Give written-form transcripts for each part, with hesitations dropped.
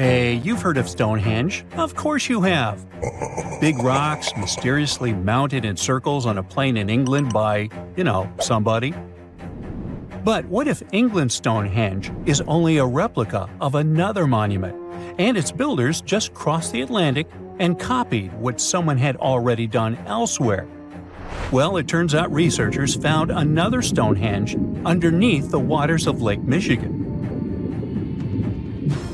Hey, you've heard of Stonehenge? Of course you have. Big rocks mysteriously mounted in circles on a plain in England by, somebody. But what if England's Stonehenge is only a replica of another monument, and its builders just crossed the Atlantic and copied what someone had already done elsewhere? Well, it turns out researchers found another Stonehenge underneath the waters of Lake Michigan.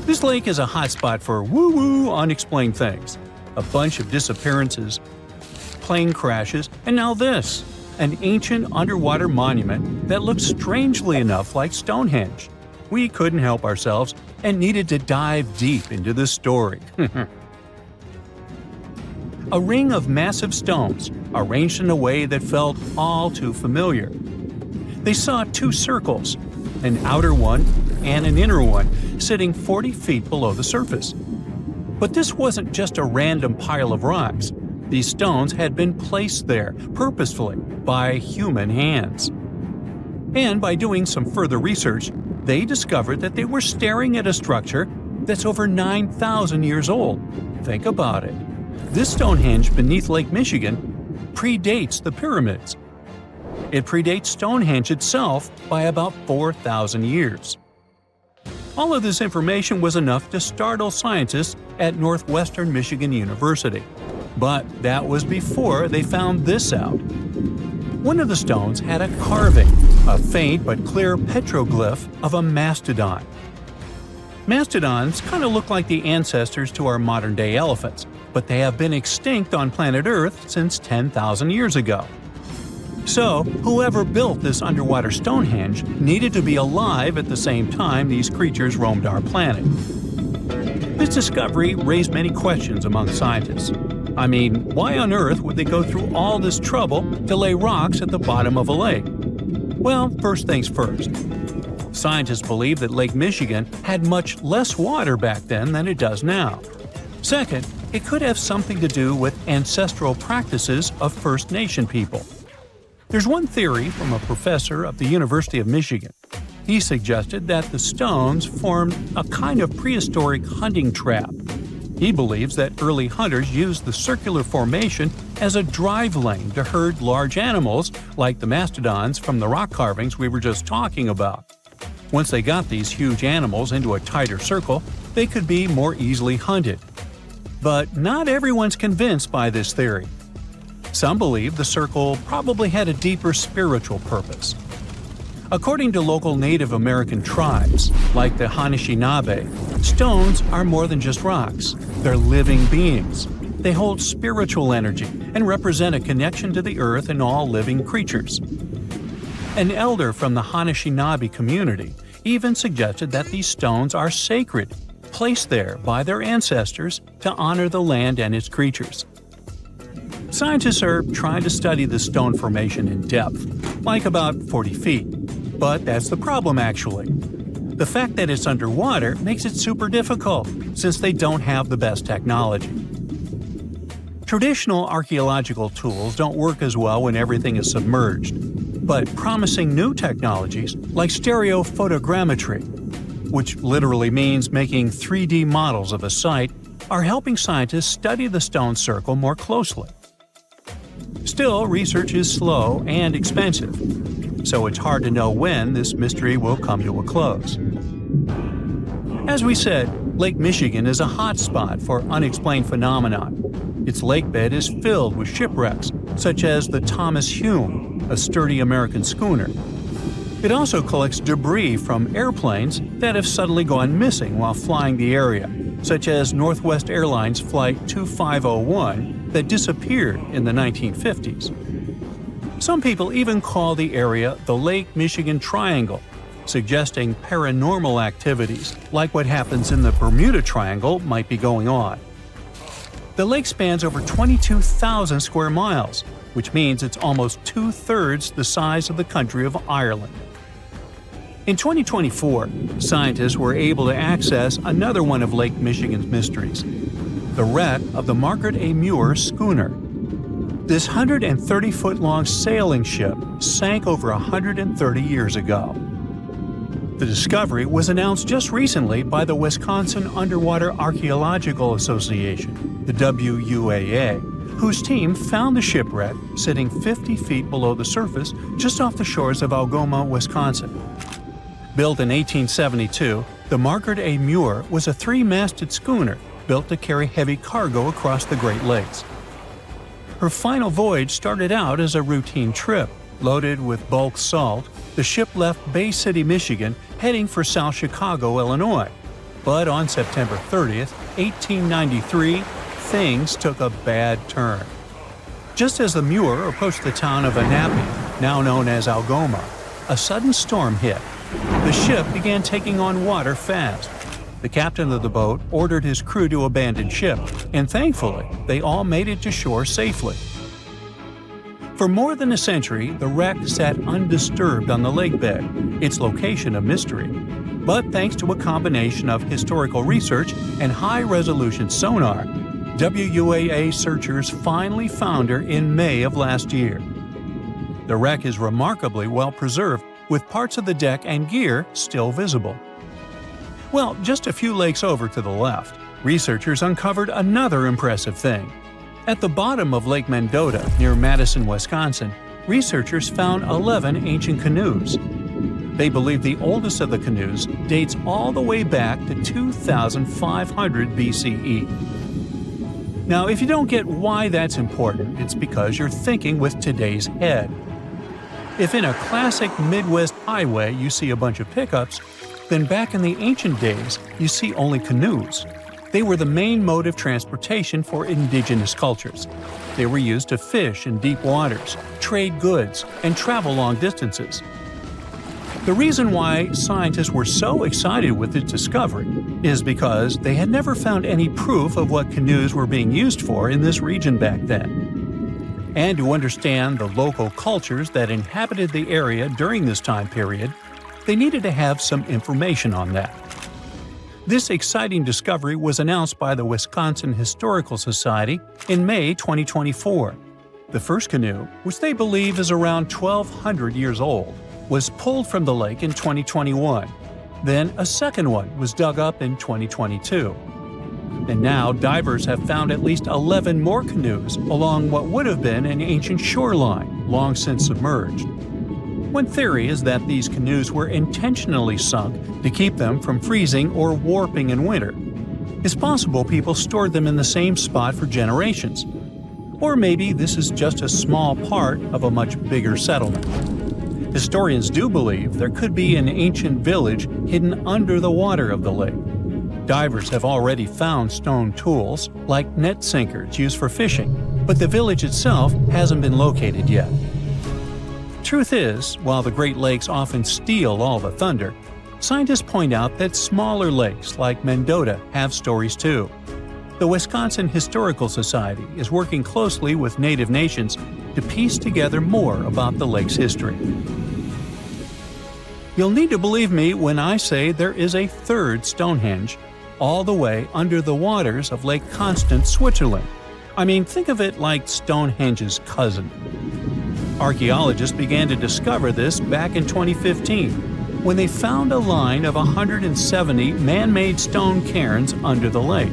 This lake is a hotspot for woo-woo unexplained things. A bunch of disappearances, plane crashes, and now this, an ancient underwater monument that looks strangely enough like Stonehenge. We couldn't help ourselves and needed to dive deep into this story. A ring of massive stones, arranged in a way that felt all too familiar. They saw two circles, an outer one and an inner one, sitting 40 feet below the surface. But this wasn't just a random pile of rocks. These stones had been placed there, purposefully, by human hands. And by doing some further research, they discovered that they were staring at a structure that's over 9,000 years old. Think about it. This Stonehenge beneath Lake Michigan predates the pyramids. It predates Stonehenge itself by about 4,000 years. All of this information was enough to startle scientists at Northwestern Michigan University. But that was before they found this out. One of the stones had a carving, a faint but clear petroglyph of a mastodon. Mastodons kind of look like the ancestors to our modern-day elephants, but they have been extinct on planet Earth since 10,000 years ago. So, whoever built this underwater Stonehenge needed to be alive at the same time these creatures roamed our planet. This discovery raised many questions among scientists. I mean, why on earth would they go through all this trouble to lay rocks at the bottom of a lake? Well, first things first. Scientists believe that Lake Michigan had much less water back then than it does now. Second, it could have something to do with ancestral practices of First Nation people. There's one theory from a professor of the University of Michigan. He suggested that the stones formed a kind of prehistoric hunting trap. He believes that early hunters used the circular formation as a drive lane to herd large animals like the mastodons from the rock carvings we were just talking about. Once they got these huge animals into a tighter circle, they could be more easily hunted. But not everyone's convinced by this theory. Some believe the circle probably had a deeper spiritual purpose. According to local Native American tribes, like the Anishinaabe, stones are more than just rocks. They're living beings. They hold spiritual energy and represent a connection to the earth and all living creatures. An elder from the Anishinaabe community even suggested that these stones are sacred, placed there by their ancestors to honor the land and its creatures. Scientists are trying to study the stone formation in depth, like about 40 feet. But that's the problem, actually. The fact that it's underwater makes it super difficult, since they don't have the best technology. Traditional archaeological tools don't work as well when everything is submerged, but promising new technologies like stereophotogrammetry, which literally means making 3D models of a site, are helping scientists study the stone circle more closely. Still, research is slow and expensive, so it's hard to know when this mystery will come to a close. As we said, Lake Michigan is a hotspot for unexplained phenomena. Its lakebed is filled with shipwrecks, such as the Thomas Hume, a sturdy American schooner. It also collects debris from airplanes that have suddenly gone missing while flying the area, such as Northwest Airlines Flight 2501 that disappeared in the 1950s. Some people even call the area the Lake Michigan Triangle, suggesting paranormal activities like what happens in the Bermuda Triangle might be going on. The lake spans over 22,000 square miles, which means it's almost two-thirds the size of the country of Ireland. In 2024, scientists were able to access another one of Lake Michigan's mysteries, the wreck of the Margaret A. Muir schooner. This 130-foot-long sailing ship sank over 130 years ago. The discovery was announced just recently by the Wisconsin Underwater Archaeological Association, the WUAA, whose team found the shipwreck sitting 50 feet below the surface just off the shores of Algoma, Wisconsin. Built in 1872, the Margaret A. Muir was a three-masted schooner built to carry heavy cargo across the Great Lakes. Her final voyage started out as a routine trip. Loaded with bulk salt, the ship left Bay City, Michigan, heading for South Chicago, Illinois. But on September 30th, 1893, things took a bad turn. Just as the Muir approached the town of Annapolis, now known as Algoma, a sudden storm hit. The ship began taking on water fast. The captain of the boat ordered his crew to abandon ship, and thankfully, they all made it to shore safely. For more than a century, the wreck sat undisturbed on the lake bed, its location a mystery. But thanks to a combination of historical research and high-resolution sonar, WUAA searchers finally found her in May of last year. The wreck is remarkably well preserved, with parts of the deck and gear still visible. Well, just a few lakes over to the left, researchers uncovered another impressive thing. At the bottom of Lake Mandota, near Madison, Wisconsin, researchers found 11 ancient canoes. They believe the oldest of the canoes dates all the way back to 2500 BCE. Now, if you don't get why that's important, it's because you're thinking with today's head. If in a classic Midwest highway you see a bunch of pickups, then back in the ancient days you see only canoes. They were the main mode of transportation for indigenous cultures. They were used to fish in deep waters, trade goods, and travel long distances. The reason why scientists were so excited with its discovery is because they had never found any proof of what canoes were being used for in this region back then. And to understand the local cultures that inhabited the area during this time period, they needed to have some information on that. This exciting discovery was announced by the Wisconsin Historical Society in May 2024. The first canoe, which they believe is around 1,200 years old, was pulled from the lake in 2021. Then a second one was dug up in 2022. And now divers have found at least 11 more canoes along what would have been an ancient shoreline, long since submerged. One theory is that these canoes were intentionally sunk to keep them from freezing or warping in winter. It's possible people stored them in the same spot for generations. Or maybe this is just a small part of a much bigger settlement. Historians do believe there could be an ancient village hidden under the water of the lake. Divers have already found stone tools, like net sinkers used for fishing, but the village itself hasn't been located yet. Truth is, while the Great Lakes often steal all the thunder, scientists point out that smaller lakes like Mandota have stories too. The Wisconsin Historical Society is working closely with Native nations to piece together more about the lake's history. You'll need to believe me when I say there is a third Stonehenge, all the way under the waters of Lake Constance, Switzerland. I mean, think of it like Stonehenge's cousin. Archaeologists began to discover this back in 2015, when they found a line of 170 man-made stone cairns under the lake.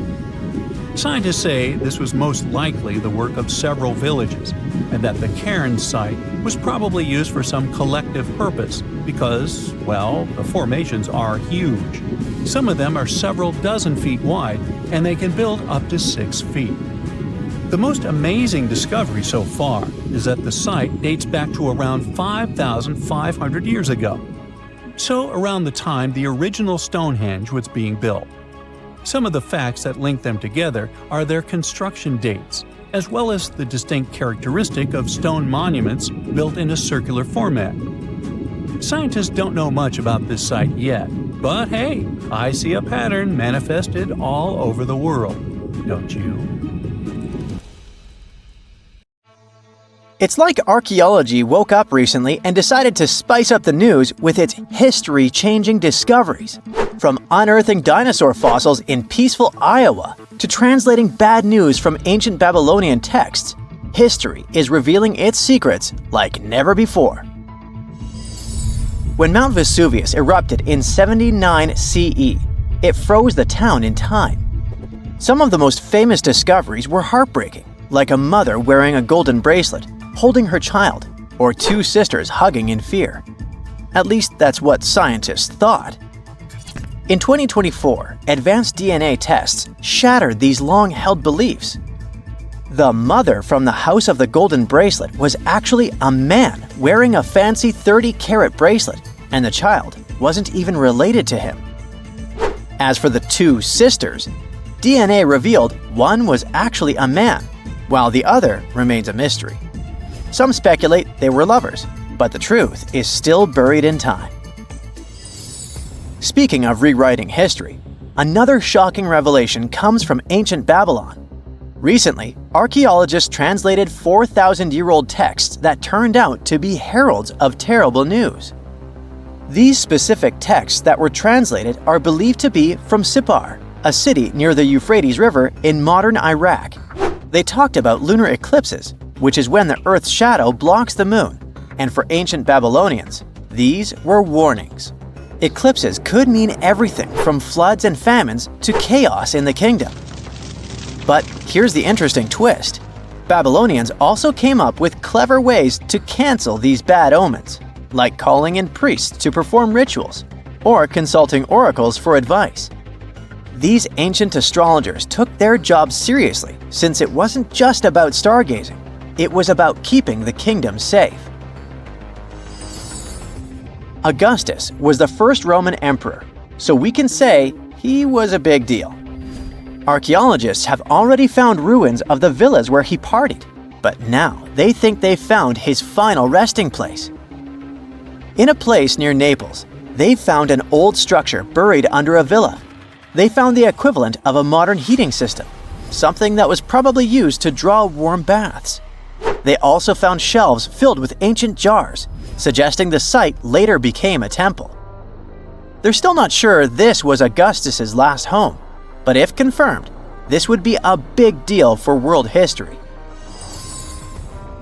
Scientists say this was most likely the work of several villages, and that the cairn site was probably used for some collective purpose because, well, the formations are huge. Some of them are several dozen feet wide, and they can build up to 6 feet. The most amazing discovery so far is that the site dates back to around 5,500 years ago. So around the time the original Stonehenge was being built. Some of the facts that link them together are their construction dates, as well as the distinct characteristic of stone monuments built in a circular format. Scientists don't know much about this site yet, but hey, I see a pattern manifested all over the world, don't you? It's like archaeology woke up recently and decided to spice up the news with its history-changing discoveries. From unearthing dinosaur fossils in peaceful Iowa to translating bad news from ancient Babylonian texts, history is revealing its secrets like never before. When Mount Vesuvius erupted in 79 CE, it froze the town in time. Some of the most famous discoveries were heartbreaking, like a mother wearing a golden bracelet, holding her child, or two sisters hugging in fear. At least that's what scientists thought. In 2024, advanced DNA tests shattered these long-held beliefs. The mother from the House of the Golden Bracelet was actually a man wearing a fancy 30-carat bracelet, and the child wasn't even related to him. As for the two sisters, DNA revealed one was actually a man, while the other remains a mystery. Some speculate they were lovers, but the truth is still buried in time. Speaking of rewriting history, another shocking revelation comes from ancient Babylon. Recently, archaeologists translated 4,000-year-old texts that turned out to be heralds of terrible news. These specific texts that were translated are believed to be from Sippar, a city near the Euphrates River in modern Iraq. They talked about lunar eclipses, which is when the Earth's shadow blocks the moon, and for ancient Babylonians, these were warnings. Eclipses could mean everything from floods and famines to chaos in the kingdom. But here's the interesting twist. Babylonians also came up with clever ways to cancel these bad omens, like calling in priests to perform rituals, or consulting oracles for advice. These ancient astrologers took their job seriously, since it wasn't just about stargazing, it was about keeping the kingdom safe. Augustus was the first Roman emperor, so we can say he was a big deal. Archaeologists have already found ruins of the villas where he partied, but now they think they've found his final resting place. In a place near Naples, they've found an old structure buried under a villa. They found the equivalent of a modern heating system, something that was probably used to draw warm baths. They also found shelves filled with ancient jars, suggesting the site later became a temple. They're still not sure this was Augustus's last home, but if confirmed, this would be a big deal for world history.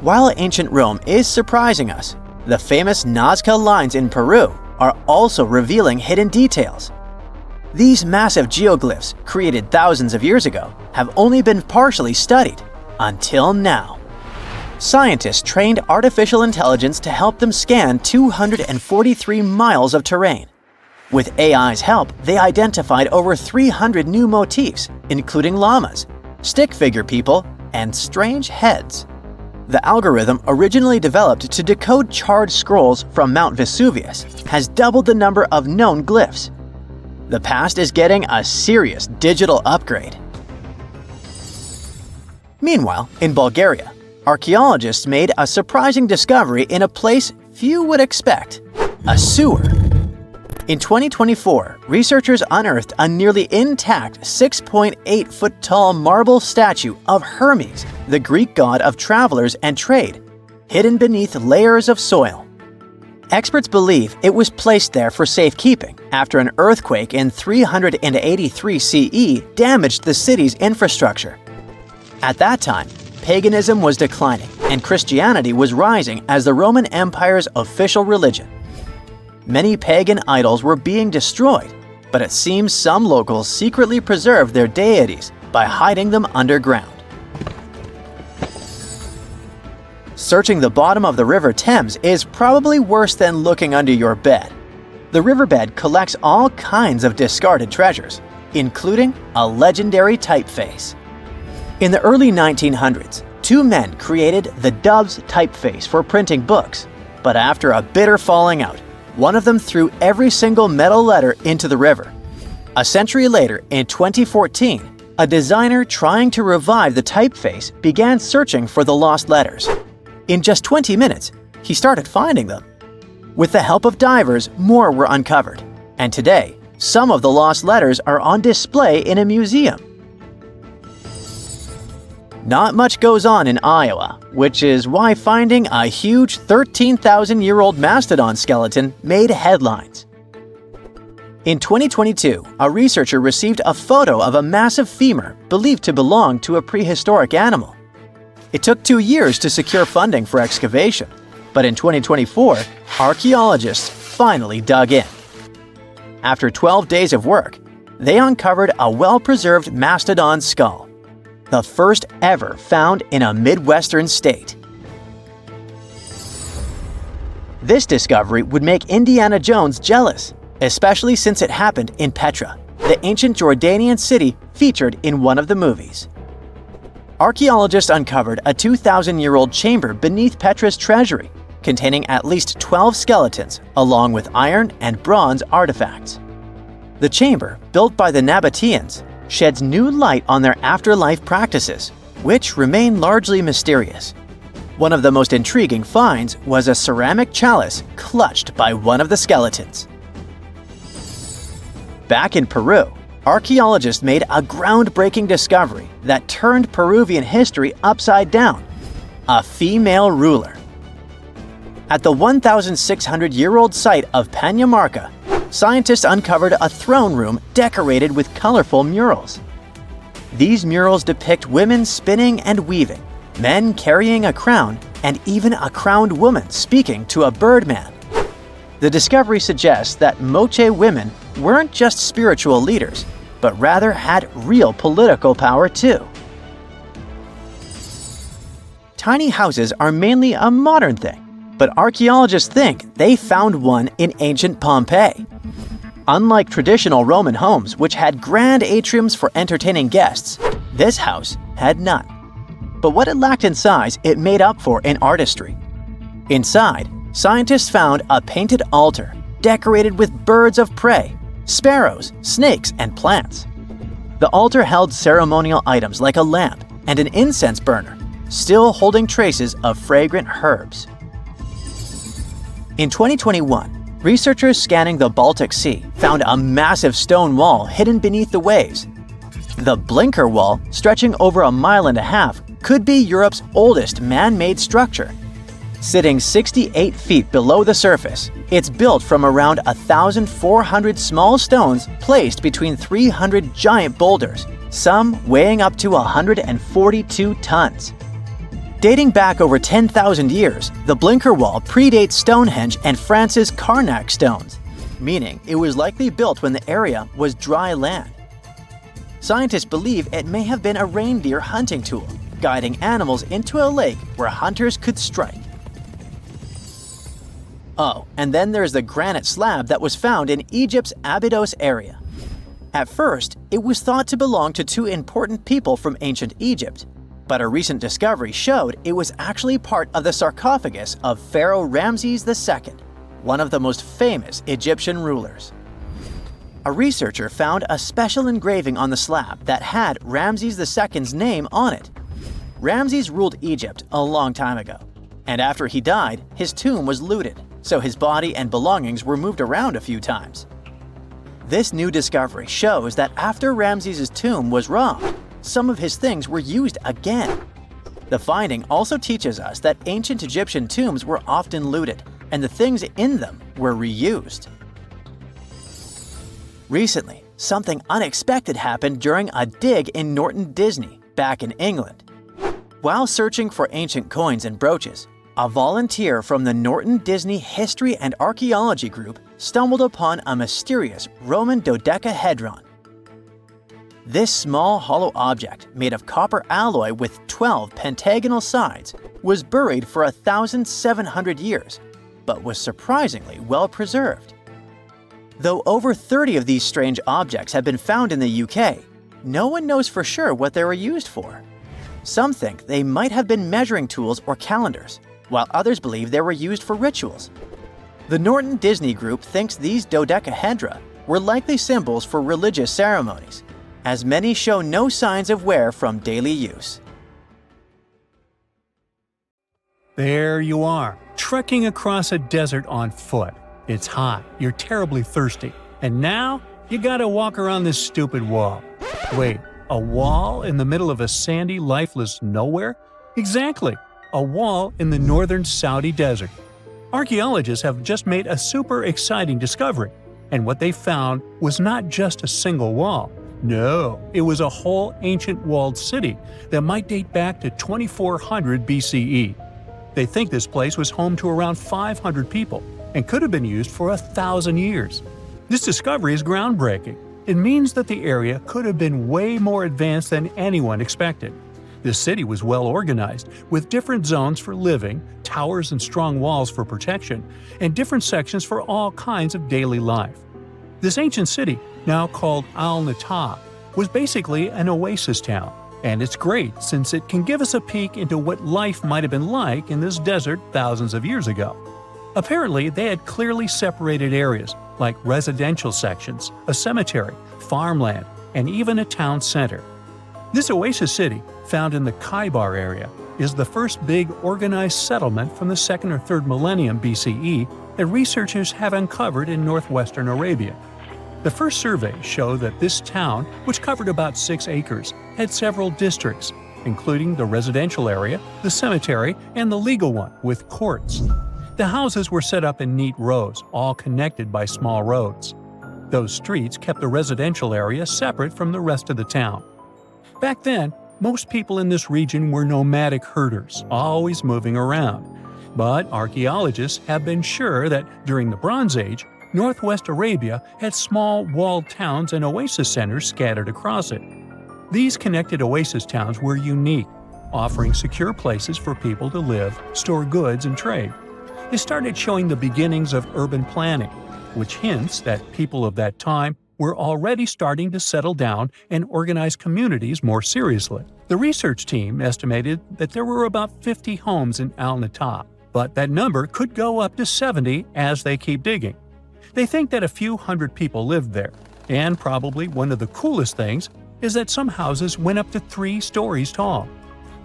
While ancient Rome is surprising us, the famous Nazca lines in Peru are also revealing hidden details. These massive geoglyphs, created thousands of years ago, have only been partially studied until now. Scientists trained artificial intelligence to help them scan 243 miles of terrain. With AI's help, they identified over 300 new motifs, including llamas, stick figure people, and strange heads. The algorithm, originally developed to decode charred scrolls from Mount Vesuvius, has doubled the number of known glyphs. The past is getting a serious digital upgrade. Meanwhile, in Bulgaria, archaeologists made a surprising discovery in a place few would expect: a sewer. In 2024, researchers unearthed a nearly intact 6.8-foot-tall marble statue of Hermes, the Greek god of travelers and trade, hidden beneath layers of soil. Experts believe it was placed there for safekeeping after an earthquake in 383 CE damaged the city's infrastructure. At that time, paganism was declining and Christianity was rising as the Roman Empire's official religion. Many pagan idols were being destroyed, but it seems some locals secretly preserved their deities by hiding them underground. Searching the bottom of the River Thames is probably worse than looking under your bed. The riverbed collects all kinds of discarded treasures, including a legendary typeface. In the early 1900s, two men created the Dove's typeface for printing books, but after a bitter falling out, one of them threw every single metal letter into the river. A century later, in 2014, a designer trying to revive the typeface began searching for the lost letters. In just 20 minutes, he started finding them. With the help of divers, more were uncovered, and today, some of the lost letters are on display in a museum. Not much goes on in Iowa, which is why finding a huge 13,000-year-old mastodon skeleton made headlines. In 2022, a researcher received a photo of a massive femur believed to belong to a prehistoric animal. It took 2 years to secure funding for excavation, but in 2024, archaeologists finally dug in. After 12 days of work, they uncovered a well-preserved mastodon skull, the first ever found in a Midwestern state. This discovery would make Indiana Jones jealous, especially since it happened in Petra, the ancient Jordanian city featured in one of the movies. Archaeologists uncovered a 2,000-year-old chamber beneath Petra's treasury, containing at least 12 skeletons, along with iron and bronze artifacts. The chamber, built by the Nabateans, sheds new light on their afterlife practices, which remain largely mysterious. One of the most intriguing finds was a ceramic chalice clutched by one of the skeletons. Back in Peru, archaeologists made a groundbreaking discovery that turned Peruvian history upside down: a female ruler. At the 1,600-year-old site of Panamarca, scientists uncovered a throne room decorated with colorful murals. These murals depict women spinning and weaving, men carrying a crown, and even a crowned woman speaking to a birdman. The discovery suggests that Moche women weren't just spiritual leaders, but rather had real political power too. Tiny houses are mainly a modern thing, but archaeologists think they found one in ancient Pompeii. Unlike traditional Roman homes, which had grand atriums for entertaining guests, this house had none. But what it lacked in size, it made up for in artistry. Inside, scientists found a painted altar decorated with birds of prey, sparrows, snakes, and plants. The altar held ceremonial items like a lamp and an incense burner, still holding traces of fragrant herbs. In 2021, researchers scanning the Baltic Sea found a massive stone wall hidden beneath the waves. The Blinker Wall, stretching over 1.5 miles, could be Europe's oldest man-made structure. Sitting 68 feet below the surface, it's built from around 1,400 small stones placed between 300 giant boulders, some weighing up to 142 tons. Dating back over 10,000 years, the Blinker Wall predates Stonehenge and France's Karnak stones, meaning it was likely built when the area was dry land. Scientists believe it may have been a reindeer hunting tool, guiding animals into a lake where hunters could strike. Oh, and then there's the granite slab that was found in Egypt's Abydos area. At first, it was thought to belong to two important people from ancient Egypt, but a recent discovery showed it was actually part of the sarcophagus of Pharaoh Ramses II, one of the most famous Egyptian rulers. A researcher found a special engraving on the slab that had Ramses II's name on it. Ramses ruled Egypt a long time ago, and after he died, his tomb was looted, so his body and belongings were moved around a few times. This new discovery shows that after Ramses' tomb was robbed, some of his things were used again. The finding also teaches us that ancient Egyptian tombs were often looted, and the things in them were reused. Recently, something unexpected happened during a dig in Norton Disney, back in England. While searching for ancient coins and brooches, a volunteer from the Norton Disney History and Archaeology Group stumbled upon a mysterious Roman dodecahedron. This small hollow object, made of copper alloy with 12 pentagonal sides, was buried for 1,700 years, but was surprisingly well preserved. Though over 30 of these strange objects have been found in the UK, no one knows for sure what they were used for. Some think they might have been measuring tools or calendars, while others believe they were used for rituals. The Norton Disney Group thinks these dodecahedra were likely symbols for religious ceremonies, as many show no signs of wear from daily use. There you are, trekking across a desert on foot. It's hot, you're terribly thirsty, and now you gotta walk around this stupid wall. Wait, a wall in the middle of a sandy, lifeless nowhere? Exactly, a wall in the northern Saudi desert. Archaeologists have just made a super exciting discovery, and what they found was not just a single wall. No, it was a whole ancient walled city that might date back to 2400 BCE. They think this place was home to around 500 people, and could have been used for 1,000 years. This discovery is groundbreaking. It means that the area could have been way more advanced than anyone expected. This city was well organized, with different zones for living, towers and strong walls for protection, and different sections for all kinds of daily life. This ancient city, now called Al-Natah, was basically an oasis town, and it's great since it can give us a peek into what life might have been like in this desert thousands of years ago. Apparently, they had clearly separated areas, like residential sections, a cemetery, farmland, and even a town center. This oasis city, found in the Khaybar area, is the first big organized settlement from the 2nd or 3rd millennium BCE that researchers have uncovered in northwestern Arabia. The first surveys show that this town, which covered about 6 acres, had several districts, including the residential area, the cemetery, and the legal one, with courts. The houses were set up in neat rows, all connected by small roads. Those streets kept the residential area separate from the rest of the town. Back then, most people in this region were nomadic herders, always moving around. But archaeologists have been sure that during the Bronze Age, Northwest Arabia had small walled towns and oasis centers scattered across it. These connected oasis towns were unique, offering secure places for people to live, store goods, and trade. They started showing the beginnings of urban planning, which hints that people of that time were already starting to settle down and organize communities more seriously. The research team estimated that there were about 50 homes in Al-Natah, but that number could go up to 70 as they keep digging. They think that a few hundred people lived there, and probably one of the coolest things is that some houses went up to 3 stories tall.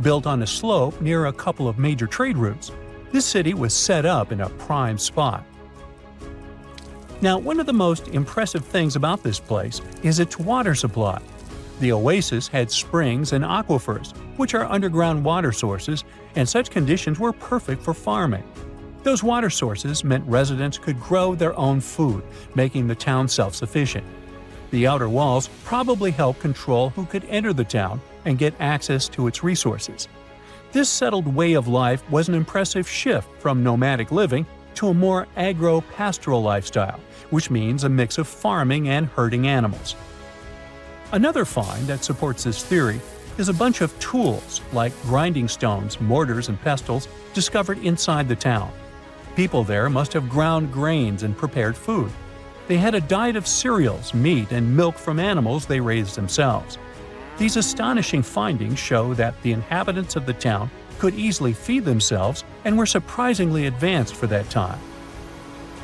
Built on a slope near a couple of major trade routes, this city was set up in a prime spot. Now, one of the most impressive things about this place is its water supply. The oasis had springs and aquifers, which are underground water sources, and such conditions were perfect for farming. Those water sources meant residents could grow their own food, making the town self-sufficient. The outer walls probably helped control who could enter the town and get access to its resources. This settled way of life was an impressive shift from nomadic living to a more agro-pastoral lifestyle, which means a mix of farming and herding animals. Another find that supports this theory is a bunch of tools, like grinding stones, mortars, and pestles, discovered inside the town. People there must have ground grains and prepared food. They had a diet of cereals, meat, and milk from animals they raised themselves. These astonishing findings show that the inhabitants of the town could easily feed themselves and were surprisingly advanced for that time.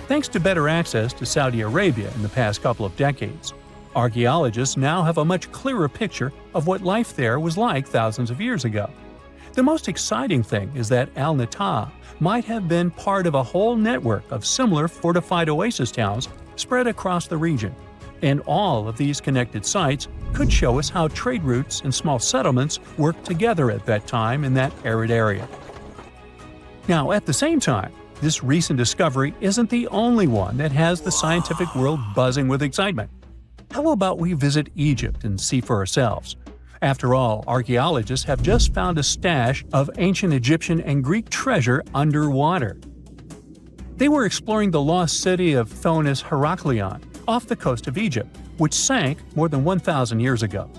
Thanks to better access to Saudi Arabia in the past couple of decades, archaeologists now have a much clearer picture of what life there was like thousands of years ago. The most exciting thing is that Al-Natah might have been part of a whole network of similar fortified oasis towns spread across the region, and all of these connected sites could show us how trade routes and small settlements worked together at that time in that arid area. Now, at the same time, this recent discovery isn't the only one that has the scientific world buzzing with excitement. How about we visit Egypt and see for ourselves? After all, archaeologists have just found a stash of ancient Egyptian and Greek treasure underwater. They were exploring the lost city of Thonis-Heracleion off the coast of Egypt, which sank more than 1,000 years ago.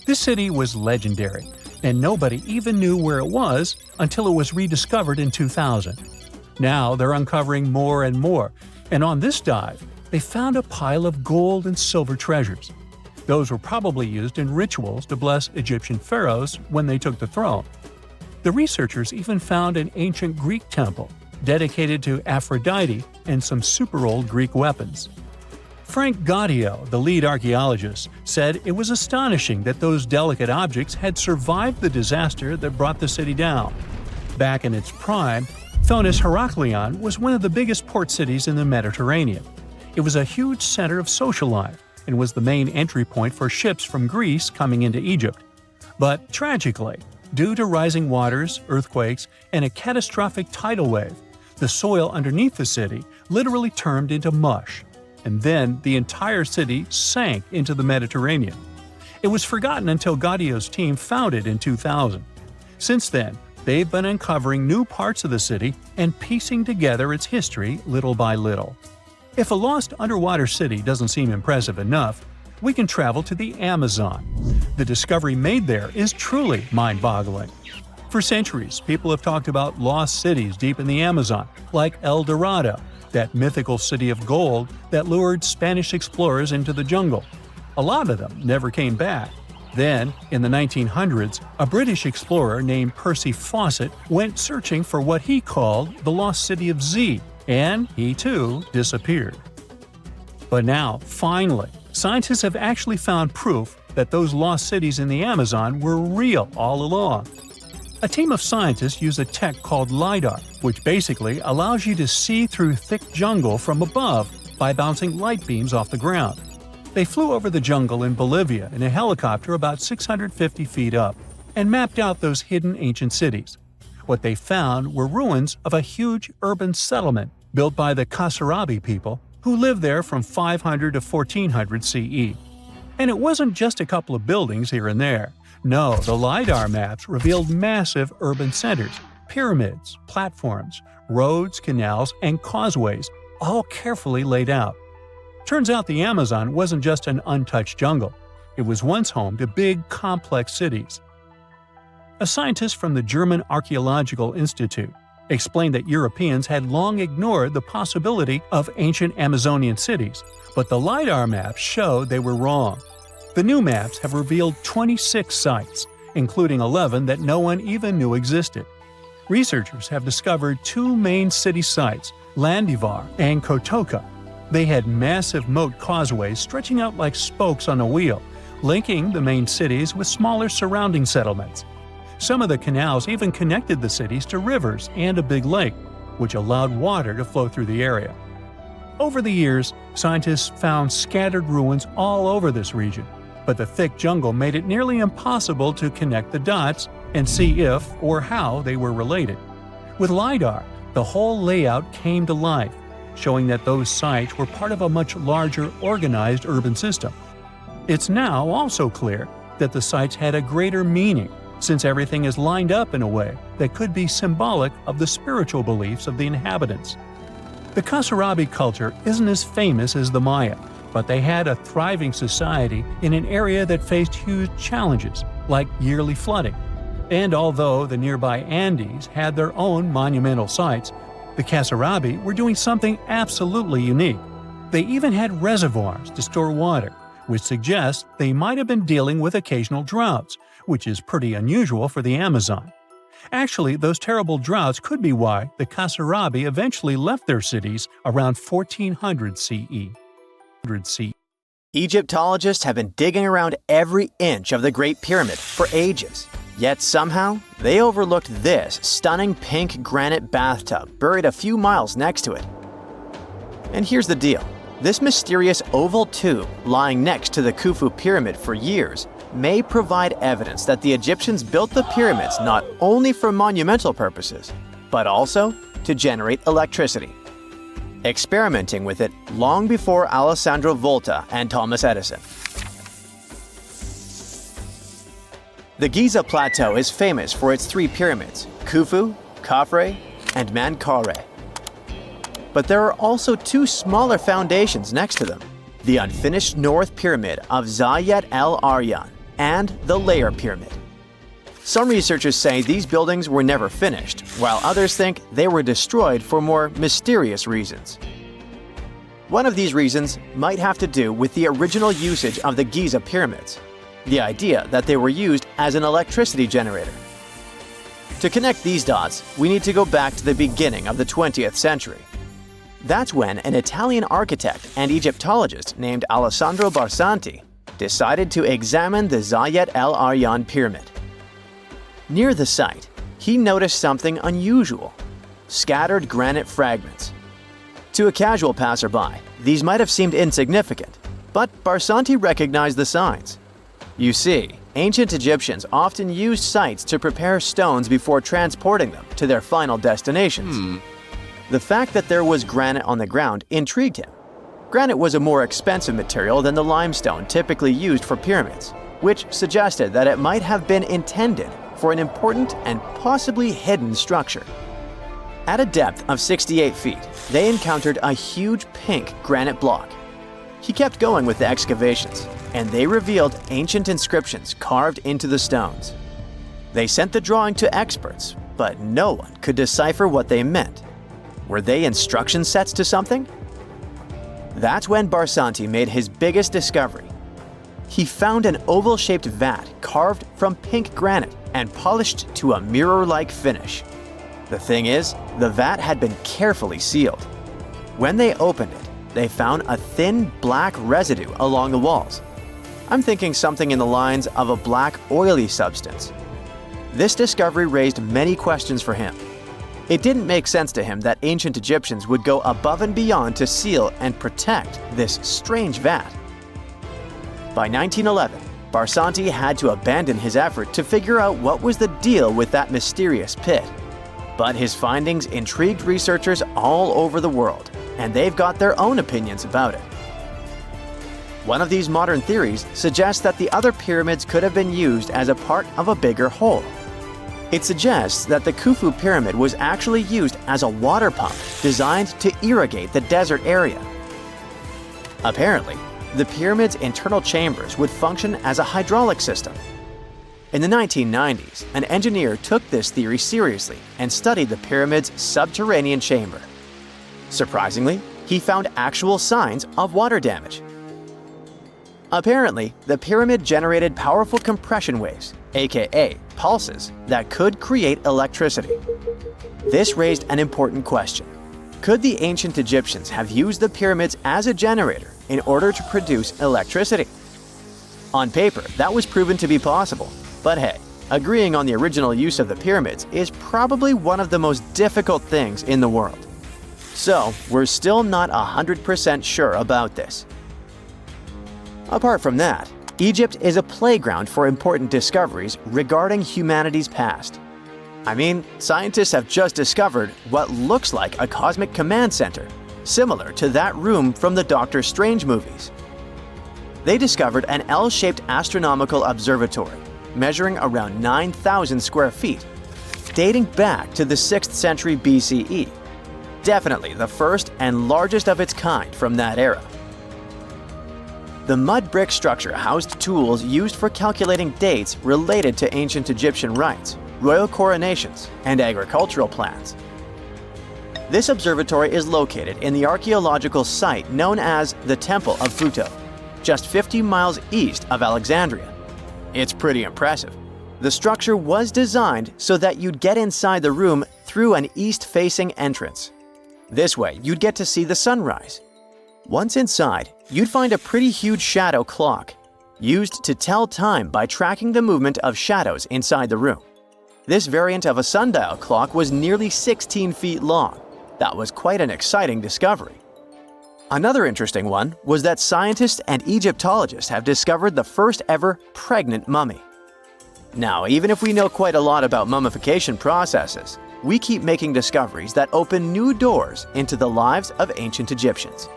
This city was legendary, and nobody even knew where it was until it was rediscovered in 2000. Now they're uncovering more and more, and on this dive, they found a pile of gold and silver treasures. Those were probably used in rituals to bless Egyptian pharaohs when they took the throne. The researchers even found an ancient Greek temple dedicated to Aphrodite and some super old Greek weapons. Frank Gaudio, the lead archaeologist, said it was astonishing that those delicate objects had survived the disaster that brought the city down. Back in its prime, Thonis-Heracleion was one of the biggest port cities in the Mediterranean. It was a huge center of social life and was the main entry point for ships from Greece coming into Egypt. But tragically, due to rising waters, earthquakes, and a catastrophic tidal wave, the soil underneath the city literally turned into mush, and then the entire city sank into the Mediterranean. It was forgotten until Gaudio's team found it in 2000. Since then, they've been uncovering new parts of the city and piecing together its history little by little. If a lost underwater city doesn't seem impressive enough, we can travel to the Amazon. The discovery made there is truly mind-boggling. For centuries, people have talked about lost cities deep in the Amazon, like El Dorado, that mythical city of gold that lured Spanish explorers into the jungle. A lot of them never came back. Then, in the 1900s, a British explorer named Percy Fawcett went searching for what he called the lost city of Z, and he too disappeared. But now, finally, scientists have actually found proof that those lost cities in the Amazon were real all along. A team of scientists use a tech called LiDAR, which basically allows you to see through thick jungle from above by bouncing light beams off the ground. They flew over the jungle in Bolivia in a helicopter about 650 feet up and mapped out those hidden ancient cities. What they found were ruins of a huge urban settlement built by the Casarabi people who lived there from 500 to 1400 CE. And it wasn't just a couple of buildings here and there. No, the LiDAR maps revealed massive urban centers, pyramids, platforms, roads, canals, and causeways, all carefully laid out. Turns out the Amazon wasn't just an untouched jungle. It was once home to big, complex cities. A scientist from the German Archaeological Institute explained that Europeans had long ignored the possibility of ancient Amazonian cities, but the LiDAR maps showed they were wrong. The new maps have revealed 26 sites, including 11 that no one even knew existed. Researchers have discovered two main city sites, Landivar and Kotoka. They had massive moat causeways stretching out like spokes on a wheel, linking the main cities with smaller surrounding settlements. Some of the canals even connected the cities to rivers and a big lake, which allowed water to flow through the area. Over the years, scientists found scattered ruins all over this region, but the thick jungle made it nearly impossible to connect the dots and see if or how they were related. With LiDAR, the whole layout came to life, showing that those sites were part of a much larger, organized urban system. It's now also clear that the sites had a greater meaning, since everything is lined up in a way that could be symbolic of the spiritual beliefs of the inhabitants. The Casarabi culture isn't as famous as the Maya, but they had a thriving society in an area that faced huge challenges, like yearly flooding. And although the nearby Andes had their own monumental sites, the Casarabi were doing something absolutely unique. They even had reservoirs to store water, which suggests they might have been dealing with occasional droughts, which is pretty unusual for the Amazon. Actually, those terrible droughts could be why the Casarabi eventually left their cities around 1400 CE. Egyptologists have been digging around every inch of the Great Pyramid for ages. Yet somehow, they overlooked this stunning pink granite bathtub buried a few miles next to it. And here's the deal. This mysterious oval tube lying next to the Khufu pyramid for years may provide evidence that the Egyptians built the pyramids not only for monumental purposes, but also to generate electricity, experimenting with it long before Alessandro Volta and Thomas Edison. The Giza Plateau is famous for its three pyramids, Khufu, Khafre, and Menkaure. But there are also two smaller foundations next to them, the unfinished North Pyramid of Zayat el-Aryan and the Layer Pyramid. Some researchers say these buildings were never finished, while others think they were destroyed for more mysterious reasons. One of these reasons might have to do with the original usage of the Giza pyramids, the idea that they were used as an electricity generator. To connect these dots, we need to go back to the beginning of the 20th century. That's when an Italian architect and Egyptologist named Alessandro Barsanti decided to examine the Zayat el-Aryan pyramid. Near the site, he noticed something unusual: scattered granite fragments. To a casual passerby, these might have seemed insignificant, but Barsanti recognized the signs. You see, ancient Egyptians often used sites to prepare stones before transporting them to their final destinations. The fact that there was granite on the ground intrigued him. Granite was a more expensive material than the limestone typically used for pyramids, which suggested that it might have been intended for an important and possibly hidden structure. At a depth of 68 feet, they encountered a huge pink granite block. He kept going with the excavations, and they revealed ancient inscriptions carved into the stones. They sent the drawing to experts, but no one could decipher what they meant. Were they instruction sets to something? That's when Barsanti made his biggest discovery. He found an oval-shaped vat carved from pink granite and polished to a mirror-like finish. The thing is, the vat had been carefully sealed. When they opened it, they found a thin black residue along the walls. I'm thinking something in the lines of a black oily substance. This discovery raised many questions for him. It didn't make sense to him that ancient Egyptians would go above and beyond to seal and protect this strange vat. By 1911, Barsanti had to abandon his effort to figure out what was the deal with that mysterious pit. But his findings intrigued researchers all over the world, and they've got their own opinions about it. One of these modern theories suggests that the other pyramids could have been used as a part of a bigger whole. It suggests that the Khufu pyramid was actually used as a water pump designed to irrigate the desert area. Apparently, the pyramid's internal chambers would function as a hydraulic system. In the 1990s, an engineer took this theory seriously and studied the pyramid's subterranean chamber. Surprisingly, he found actual signs of water damage. Apparently, the pyramid generated powerful compression waves, aka pulses, that could create electricity. This raised an important question. Could the ancient Egyptians have used the pyramids as a generator in order to produce electricity? On paper, that was proven to be possible. But hey, agreeing on the original use of the pyramids is probably one of the most difficult things in the world. So, we're still not 100% sure about this. Apart from that, Egypt is a playground for important discoveries regarding humanity's past. I mean, scientists have just discovered what looks like a cosmic command center, similar to that room from the Doctor Strange movies. They discovered an L-shaped astronomical observatory, measuring around 9,000 square feet, dating back to the 6th century BCE. Definitely the first and largest of its kind from that era. The mud brick structure housed tools used for calculating dates related to ancient Egyptian rites, royal coronations, and agricultural plans. This observatory is located in the archaeological site known as the Temple of Phuto, just 50 miles east of Alexandria. It's pretty impressive. The structure was designed so that you'd get inside the room through an east-facing entrance. This way, you'd get to see the sunrise. Once inside, you'd find a pretty huge shadow clock, used to tell time by tracking the movement of shadows inside the room. This variant of a sundial clock was nearly 16 feet long. That was quite an exciting discovery. Another interesting one was that scientists and Egyptologists have discovered the first ever pregnant mummy. Now, even if we know quite a lot about mummification processes, we keep making discoveries that open new doors into the lives of ancient Egyptians.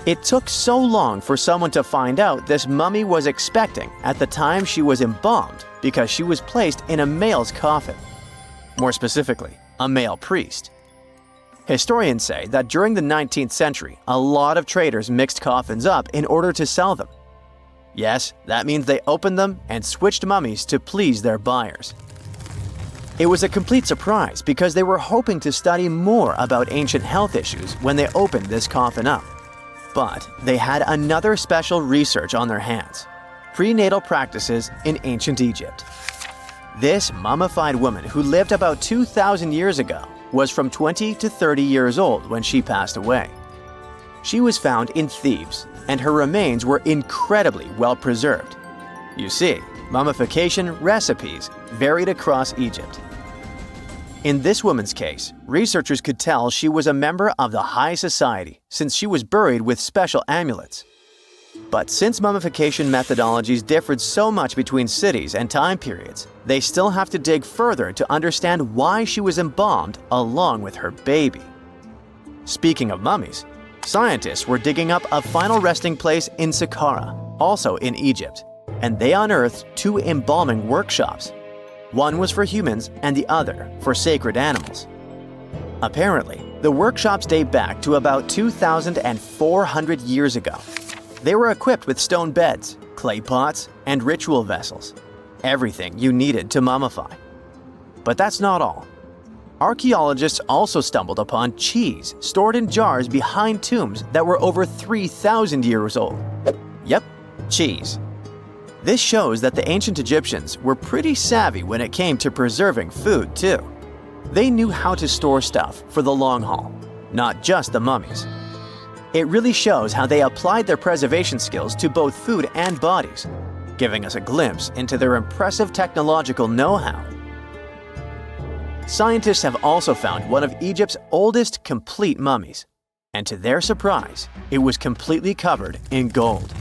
It took so long for someone to find out this mummy was expecting at the time she was embalmed because she was placed in a male's coffin. More specifically, a male priest. Historians say that during the 19th century, a lot of traders mixed coffins up in order to sell them. Yes, that means they opened them and switched mummies to please their buyers. It was a complete surprise because they were hoping to study more about ancient health issues when they opened this coffin up. But they had another special research on their hands: prenatal practices in ancient Egypt. This mummified woman who lived about 2,000 years ago was from 20 to 30 years old when she passed away. She was found in Thebes, and her remains were incredibly well preserved. You see, mummification recipes varied across Egypt. In this woman's case, researchers could tell she was a member of the high society since she was buried with special amulets. But since mummification methodologies differed so much between cities and time periods, they still have to dig further to understand why she was embalmed along with her baby. Speaking of mummies, scientists were digging up a final resting place in Saqqara, also in Egypt, and they unearthed 2 embalming workshops. One was for humans and the other for sacred animals. Apparently, the workshops date back to about 2,400 years ago. They were equipped with stone beds, clay pots, and ritual vessels. Everything you needed to mummify. But that's not all. Archaeologists also stumbled upon cheese stored in jars behind tombs that were over 3,000 years old. Yep, cheese. This shows that the ancient Egyptians were pretty savvy when it came to preserving food, too. They knew how to store stuff for the long haul, not just the mummies. It really shows how they applied their preservation skills to both food and bodies, giving us a glimpse into their impressive technological know-how. Scientists have also found one of Egypt's oldest complete mummies, and to their surprise, it was completely covered in gold.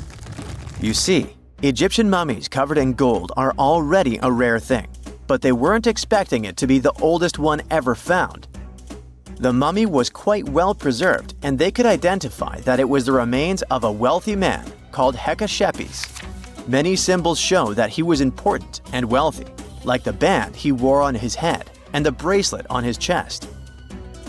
You see, Egyptian mummies covered in gold are already a rare thing, but they weren't expecting it to be the oldest one ever found. The mummy was quite well preserved, and they could identify that it was the remains of a wealthy man called Hekashepes. Many symbols show that he was important and wealthy, like the band he wore on his head and the bracelet on his chest.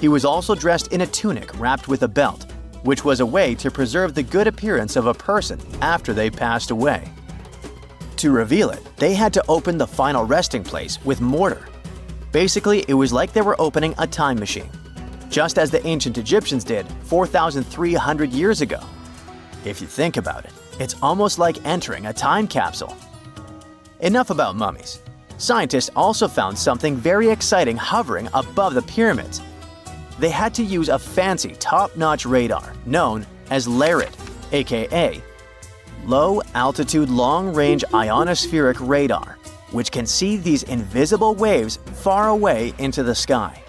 He was also dressed in a tunic wrapped with a belt, which was a way to preserve the good appearance of a person after they passed away. To reveal it, they had to open the final resting place with mortar. Basically, it was like they were opening a time machine, just as the ancient Egyptians did 4,300 years ago. If you think about it, it's almost like entering a time capsule. Enough about mummies. Scientists also found something very exciting hovering above the pyramids. They had to use a fancy top-notch radar known as LARIT, aka Low Altitude Long Range Ionospheric Radar, which can see these invisible waves far away into the sky.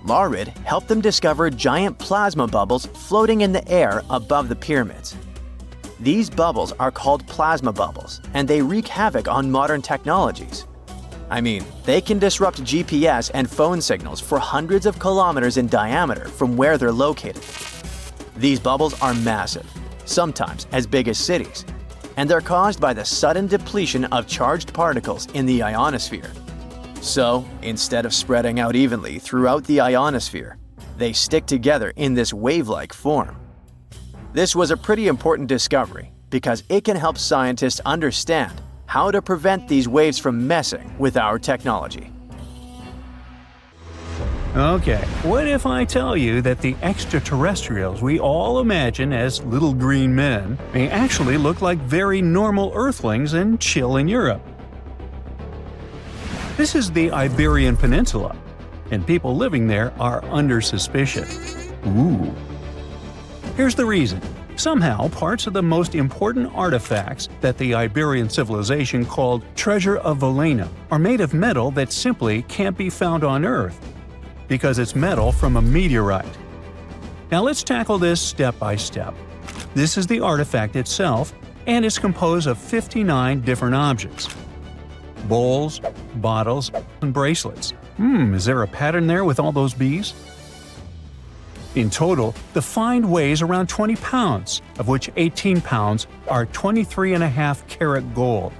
LARID helped them discover giant plasma bubbles floating in the air above the pyramids. These bubbles are called plasma bubbles, and they wreak havoc on modern technologies. I mean, they can disrupt GPS and phone signals for hundreds of kilometers in diameter from where they're located. These bubbles are massive, sometimes as big as cities, and they're caused by the sudden depletion of charged particles in the ionosphere. So, instead of spreading out evenly throughout the ionosphere, they stick together in this wave-like form. This was a pretty important discovery because it can help scientists understand how to prevent these waves from messing with our technology. Okay, what if I tell you that the extraterrestrials we all imagine as little green men may actually look like very normal Earthlings and chill in Europe? This is the Iberian Peninsula, and people living there are under suspicion. Ooh. Here's the reason. Somehow, parts of the most important artifacts that the Iberian civilization called Treasure of Valena are made of metal that simply can't be found on Earth, because it's metal from a meteorite. Now let's tackle this step by step. This is the artifact itself, and it's composed of 59 different objects. Bowls, bottles, and bracelets. Is there a pattern there with all those bees? In total, the find weighs around 20 pounds, of which 18 pounds are 23.5 karat gold.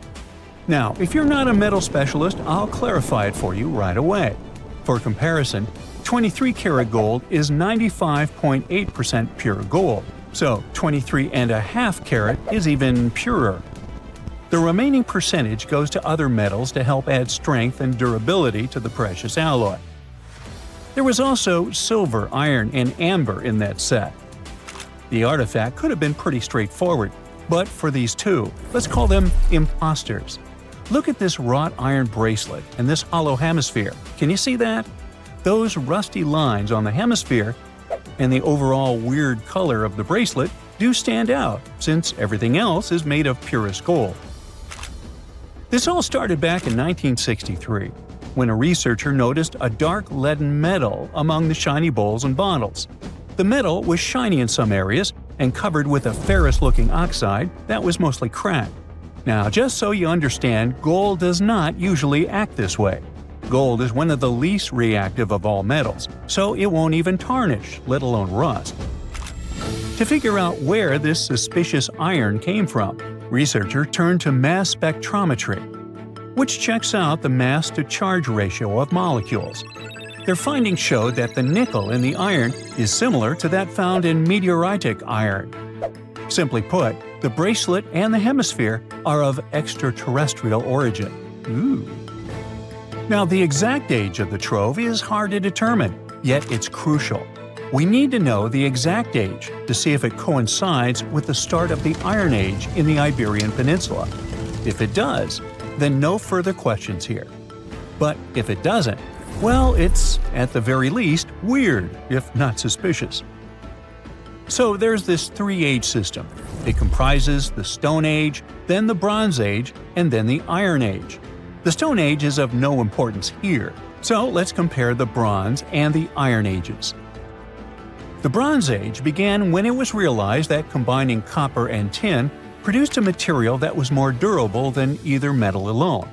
Now, if you're not a metal specialist, I'll clarify it for you right away. For comparison, 23 karat gold is 95.8% pure gold, so 23.5 karat is even purer. The remaining percentage goes to other metals to help add strength and durability to the precious alloy. There was also silver, iron, and amber in that set. The artifact could have been pretty straightforward, but for these two, let's call them imposters. Look at this wrought iron bracelet and this hollow hemisphere. Can you see that? Those rusty lines on the hemisphere and the overall weird color of the bracelet do stand out, since everything else is made of purest gold. This all started back in 1963, when a researcher noticed a dark leaden metal among the shiny bowls and bottles. The metal was shiny in some areas and covered with a ferrous-looking oxide that was mostly cracked. Now, just so you understand, gold does not usually act this way. Gold is one of the least reactive of all metals, so it won't even tarnish, let alone rust. To figure out where this suspicious iron came from, researchers turned to mass spectrometry. which checks out the mass-to-charge ratio of molecules. Their findings showed that the nickel in the iron is similar to that found in meteoritic iron. Simply put, the bracelet and the hemisphere are of extraterrestrial origin. Ooh. Now, the exact age of the trove is hard to determine, yet it's crucial. We need to know the exact age to see if it coincides with the start of the Iron Age in the Iberian Peninsula. If it does, then no further questions here. But if it doesn't, well, it's, at the very least, weird, if not suspicious. So there's this three-age system. It comprises the Stone Age, then the Bronze Age, and then the Iron Age. The Stone Age is of no importance here, so let's compare the Bronze and the Iron Ages. The Bronze Age began when it was realized that combining copper and tin produced a material that was more durable than either metal alone.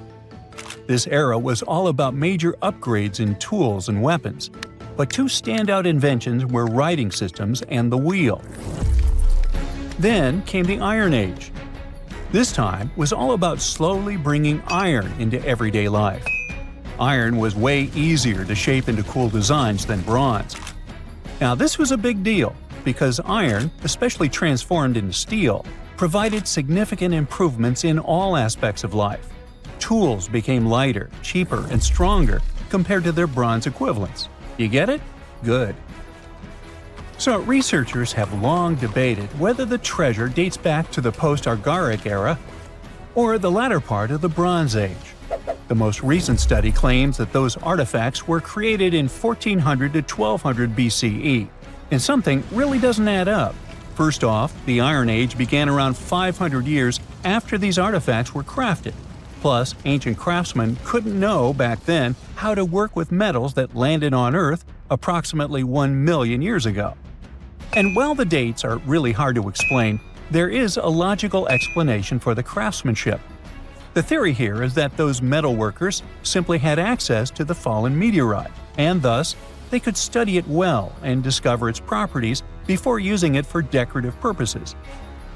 This era was all about major upgrades in tools and weapons, but two standout inventions were writing systems and the wheel. Then came the Iron Age. This time was all about slowly bringing iron into everyday life. Iron was way easier to shape into cool designs than bronze. Now, this was a big deal because iron, especially transformed into steel, provided significant improvements in all aspects of life. Tools became lighter, cheaper, and stronger compared to their bronze equivalents. You get it? Good. So, researchers have long debated whether the treasure dates back to the post-Argaric era or the latter part of the Bronze Age. The most recent study claims that those artifacts were created in 1400 to 1200 BCE, and something really doesn't add up. First off, the Iron Age began around 500 years after these artifacts were crafted. Plus, ancient craftsmen couldn't know back then how to work with metals that landed on Earth approximately 1 million years ago. And while the dates are really hard to explain, there is a logical explanation for the craftsmanship. The theory here is that those metal workers simply had access to the fallen meteorite, and thus, they could study it well and discover its properties before using it for decorative purposes.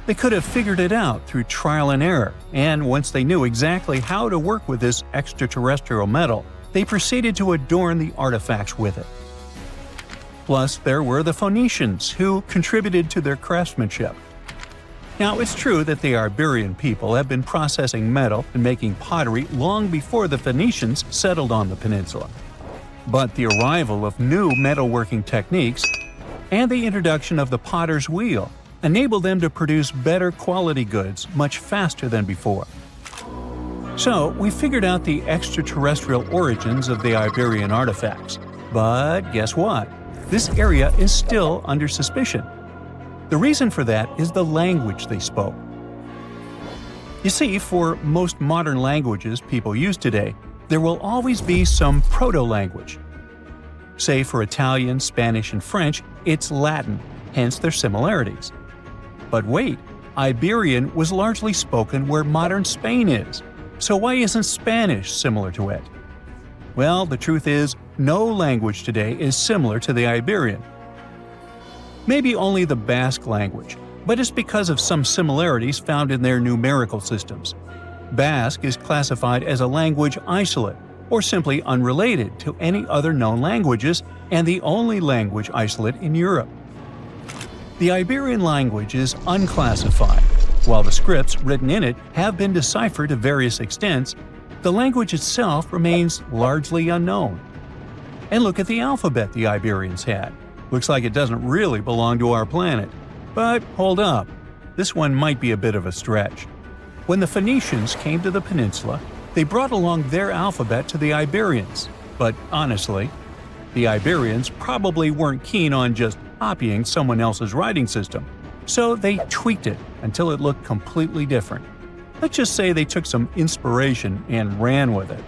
They could have figured it out through trial and error, and once they knew exactly how to work with this extraterrestrial metal, they proceeded to adorn the artifacts with it. Plus, there were the Phoenicians, who contributed to their craftsmanship. Now, it's true that the Iberian people have been processing metal and making pottery long before the Phoenicians settled on the peninsula. But the arrival of new metalworking techniques and the introduction of the potter's wheel enabled them to produce better quality goods much faster than before. So, we figured out the extraterrestrial origins of the Iberian artifacts. But guess what? This area is still under suspicion. The reason for that is the language they spoke. You see, for most modern languages people use today, there will always be some proto-language. Say for Italian, Spanish, and French, it's Latin, hence their similarities. But wait, Iberian was largely spoken where modern Spain is, so why isn't Spanish similar to it? Well, the truth is, no language today is similar to the Iberian. Maybe only the Basque language, but it's because of some similarities found in their numerical systems. Basque is classified as a language isolate, or simply unrelated to any other known languages, and the only language isolate in Europe. The Iberian language is unclassified. While the scripts written in it have been deciphered to various extents, the language itself remains largely unknown. And look at the alphabet the Iberians had. Looks like it doesn't really belong to our planet. But hold up, this one might be a bit of a stretch. When the Phoenicians came to the peninsula, they brought along their alphabet to the Iberians. But honestly, the Iberians probably weren't keen on just copying someone else's writing system, so they tweaked it until it looked completely different. Let's just say they took some inspiration and ran with it.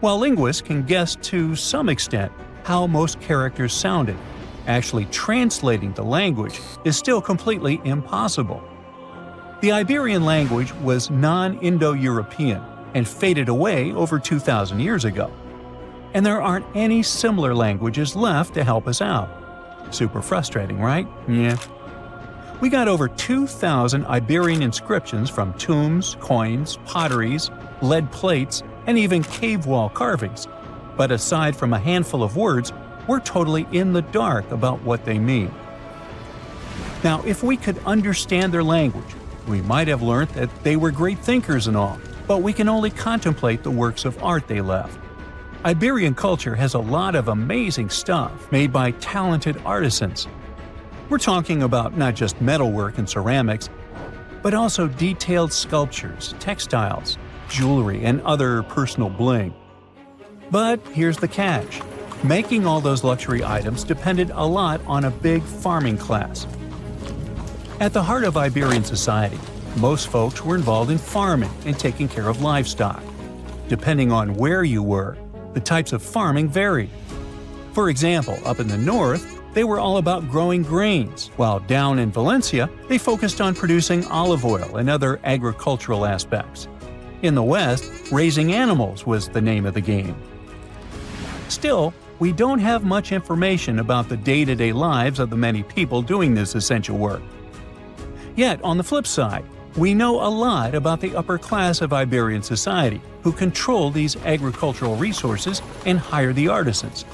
While linguists can guess to some extent how most characters sounded, actually translating the language is still completely impossible. The Iberian language was non-Indo-European and faded away over 2,000 years ago. And there aren't any similar languages left to help us out. Super frustrating, right? Yeah. We got over 2,000 Iberian inscriptions from tombs, coins, potteries, lead plates, and even cave wall carvings. But aside from a handful of words, we're totally in the dark about what they mean. Now, if we could understand their language, we might have learned that they were great thinkers and all, but we can only contemplate the works of art they left. Iberian culture has a lot of amazing stuff made by talented artisans. We're talking about not just metalwork and ceramics, but also detailed sculptures, textiles, jewelry, and other personal bling. But here's the catch. Making all those luxury items depended a lot on a big farming class. At the heart of Iberian society, most folks were involved in farming and taking care of livestock. Depending on where you were, the types of farming varied. For example, up in the north, they were all about growing grains, while down in Valencia, they focused on producing olive oil and other agricultural aspects. In the west, raising animals was the name of the game. Still, we don't have much information about the day-to-day lives of the many people doing this essential work. Yet, on the flip side, we know a lot about the upper class of Iberian society, who control these agricultural resources and hire the artisans.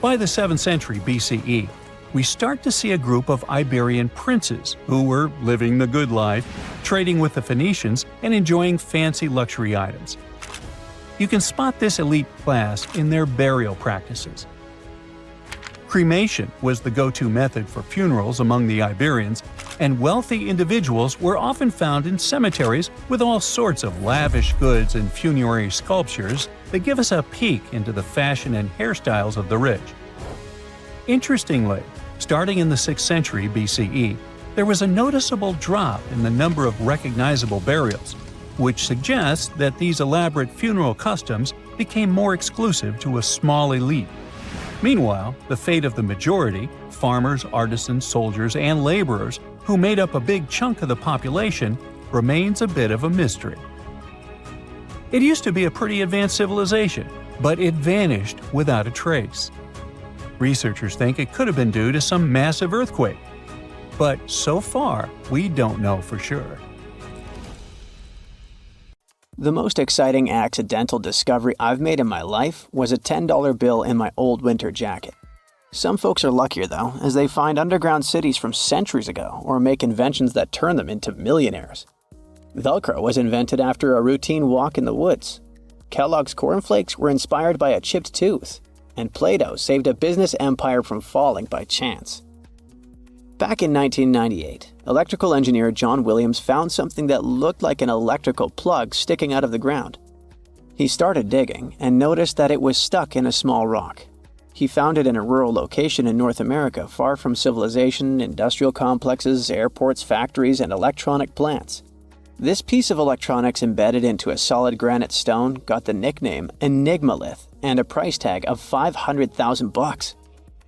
By the 7th century BCE, we start to see a group of Iberian princes who were living the good life, trading with the Phoenicians, and enjoying fancy luxury items. You can spot this elite class in their burial practices. Cremation was the go-to method for funerals among the Iberians, and wealthy individuals were often found in cemeteries with all sorts of lavish goods and funerary sculptures that give us a peek into the fashion and hairstyles of the rich. Interestingly, starting in the 6th century BCE, there was a noticeable drop in the number of recognizable burials, which suggests that these elaborate funeral customs became more exclusive to a small elite. Meanwhile, the fate of the majority, farmers, artisans, soldiers, and laborers, who made up a big chunk of the population, remains a bit of a mystery. It used to be a pretty advanced civilization, but it vanished without a trace. Researchers think it could have been due to some massive earthquake, but so far, we don't know for sure. The most exciting accidental discovery I've made in my life was a $10 bill in my old winter jacket. Some folks are luckier though, as they find underground cities from centuries ago or make inventions that turn them into millionaires. Velcro was invented after a routine walk in the woods. Kellogg's cornflakes were inspired by a chipped tooth, and Play-Doh saved a business empire from falling by chance. Back in 1998, electrical engineer John Williams found something that looked like an electrical plug sticking out of the ground. He started digging and noticed that it was stuck in a small rock. He found it in a rural location in North America, far from civilization, industrial complexes, airports, factories, and electronic plants. This piece of electronics embedded into a solid granite stone got the nickname Enigmalith and a price tag of $500,000.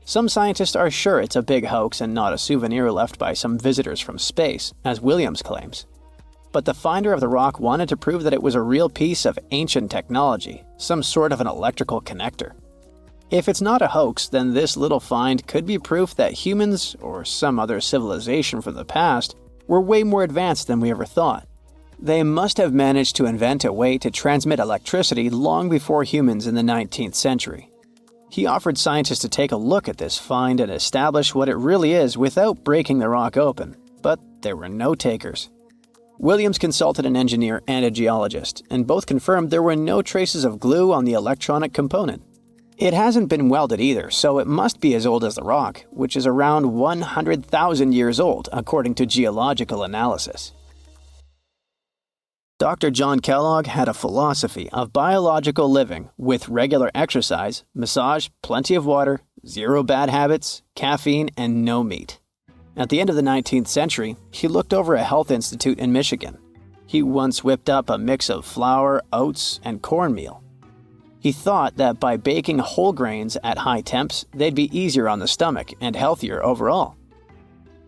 Some scientists are sure it's a big hoax and not a souvenir left by some visitors from space, as Williams claims. But the finder of the rock wanted to prove that it was a real piece of ancient technology, some sort of an electrical connector. If it's not a hoax, then this little find could be proof that humans, or some other civilization from the past, were way more advanced than we ever thought. They must have managed to invent a way to transmit electricity long before humans in the 19th century. He offered scientists to take a look at this find and establish what it really is without breaking the rock open, but there were no takers. Williams consulted an engineer and a geologist, and both confirmed there were no traces of glue on the electronic component. It hasn't been welded either, so it must be as old as the rock, which is around 100,000 years old, according to geological analysis. Dr. John Kellogg had a philosophy of biological living with regular exercise, massage, plenty of water, zero bad habits, caffeine, and no meat. At the end of the 19th century, he looked over a health institute in Michigan. He once whipped up a mix of flour, oats, and cornmeal. He thought that by baking whole grains at high temps, they'd be easier on the stomach and healthier overall.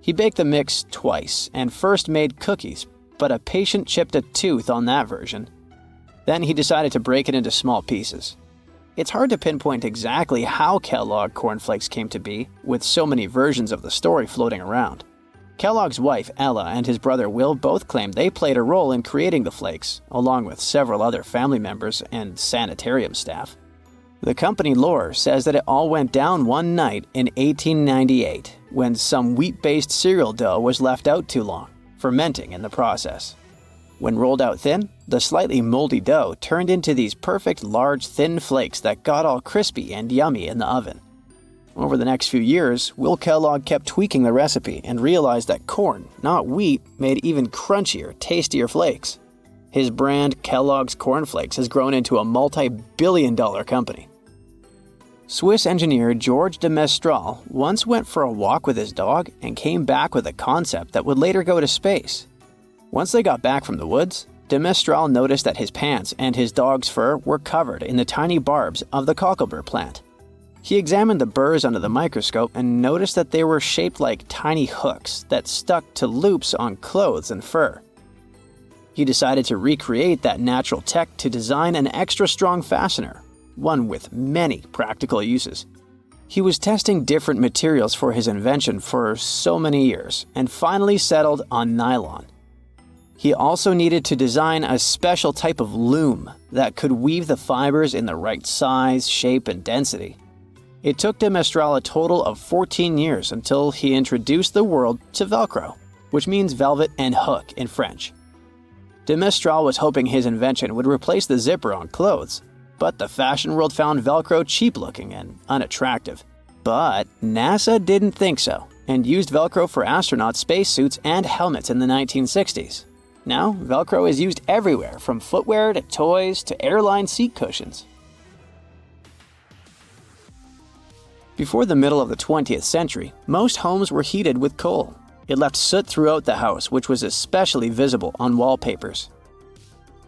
He baked the mix twice and first made cookies, but a patient chipped a tooth on that version. Then he decided to break it into small pieces. It's hard to pinpoint exactly how Kellogg cornflakes came to be, with so many versions of the story floating around. Kellogg's wife, Ella, and his brother Will both claimed they played a role in creating the flakes, along with several other family members and sanitarium staff. The company lore says that it all went down one night in 1898 when some wheat-based cereal dough was left out too long, fermenting in the process. When rolled out thin, the slightly moldy dough turned into these perfect large thin flakes that got all crispy and yummy in the oven. Over the next few years, Will Kellogg kept tweaking the recipe and realized that corn, not wheat, made even crunchier, tastier flakes. His brand, Kellogg's Cornflakes, has grown into a multi-billion-dollar company. Swiss engineer George de Mestral once went for a walk with his dog and came back with a concept that would later go to space. Once they got back from the woods, de Mestral noticed that his pants and his dog's fur were covered in the tiny barbs of the cocklebur plant. He examined the burrs under the microscope and noticed that they were shaped like tiny hooks that stuck to loops on clothes and fur. He decided to recreate that natural tech to design an extra strong fastener, one with many practical uses. He was testing different materials for his invention for so many years and finally settled on nylon. He also needed to design a special type of loom that could weave the fibers in the right size, shape, and density. It took de Mestral a total of 14 years until he introduced the world to Velcro, which means velvet and hook in French. De Mestral was hoping his invention would replace the zipper on clothes, but the fashion world found Velcro cheap-looking and unattractive. But NASA didn't think so, and used Velcro for astronaut spacesuits and helmets in the 1960s. Now, Velcro is used everywhere, from footwear to toys to airline seat cushions. Before the middle of the 20th century, most homes were heated with coal. It left soot throughout the house, which was especially visible on wallpapers.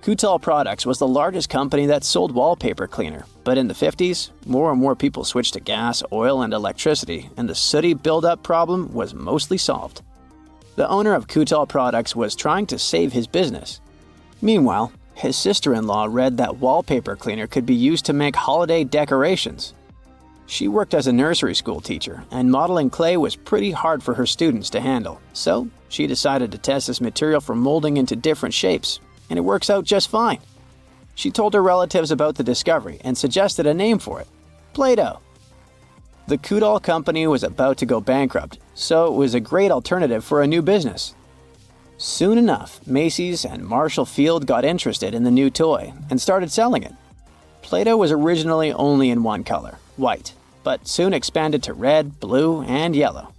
Kutal Products was the largest company that sold wallpaper cleaner, but in the 50s, more and more people switched to gas, oil, and electricity, and the sooty buildup problem was mostly solved. The owner of Kutal Products was trying to save his business. Meanwhile, his sister-in-law read that wallpaper cleaner could be used to make holiday decorations. She worked as a nursery school teacher, and modeling clay was pretty hard for her students to handle, so she decided to test this material for molding into different shapes, and it works out just fine. She told her relatives about the discovery and suggested a name for it: Play-Doh. The Kutal company was about to go bankrupt, so it was a great alternative for a new business. Soon enough, Macy's and Marshall Field got interested in the new toy and started selling it. Play-Doh was originally only in one color, white, but soon expanded to red, blue, and yellow.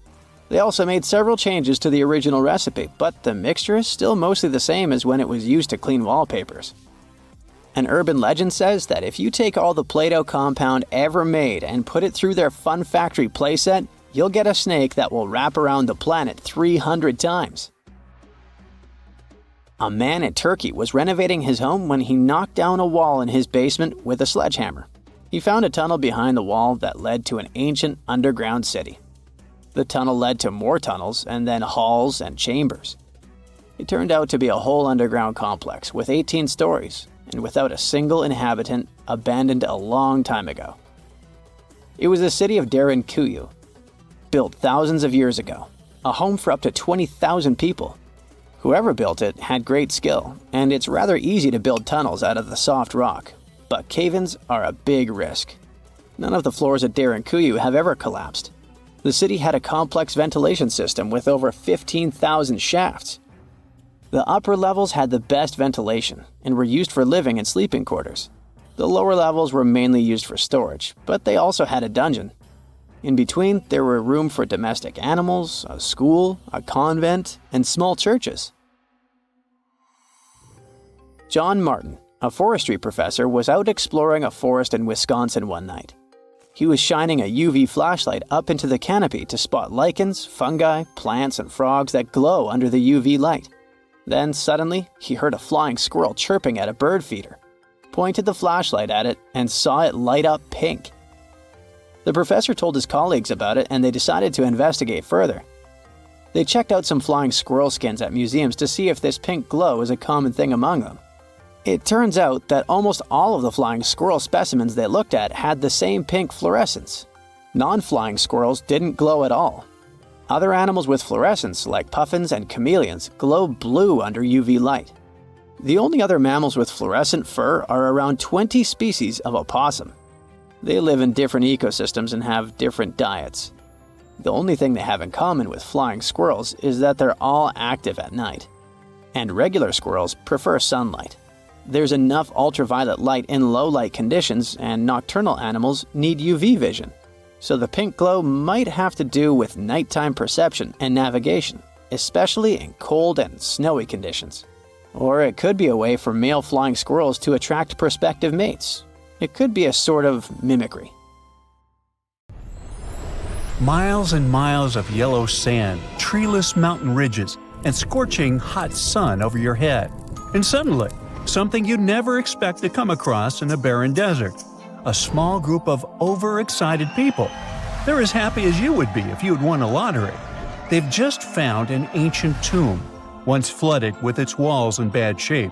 They also made several changes to the original recipe, but the mixture is still mostly the same as when it was used to clean wallpapers. An urban legend says that if you take all the Play-Doh compound ever made and put it through their Fun Factory playset, you'll get a snake that will wrap around the planet 300 times. A man in Turkey was renovating his home when he knocked down a wall in his basement with a sledgehammer. He found a tunnel behind the wall that led to an ancient underground city. The tunnel led to more tunnels and then halls and chambers. It turned out to be a whole underground complex with 18 stories and without a single inhabitant, abandoned a long time ago. It was the city of Derinkuyu, built thousands of years ago, a home for up to 20,000 people. Whoever built it had great skill, and it's rather easy to build tunnels out of the soft rock, but cave-ins are a big risk. None of the floors at Derinkuyu have ever collapsed. The city had a complex ventilation system with over 15,000 shafts. The upper levels had the best ventilation and were used for living and sleeping quarters. The lower levels were mainly used for storage, but they also had a dungeon. In between, there were room for domestic animals, a school, a convent, and small churches. John Martin, a forestry professor, was out exploring a forest in Wisconsin one night. He was shining a UV flashlight up into the canopy to spot lichens, fungi, plants, and frogs that glow under the UV light. Then, suddenly, he heard a flying squirrel chirping at a bird feeder, pointed the flashlight at it, and saw it light up pink. The professor told his colleagues about it, and they decided to investigate further. They checked out some flying squirrel skins at museums to see if this pink glow is a common thing among them. It turns out that almost all of the flying squirrel specimens they looked at had the same pink fluorescence. Non-flying squirrels didn't glow at all. Other animals with fluorescence, like puffins and chameleons, glow blue under UV light. The only other mammals with fluorescent fur are around 20 species of opossum. They live in different ecosystems and have different diets. The only thing they have in common with flying squirrels is that they're all active at night. And regular squirrels prefer sunlight. There's enough ultraviolet light in low-light conditions, and nocturnal animals need UV vision. So the pink glow might have to do with nighttime perception and navigation, especially in cold and snowy conditions. Or it could be a way for male flying squirrels to attract prospective mates. It could be a sort of mimicry. Miles and miles of yellow sand, treeless mountain ridges, and scorching hot sun over your head. And suddenly, something you'd never expect to come across in a barren desert. A small group of overexcited people. They're as happy as you would be if you'd won a lottery. They've just found an ancient tomb, once flooded with its walls in bad shape.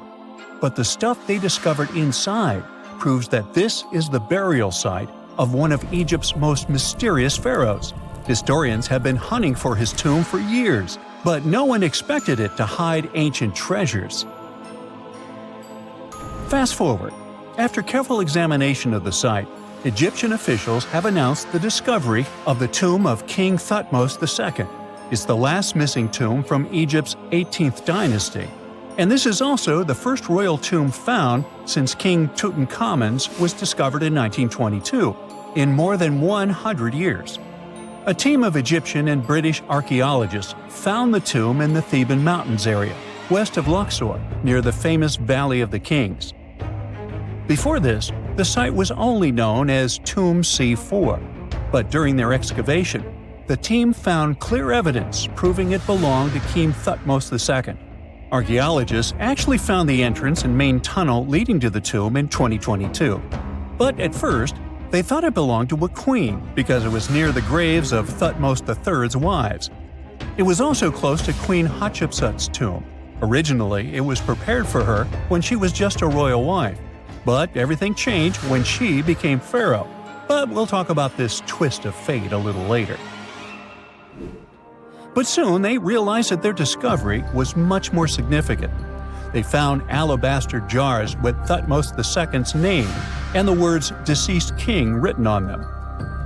But the stuff they discovered inside proves that this is the burial site of one of Egypt's most mysterious pharaohs. Historians have been hunting for his tomb for years, but no one expected it to hide ancient treasures. Fast forward. After careful examination of the site, Egyptian officials have announced the discovery of the tomb of King Thutmose II. It's the last missing tomb from Egypt's 18th dynasty. And this is also the first royal tomb found since King Tutankhamun's was discovered in 1922, in more than 100 years. A team of Egyptian and British archaeologists found the tomb in the Theban Mountains area, west of Luxor, near the famous Valley of the Kings. Before this, the site was only known as Tomb C4, but during their excavation, the team found clear evidence proving it belonged to King Thutmose II. Archaeologists actually found the entrance and main tunnel leading to the tomb in 2022. But at first, they thought it belonged to a queen because it was near the graves of Thutmose III's wives. It was also close to Queen Hatshepsut's tomb. Originally, it was prepared for her when she was just a royal wife. But everything changed when she became pharaoh. But we'll talk about this twist of fate a little later. But soon they realized that their discovery was much more significant. They found alabaster jars with Thutmose II's name and the words "deceased king" written on them.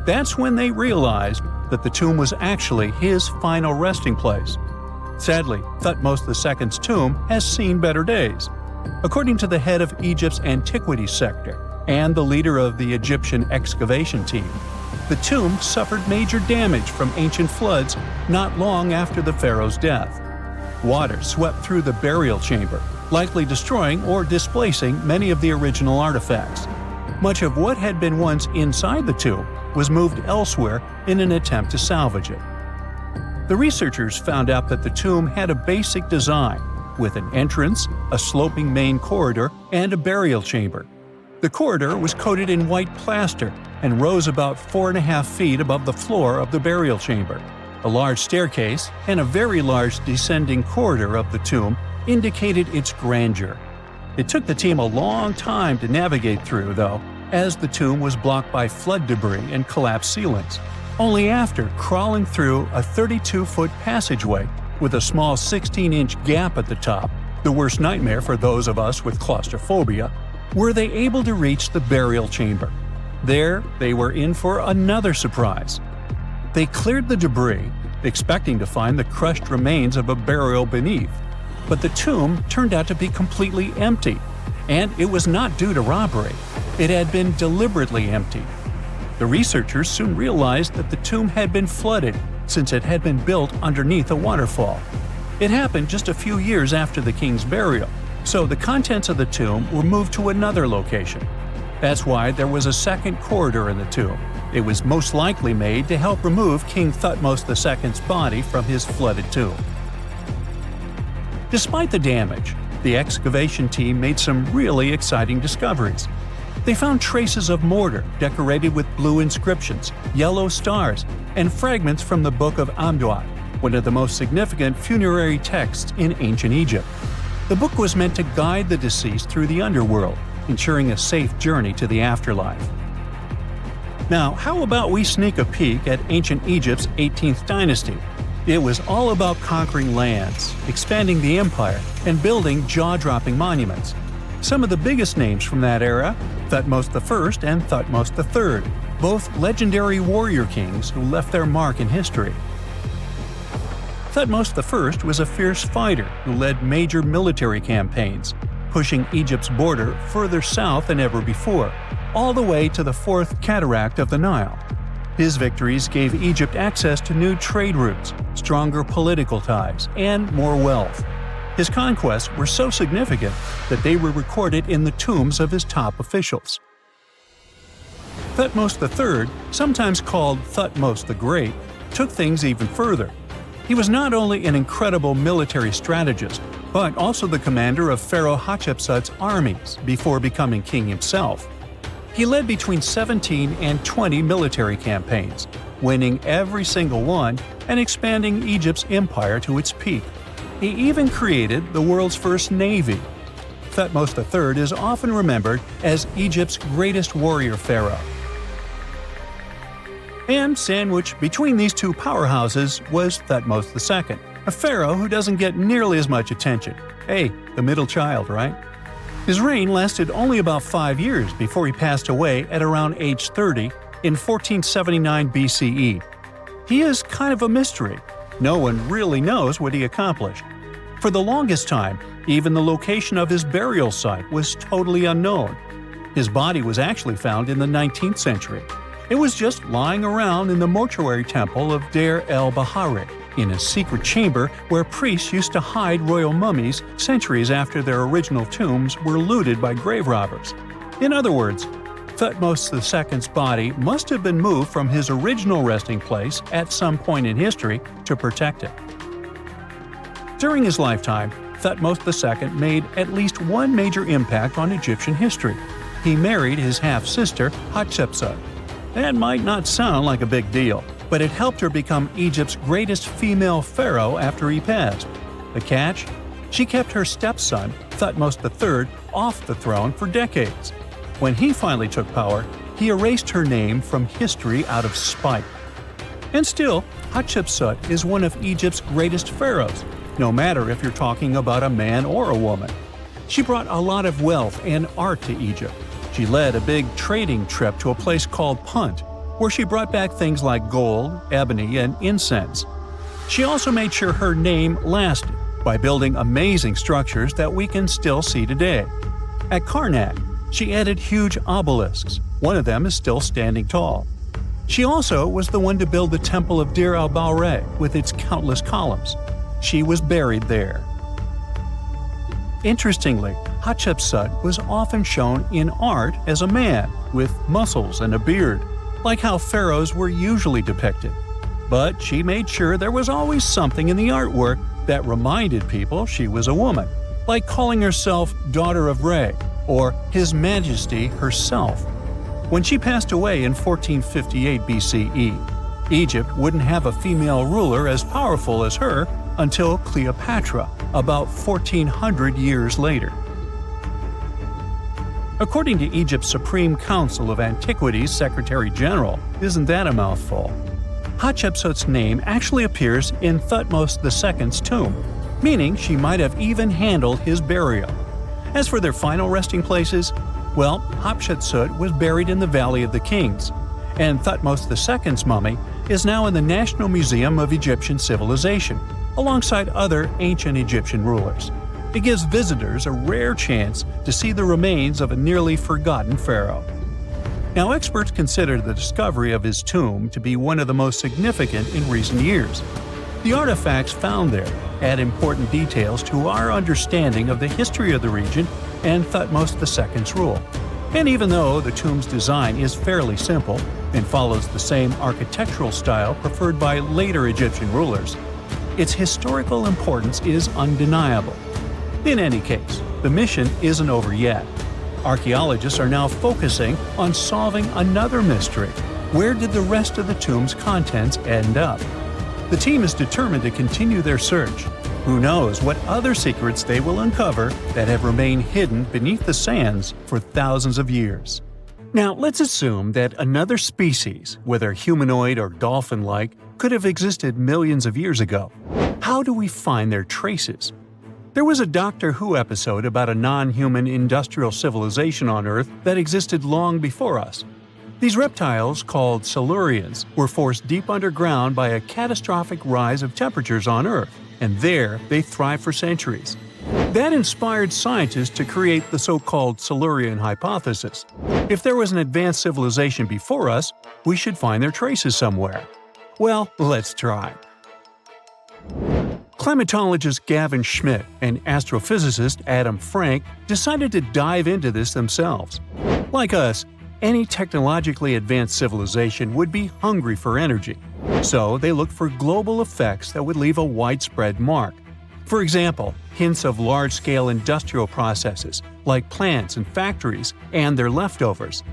That's when they realized that the tomb was actually his final resting place. Sadly, Thutmose II's tomb has seen better days. According to the head of Egypt's antiquities sector and the leader of the Egyptian excavation team, the tomb suffered major damage from ancient floods not long after the pharaoh's death. Water swept through the burial chamber, likely destroying or displacing many of the original artifacts. Much of what had been once inside the tomb was moved elsewhere in an attempt to salvage it. The researchers found out that the tomb had a basic design, with an entrance, a sloping main corridor, and a burial chamber. The corridor was coated in white plaster and rose about 4.5 feet above the floor of the burial chamber. A large staircase and a very large descending corridor of the tomb indicated its grandeur. It took the team a long time to navigate through, though, as the tomb was blocked by flood debris and collapsed ceilings. Only after crawling through a 32-foot passageway with a small 16-inch gap at the top, the worst nightmare for those of us with claustrophobia, were they able to reach the burial chamber. There, they were in for another surprise. They cleared the debris, expecting to find the crushed remains of a burial beneath. But the tomb turned out to be completely empty, and it was not due to robbery. It had been deliberately emptied. The researchers soon realized that the tomb had been flooded since it had been built underneath a waterfall. It happened just a few years after the king's burial, so the contents of the tomb were moved to another location. That's why there was a second corridor in the tomb. It was most likely made to help remove King Thutmose II's body from his flooded tomb. Despite the damage, the excavation team made some really exciting discoveries. They found traces of mortar decorated with blue inscriptions, yellow stars, and fragments from the Book of Amduat, one of the most significant funerary texts in ancient Egypt. The book was meant to guide the deceased through the underworld, ensuring a safe journey to the afterlife. Now, how about we sneak a peek at ancient Egypt's 18th dynasty? It was all about conquering lands, expanding the empire, and building jaw-dropping monuments. Some of the biggest names from that era, Thutmose I and Thutmose III, both legendary warrior kings who left their mark in history. Thutmose I was a fierce fighter who led major military campaigns, pushing Egypt's border further south than ever before, all the way to the fourth cataract of the Nile. His victories gave Egypt access to new trade routes, stronger political ties, and more wealth. His conquests were so significant that they were recorded in the tombs of his top officials. Thutmose III, sometimes called Thutmose the Great, took things even further. He was not only an incredible military strategist, but also the commander of Pharaoh Hatshepsut's armies before becoming king himself. He led between 17 and 20 military campaigns, winning every single one and expanding Egypt's empire to its peak. He even created the world's first navy. Thutmose III is often remembered as Egypt's greatest warrior pharaoh. And sandwiched between these two powerhouses was Thutmose II, a pharaoh who doesn't get nearly as much attention. Hey, the middle child, right? His reign lasted only about 5 years before he passed away at around age 30 in 1479 BCE. He is kind of a mystery. No one really knows what he accomplished. For the longest time, even the location of his burial site was totally unknown. His body was actually found in the 19th century. It was just lying around in the mortuary temple of Deir el-Bahari, in a secret chamber where priests used to hide royal mummies centuries after their original tombs were looted by grave robbers. In other words, Thutmose II's body must have been moved from his original resting place at some point in history to protect it. During his lifetime, Thutmose II made at least one major impact on Egyptian history. He married his half-sister Hatshepsut. That might not sound like a big deal, but it helped her become Egypt's greatest female pharaoh after he passed. The catch? She kept her stepson, Thutmose III, off the throne for decades. When he finally took power, he erased her name from history out of spite. And still, Hatshepsut is one of Egypt's greatest pharaohs, no matter if you're talking about a man or a woman. She brought a lot of wealth and art to Egypt. She led a big trading trip to a place called Punt, where she brought back things like gold, ebony, and incense. She also made sure her name lasted by building amazing structures that we can still see today. At Karnak, she added huge obelisks. One of them is still standing tall. She also was the one to build the Temple of Deir el-Bahari with its countless columns. She was buried there. Interestingly, Hatshepsut was often shown in art as a man with muscles and a beard, like how pharaohs were usually depicted. But she made sure there was always something in the artwork that reminded people she was a woman, like calling herself Daughter of Re or His Majesty herself. When she passed away in 1458 BCE, Egypt wouldn't have a female ruler as powerful as her until Cleopatra, about 1400 years later. According to Egypt's Supreme Council of Antiquities Secretary General, isn't that a mouthful? Hatshepsut's name actually appears in Thutmose II's tomb, meaning she might have even handled his burial. As for their final resting places, well, Hatshepsut was buried in the Valley of the Kings, and Thutmose II's mummy is now in the National Museum of Egyptian Civilization, alongside other ancient Egyptian rulers. It gives visitors a rare chance to see the remains of a nearly forgotten pharaoh. Now, experts consider the discovery of his tomb to be one of the most significant in recent years. The artifacts found there add important details to our understanding of the history of the region and Thutmose II's rule. And even though the tomb's design is fairly simple and follows the same architectural style preferred by later Egyptian rulers, its historical importance is undeniable. In any case, the mission isn't over yet. Archaeologists are now focusing on solving another mystery. Where did the rest of the tomb's contents end up? The team is determined to continue their search. Who knows what other secrets they will uncover that have remained hidden beneath the sands for thousands of years. Now, let's assume that another species, whether humanoid or dolphin-like, could have existed millions of years ago. How do we find their traces? There was a Doctor Who episode about a non-human industrial civilization on Earth that existed long before us. These reptiles, called Silurians, were forced deep underground by a catastrophic rise of temperatures on Earth, and there they thrived for centuries. That inspired scientists to create the so-called Silurian Hypothesis. If there was an advanced civilization before us, we should find their traces somewhere. Well, let's try. Climatologist Gavin Schmidt and astrophysicist Adam Frank decided to dive into this themselves. Like us, any technologically advanced civilization would be hungry for energy. So they looked for global effects that would leave a widespread mark. For example, hints of large-scale industrial processes, like plants and factories, and their leftovers.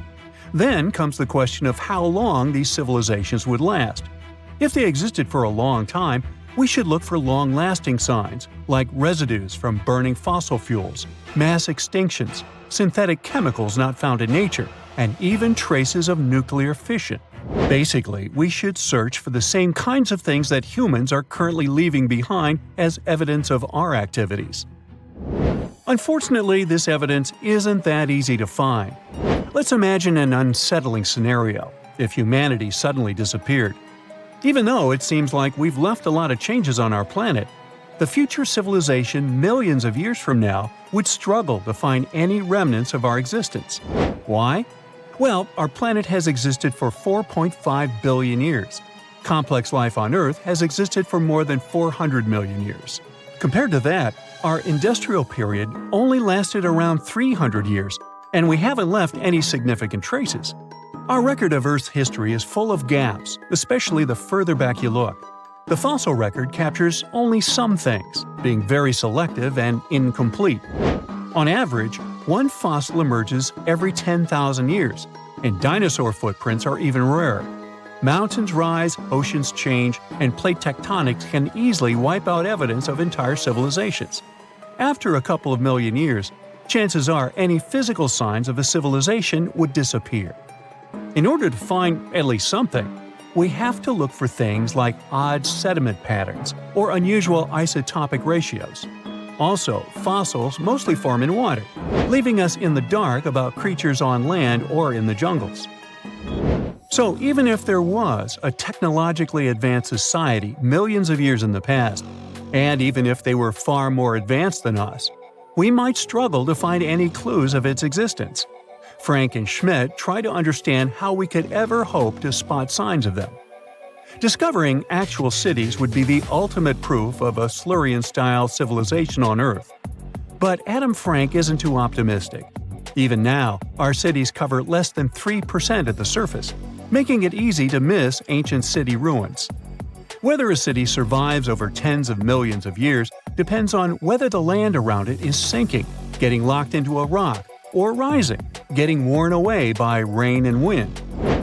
Then comes the question of how long these civilizations would last. If they existed for a long time, we should look for long-lasting signs, like residues from burning fossil fuels, mass extinctions, synthetic chemicals not found in nature, and even traces of nuclear fission. Basically, we should search for the same kinds of things that humans are currently leaving behind as evidence of our activities. Unfortunately, this evidence isn't that easy to find. Let's imagine an unsettling scenario if humanity suddenly disappeared. Even though it seems like we've left a lot of changes on our planet, the future civilization millions of years from now would struggle to find any remnants of our existence. Why? Well, our planet has existed for 4.5 billion years. Complex life on Earth has existed for more than 400 million years. Compared to that, our industrial period only lasted around 300 years, and we haven't left any significant traces. Our record of Earth's history is full of gaps, especially the further back you look. The fossil record captures only some things, being very selective and incomplete. On average, one fossil emerges every 10,000 years, and dinosaur footprints are even rarer. Mountains rise, oceans change, and plate tectonics can easily wipe out evidence of entire civilizations. After a couple of million years, chances are any physical signs of a civilization would disappear. In order to find at least something, we have to look for things like odd sediment patterns or unusual isotopic ratios. Also, fossils mostly form in water, leaving us in the dark about creatures on land or in the jungles. So even if there was a technologically advanced society millions of years in the past, and even if they were far more advanced than us, we might struggle to find any clues of its existence. Frank and Schmidt try to understand how we could ever hope to spot signs of them. Discovering actual cities would be the ultimate proof of a Silurian-style civilization on Earth. But Adam Frank isn't too optimistic. Even now, our cities cover less than 3% at the surface, making it easy to miss ancient city ruins. Whether a city survives over tens of millions of years depends on whether the land around it is sinking, getting locked into a rock, or rising, getting worn away by rain and wind.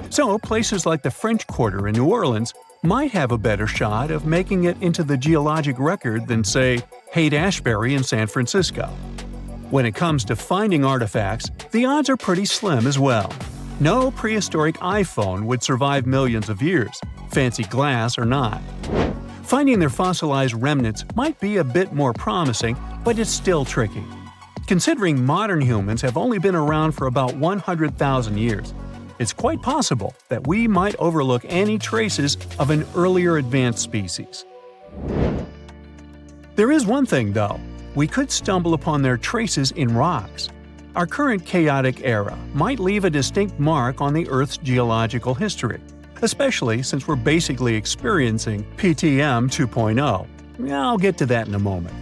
So places like the French Quarter in New Orleans might have a better shot of making it into the geologic record than, say, Haight-Ashbury in San Francisco. When it comes to finding artifacts, the odds are pretty slim as well. No prehistoric iPhone would survive millions of years, fancy glass or not. Finding their fossilized remnants might be a bit more promising, but it's still tricky. Considering modern humans have only been around for about 100,000 years, it's quite possible that we might overlook any traces of an earlier advanced species. There is one thing, though. We could stumble upon their traces in rocks. Our current chaotic era might leave a distinct mark on the Earth's geological history, especially since we're basically experiencing PTM 2.0. I'll get to that in a moment.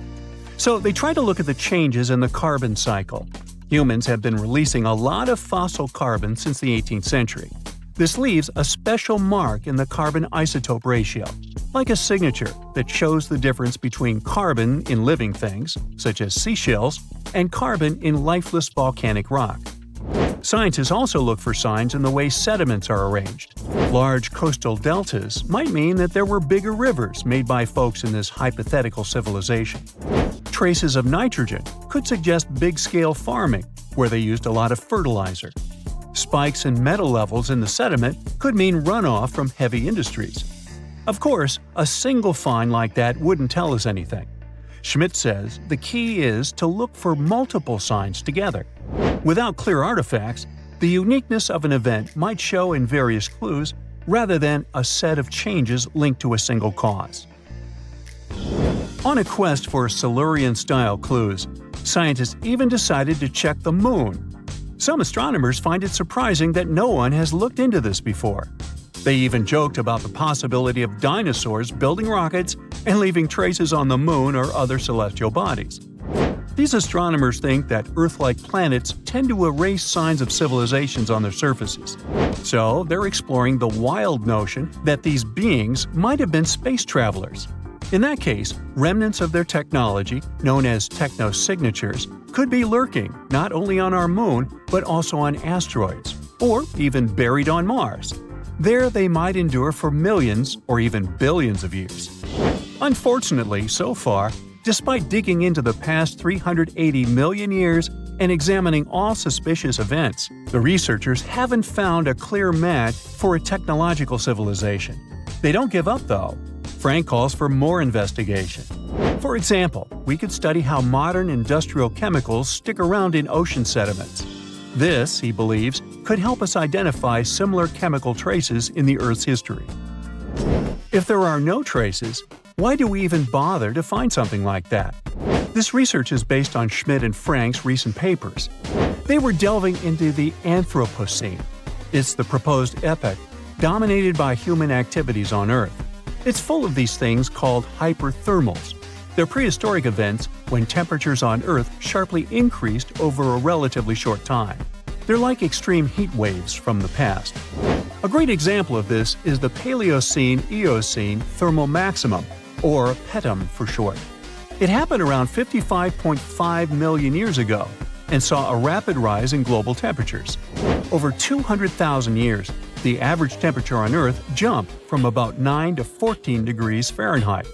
So they try to look at the changes in the carbon cycle. Humans have been releasing a lot of fossil carbon since the 18th century. This leaves a special mark in the carbon isotope ratio, like a signature that shows the difference between carbon in living things, such as seashells, and carbon in lifeless volcanic rock. Scientists also look for signs in the way sediments are arranged. Large coastal deltas might mean that there were bigger rivers made by folks in this hypothetical civilization. Traces of nitrogen could suggest big-scale farming, where they used a lot of fertilizer. Spikes in metal levels in the sediment could mean runoff from heavy industries. Of course, a single find like that wouldn't tell us anything. Schmidt says the key is to look for multiple signs together. Without clear artifacts, the uniqueness of an event might show in various clues rather than a set of changes linked to a single cause. On a quest for Silurian-style clues, scientists even decided to check the moon. Some astronomers find it surprising that no one has looked into this before. They even joked about the possibility of dinosaurs building rockets and leaving traces on the moon or other celestial bodies. These astronomers think that Earth-like planets tend to erase signs of civilizations on their surfaces. So they're exploring the wild notion that these beings might have been space travelers. In that case, remnants of their technology, known as techno-signatures, could be lurking not only on our moon but also on asteroids, or even buried on Mars. There they might endure for millions or even billions of years. Unfortunately, so far, despite digging into the past 380 million years and examining all suspicious events, the researchers haven't found a clear match for a technological civilization. They don't give up, though. Frank calls for more investigation. For example, we could study how modern industrial chemicals stick around in ocean sediments. This, he believes, could help us identify similar chemical traces in the Earth's history. If there are no traces, why do we even bother to find something like that? This research is based on Schmidt and Frank's recent papers. They were delving into the Anthropocene. It's the proposed epoch, dominated by human activities on Earth. It's full of these things called hyperthermals. They're prehistoric events when temperatures on Earth sharply increased over a relatively short time. They're like extreme heat waves from the past. A great example of this is the Paleocene-Eocene thermal maximum, or PETM for short. It happened around 55.5 million years ago and saw a rapid rise in global temperatures. Over 200,000 years, the average temperature on Earth jumped from about 9 to 14 degrees Fahrenheit.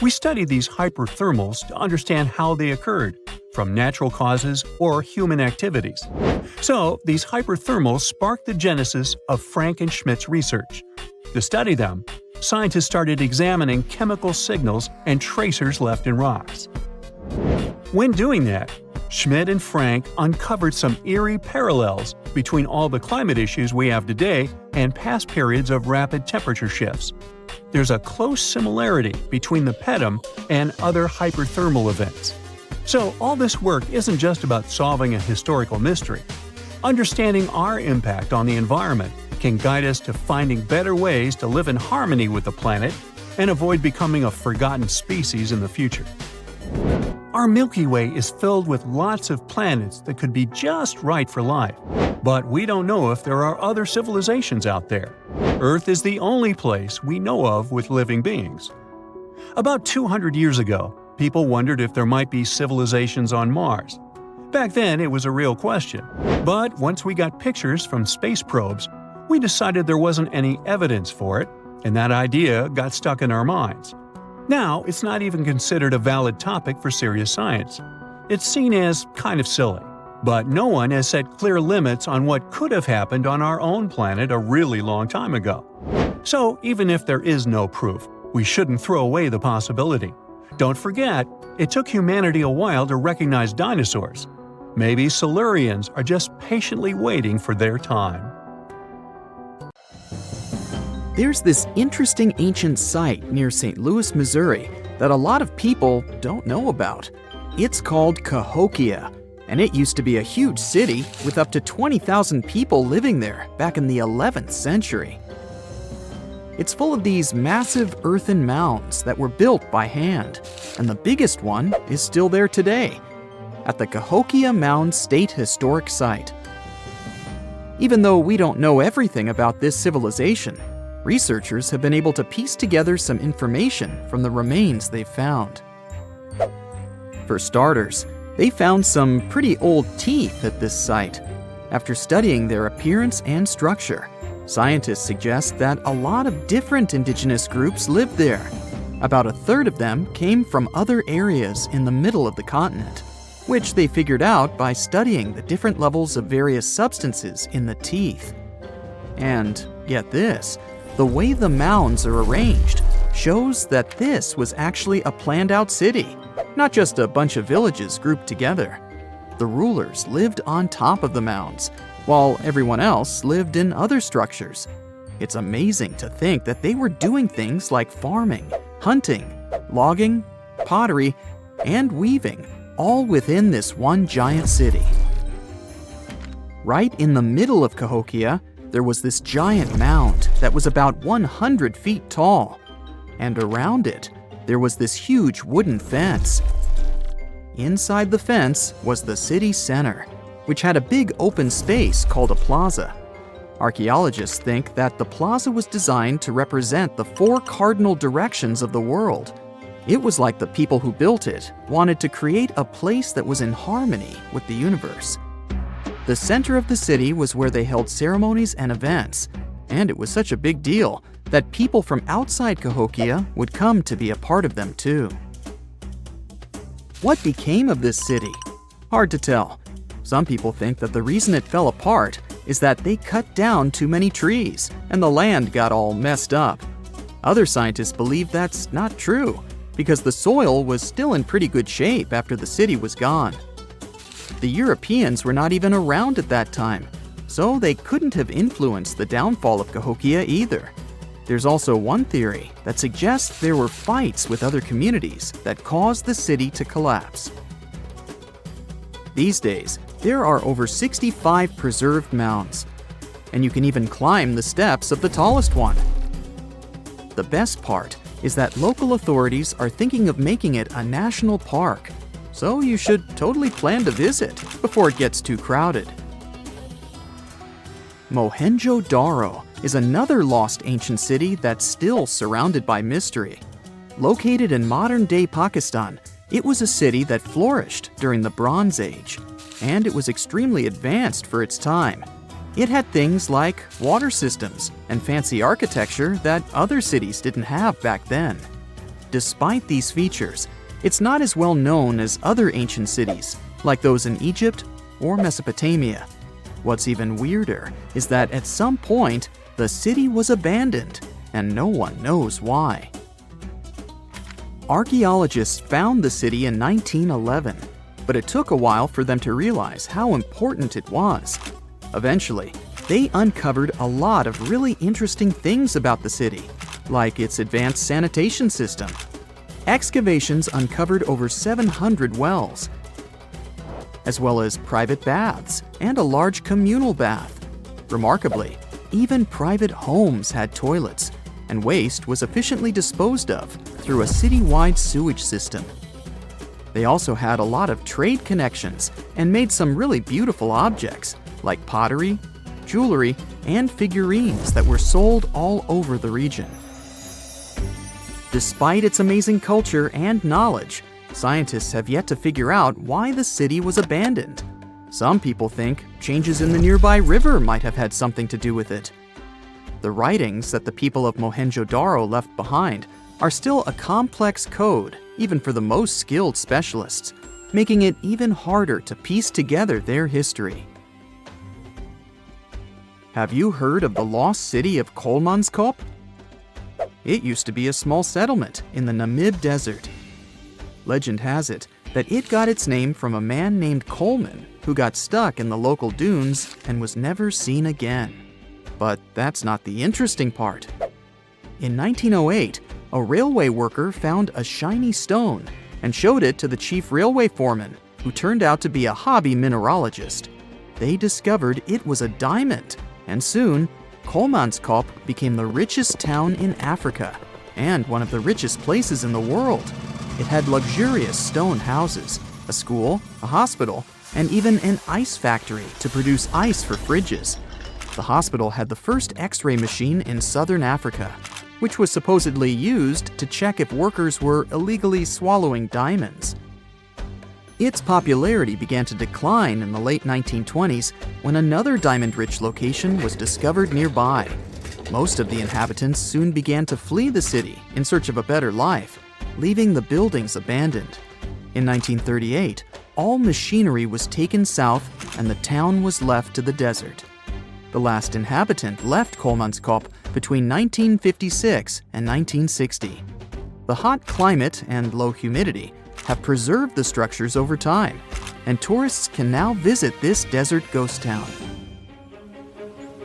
We study these hyperthermals to understand how they occurred, from natural causes or human activities. So, these hyperthermals sparked the genesis of Frank and Schmidt's research. To study them, scientists started examining chemical signals and tracers left in rocks. When doing that, Schmidt and Frank uncovered some eerie parallels between all the climate issues we have today and past periods of rapid temperature shifts. There's a close similarity between the PETM and other hyperthermal events. So all this work isn't just about solving a historical mystery. Understanding our impact on the environment can guide us to finding better ways to live in harmony with the planet and avoid becoming a forgotten species in the future. Our Milky Way is filled with lots of planets that could be just right for life, but we don't know if there are other civilizations out there. Earth is the only place we know of with living beings. About 200 years ago, people wondered if there might be civilizations on Mars. Back then, it was a real question, but once we got pictures from space probes, we decided there wasn't any evidence for it, and that idea got stuck in our minds. Now, it's not even considered a valid topic for serious science. It's seen as kind of silly. But no one has set clear limits on what could have happened on our own planet a really long time ago. So, even if there is no proof, we shouldn't throw away the possibility. Don't forget, it took humanity a while to recognize dinosaurs. Maybe Silurians are just patiently waiting for their time. There's this interesting ancient site near St. Louis, Missouri, that a lot of people don't know about. It's called Cahokia, and it used to be a huge city with up to 20,000 people living there back in the 11th century. It's full of these massive earthen mounds that were built by hand, and the biggest one is still there today, at the Cahokia Mound State Historic Site. Even though we don't know everything about this civilization, researchers have been able to piece together some information from the remains they've found. For starters, they found some pretty old teeth at this site. After studying their appearance and structure, scientists suggest that a lot of different indigenous groups lived there. About a third of them came from other areas in the middle of the continent, which they figured out by studying the different levels of various substances in the teeth. And get this, The way the mounds are arranged shows that this was actually a planned-out city, not just a bunch of villages grouped together. The rulers lived on top of the mounds, while everyone else lived in other structures. It's amazing to think that they were doing things like farming, hunting, logging, pottery, and weaving, all within this one giant city. Right in the middle of Cahokia, there was this giant mound that was about 100 feet tall, and around it, there was this huge wooden fence. Inside the fence was the city center, which had a big open space called a plaza. Archaeologists think that the plaza was designed to represent the 4 cardinal directions of the world. It was like the people who built it wanted to create a place that was in harmony with the universe. The center of the city was where they held ceremonies and events, and it was such a big deal that people from outside Cahokia would come to be a part of them too. What became of this city? Hard to tell. Some people think that the reason it fell apart is that they cut down too many trees and the land got all messed up. Other scientists believe that's not true because the soil was still in pretty good shape after the city was gone. The Europeans were not even around at that time, so they couldn't have influenced the downfall of Cahokia either. There's also one theory that suggests there were fights with other communities that caused the city to collapse. These days, there are over 65 preserved mounds, and you can even climb the steps of the tallest one. The best part is that local authorities are thinking of making it a national park, so you should totally plan to visit before it gets too crowded. Mohenjo-Daro is another lost ancient city that's still surrounded by mystery. Located in modern-day Pakistan, it was a city that flourished during the Bronze Age, and it was extremely advanced for its time. It had things like water systems and fancy architecture that other cities didn't have back then. Despite these features, it's not as well known as other ancient cities, like those in Egypt or Mesopotamia. What's even weirder is that at some point, the city was abandoned, and no one knows why. Archaeologists found the city in 1911, but it took a while for them to realize how important it was. Eventually, they uncovered a lot of really interesting things about the city, like its advanced sanitation system. Excavations uncovered over 700 wells, as well as private baths and a large communal bath. Remarkably, even private homes had toilets, and waste was efficiently disposed of through a city-wide sewage system. They also had a lot of trade connections and made some really beautiful objects, like pottery, jewelry, and figurines that were sold all over the region. Despite its amazing culture and knowledge, scientists have yet to figure out why the city was abandoned. Some people think changes in the nearby river might have had something to do with it. The writings that the people of Mohenjo-Daro left behind are still a complex code, even for the most skilled specialists, making it even harder to piece together their history. Have you heard of the lost city of Kolmanskop? It used to be a small settlement in the Namib Desert. Legend has it that it got its name from a man named Coleman who got stuck in the local dunes and was never seen again. But that's not the interesting part. In 1908, a railway worker found a shiny stone and showed it to the chief railway foreman, who turned out to be a hobby mineralogist. They discovered it was a diamond, and soon, Kolmanskop became the richest town in Africa and one of the richest places in the world. It had luxurious stone houses, a school, a hospital, and even an ice factory to produce ice for fridges. The hospital had the first X-ray machine in southern Africa, which was supposedly used to check if workers were illegally swallowing diamonds. Its popularity began to decline in the late 1920s when another diamond-rich location was discovered nearby. Most of the inhabitants soon began to flee the city in search of a better life, leaving the buildings abandoned. In 1938, all machinery was taken south and the town was left to the desert. The last inhabitant left Kolmanskop between 1956 and 1960. The hot climate and low humidity have preserved the structures over time, and tourists can now visit this desert ghost town.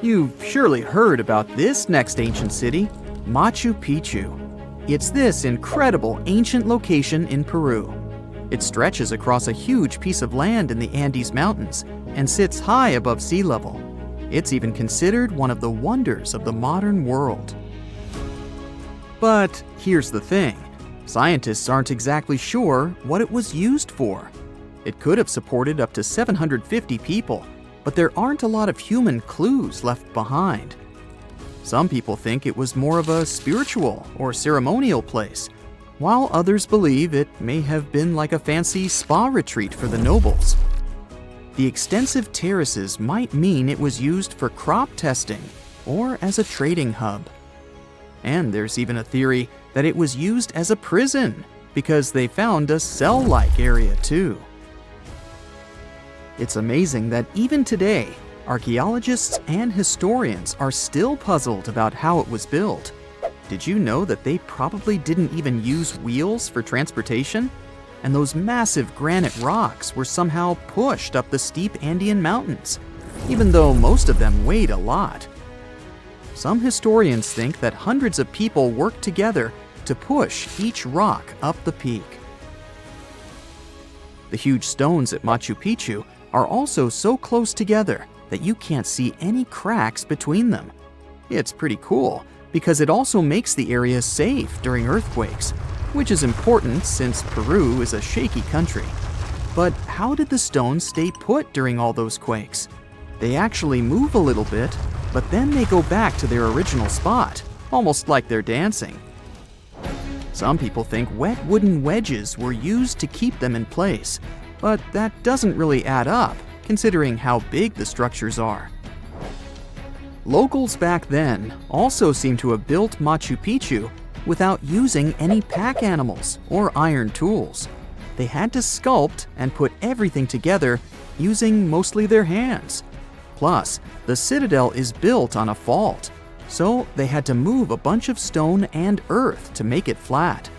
You've surely heard about this next ancient city, Machu Picchu. It's this incredible ancient location in Peru. It stretches across a huge piece of land in the Andes Mountains and sits high above sea level. It's even considered one of the wonders of the modern world. But here's the thing. Scientists aren't exactly sure what it was used for. It could have supported up to 750 people, but there aren't a lot of human clues left behind. Some people think it was more of a spiritual or ceremonial place, while others believe it may have been like a fancy spa retreat for the nobles. The extensive terraces might mean it was used for crop testing or as a trading hub. And there's even a theory that it was used as a prison because they found a cell-like area too. It's amazing that even today, archaeologists and historians are still puzzled about how it was built. Did you know that they probably didn't even use wheels for transportation? And those massive granite rocks were somehow pushed up the steep Andean mountains, even though most of them weighed a lot. Some historians think that hundreds of people worked together to push each rock up the peak. The huge stones at Machu Picchu are also so close together that you can't see any cracks between them. It's pretty cool, because it also makes the area safe during earthquakes, which is important since Peru is a shaky country. But how did the stones stay put during all those quakes? They actually move a little bit, but then they go back to their original spot, almost like they're dancing. Some people think wet wooden wedges were used to keep them in place, but that doesn't really add up, considering how big the structures are. Locals back then also seem to have built Machu Picchu without using any pack animals or iron tools. They had to sculpt and put everything together using mostly their hands. Plus, the citadel is built on a fault, so they had to move a bunch of stone and earth to make it flat.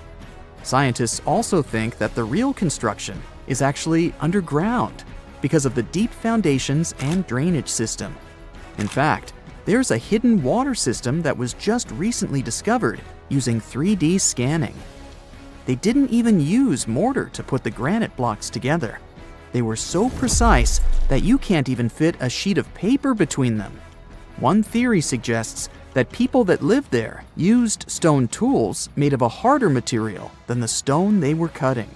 Scientists also think that the real construction is actually underground because of the deep foundations and drainage system. In fact, there's a hidden water system that was just recently discovered using 3D scanning. They didn't even use mortar to put the granite blocks together. They were so precise that you can't even fit a sheet of paper between them. One theory suggests that people that lived there used stone tools made of a harder material than the stone they were cutting.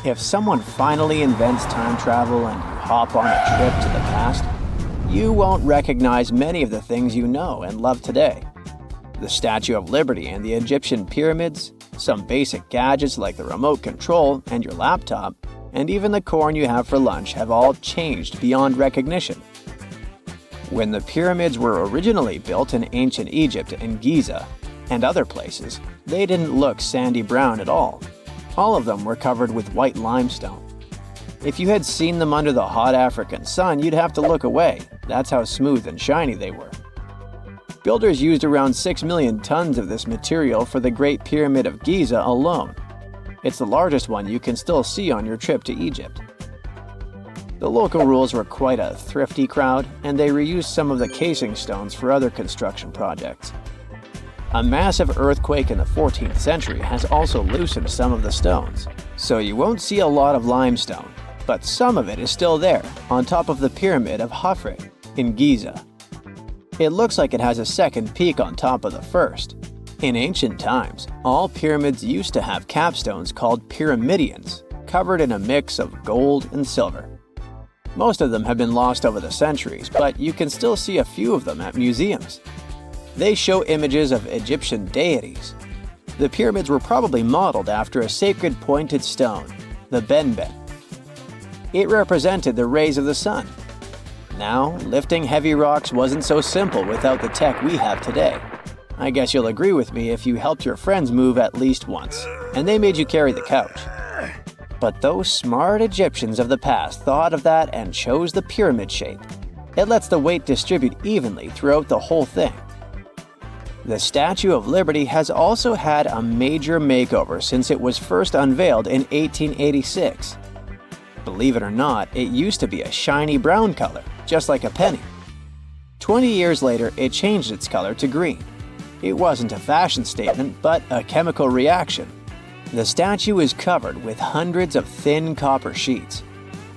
If someone finally invents time travel and you hop on a trip to the past, you won't recognize many of the things you know and love today. The Statue of Liberty and the Egyptian pyramids, some basic gadgets like the remote control and your laptop, and even the corn you have for lunch have all changed beyond recognition. When the pyramids were originally built in ancient Egypt and Giza and other places, they didn't look sandy brown at all. All of them were covered with white limestone. If you had seen them under the hot African sun, you'd have to look away. That's how smooth and shiny they were. Builders used around 6 million tons of this material for the Great Pyramid of Giza alone. It's the largest one you can still see on your trip to Egypt. The local rules were quite a thrifty crowd, and they reused some of the casing stones for other construction projects. A massive earthquake in the 14th century has also loosened some of the stones, so you won't see a lot of limestone, but some of it is still there, on top of the Pyramid of Khafre in Giza. It looks like it has a second peak on top of the first. In ancient times, all pyramids used to have capstones called pyramidions, covered in a mix of gold and silver. Most of them have been lost over the centuries, but you can still see a few of them at museums. They show images of Egyptian deities. The pyramids were probably modeled after a sacred pointed stone, the benben. It represented the rays of the sun. Now, lifting heavy rocks wasn't so simple without the tech we have today. I guess you'll agree with me if you helped your friends move at least once, and they made you carry the couch. But those smart Egyptians of the past thought of that and chose the pyramid shape. It lets the weight distribute evenly throughout the whole thing. The Statue of Liberty has also had a major makeover since it was first unveiled in 1886. Believe it or not, it used to be a shiny brown color, just like a penny. 20 years later, it changed its color to green. It wasn't a fashion statement, but a chemical reaction. The statue is covered with hundreds of thin copper sheets.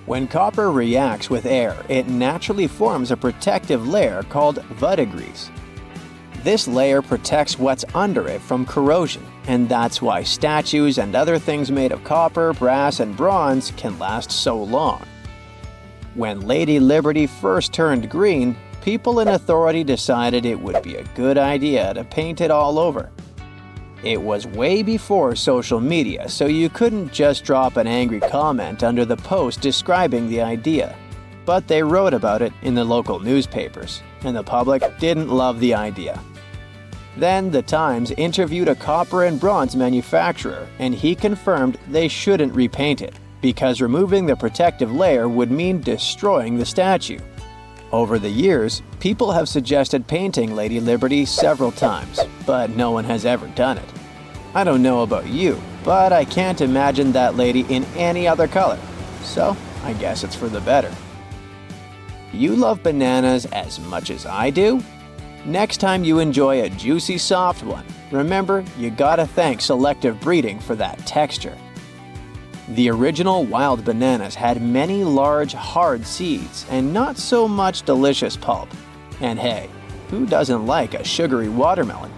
When copper reacts with air, it naturally forms a protective layer called verdigris. This layer protects what's under it from corrosion, and that's why statues and other things made of copper, brass, and bronze can last so long. When Lady Liberty first turned green, people in authority decided it would be a good idea to paint it all over. It was way before social media, so you couldn't just drop an angry comment under the post describing the idea. But they wrote about it in the local newspapers, and the public didn't love the idea. Then the Times interviewed a copper and bronze manufacturer, and he confirmed they shouldn't repaint it, because removing the protective layer would mean destroying the statue. Over the years, people have suggested painting Lady Liberty several times, but no one has ever done it. I don't know about you, but I can't imagine that lady in any other color, so I guess it's for the better. You love bananas as much as I do? Next time you enjoy a juicy soft one, remember you gotta thank Selective Breeding for that texture. The original wild bananas had many large, hard seeds and not so much delicious pulp. And hey, who doesn't like a sugary watermelon?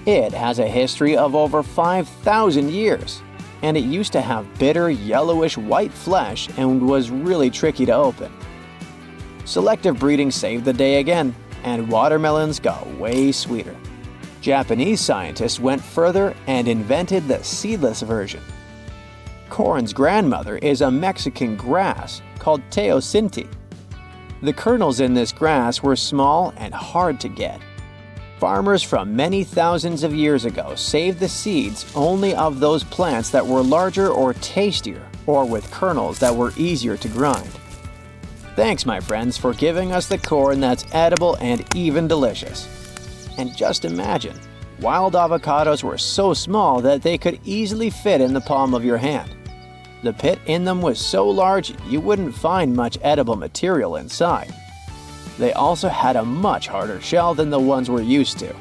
It has a history of over 5,000 years, and it used to have bitter, yellowish white flesh and was really tricky to open. Selective breeding saved the day again, and watermelons got way sweeter. Japanese scientists went further and invented the seedless version. Corn's grandmother is a Mexican grass called teosinte. The kernels in this grass were small and hard to get. Farmers from many thousands of years ago saved the seeds only of those plants that were larger or tastier, or with kernels that were easier to grind. Thanks, my friends, for giving us the corn that's edible and even delicious. And just imagine, wild avocados were so small that they could easily fit in the palm of your hand. The pit in them was so large you wouldn't find much edible material inside. They also had a much harder shell than the ones we're used to.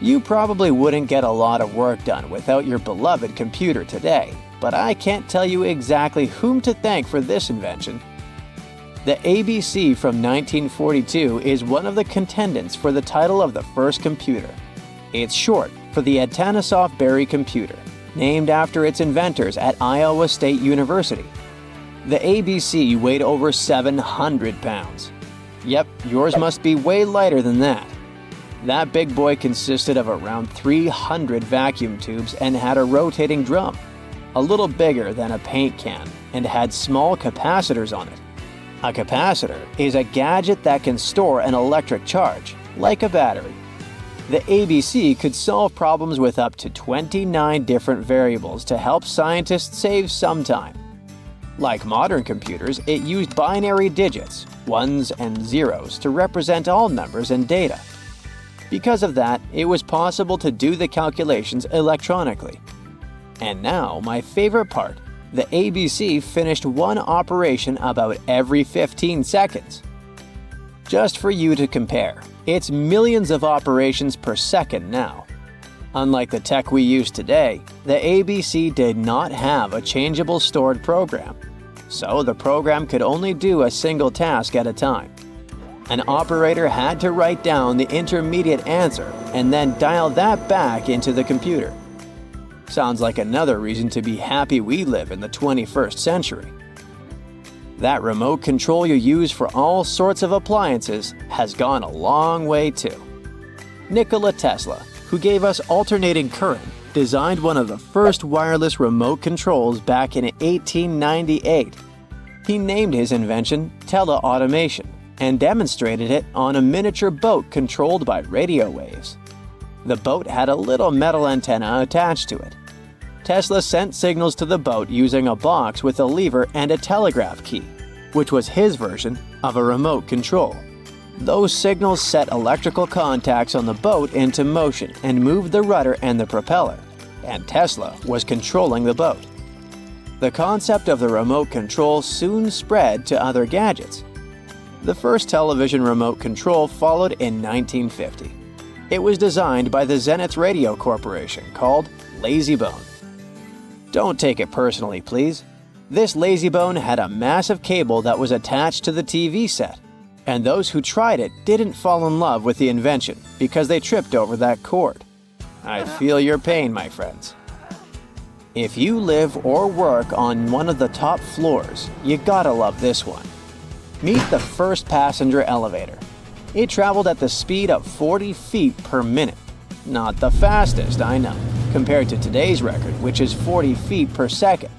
You probably wouldn't get a lot of work done without your beloved computer today, but I can't tell you exactly whom to thank for this invention. The ABC from 1942 is one of the contendants for the title of the first computer. It's short for the Atanasoff Berry computer, named after its inventors at Iowa State University. The ABC weighed over 700 pounds. Yep, yours must be way lighter than that. That big boy consisted of around 300 vacuum tubes and had a rotating drum, a little bigger than a paint can, and had small capacitors on it. A capacitor is a gadget that can store an electric charge, like a battery. The ABC could solve problems with up to 29 different variables to help scientists save some time. Like modern computers, it used binary digits, ones and zeros, to represent all numbers and data. Because of that, it was possible to do the calculations electronically. And now, my favorite part, the ABC finished one operation about every 15 seconds. Just for you to compare, it's millions of operations per second now. Unlike the tech we use today, the ABC did not have a changeable stored program, so the program could only do a single task at a time. An operator had to write down the intermediate answer and then dial that back into the computer. Sounds like another reason to be happy we live in the 21st century. That remote control you use for all sorts of appliances has gone a long way too. Nikola Tesla, who gave us alternating current, designed one of the first wireless remote controls back in 1898. He named his invention teleautomation and demonstrated it on a miniature boat controlled by radio waves. The boat had a little metal antenna attached to it. Tesla sent signals to the boat using a box with a lever and a telegraph key. which was his version of a remote control. Those signals set electrical contacts on the boat into motion and moved the rudder and the propeller, and Tesla was controlling the boat. The concept of the remote control soon spread to other gadgets. The first television remote control followed in 1950. It was designed by the Zenith Radio Corporation, called LazyBone. Don't take it personally, please. This LazyBone had a massive cable that was attached to the TV set, and those who tried it didn't fall in love with the invention because they tripped over that cord. I feel your pain, my friends. If you live or work on one of the top floors, you gotta love this one. Meet the first passenger elevator. It traveled at the speed of 40 feet per minute. Not the fastest, I know, compared to today's record, which is 40 feet per second.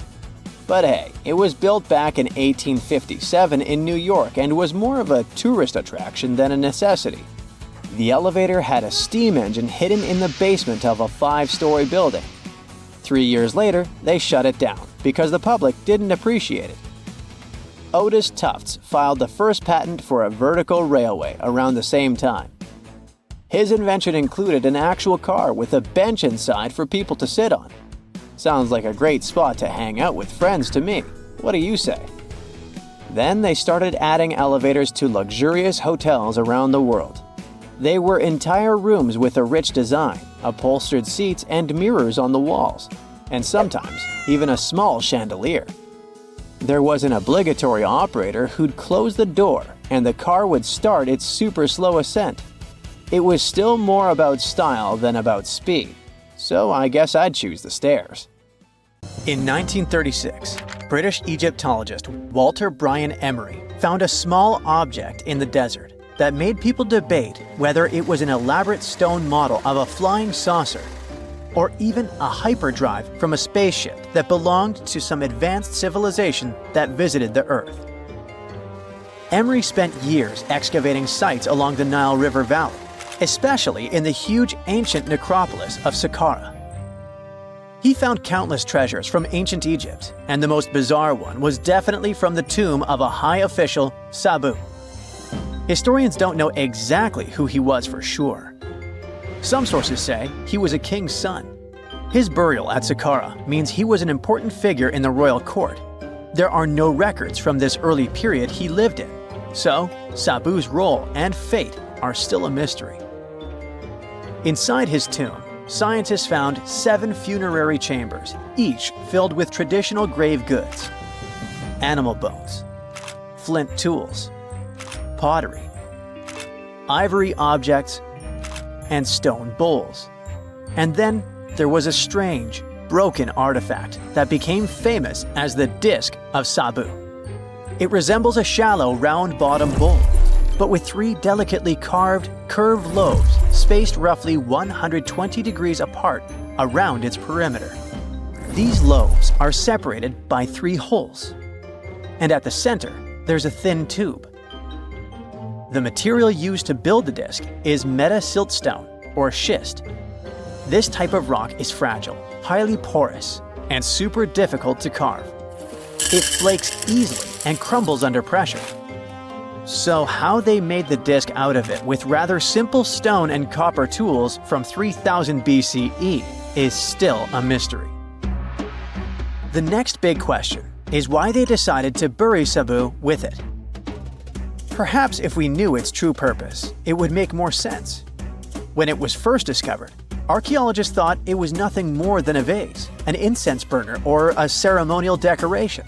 But hey, it was built back in 1857 in New York and was more of a tourist attraction than a necessity. The elevator had a steam engine hidden in the basement of a 5-story building. 3 years later, they shut it down because the public didn't appreciate it. Otis Tufts filed the first patent for a vertical railway around the same time. His invention included an actual car with a bench inside for people to sit on. Sounds like a great spot to hang out with friends to me. What do you say? Then they started adding elevators to luxurious hotels around the world. They were entire rooms with a rich design, upholstered seats and mirrors on the walls, and sometimes even a small chandelier. There was an obligatory operator who'd close the door and the car would start its super slow ascent. It was still more about style than about speed, so I guess I'd choose the stairs. In 1936, British Egyptologist Walter Bryan Emery found a small object in the desert that made people debate whether it was an elaborate stone model of a flying saucer or even a hyperdrive from a spaceship that belonged to some advanced civilization that visited the Earth. Emery spent years excavating sites along the Nile River Valley, especially in the huge ancient necropolis of Saqqara. He found countless treasures from ancient Egypt, and the most bizarre one was definitely from the tomb of a high official, Sabu. Historians don't know exactly who he was for sure. Some sources say he was a king's son. His burial at Saqqara means he was an important figure in the royal court. There are no records from this early period he lived in, so Sabu's role and fate are still a mystery. Inside his tomb, scientists found 7 funerary chambers, each filled with traditional grave goods: animal bones, flint tools, pottery, ivory objects, and stone bowls. And then there was a strange, broken artifact that became famous as the Disc of Sabu. It resembles a shallow, round-bottomed bowl, but with 3 delicately carved, curved lobes spaced roughly 120 degrees apart around its perimeter. These lobes are separated by 3 holes, and at the center, there's a thin tube. The material used to build the disc is metasiltstone, or schist. This type of rock is fragile, highly porous, and super difficult to carve. It flakes easily and crumbles under pressure. So how they made the disc out of it with rather simple stone and copper tools from 3000 BCE is still a mystery. The next big question is why they decided to bury Sabu with it. Perhaps if we knew its true purpose, it would make more sense. When it was first discovered, archaeologists thought it was nothing more than a vase, an incense burner, or a ceremonial decoration.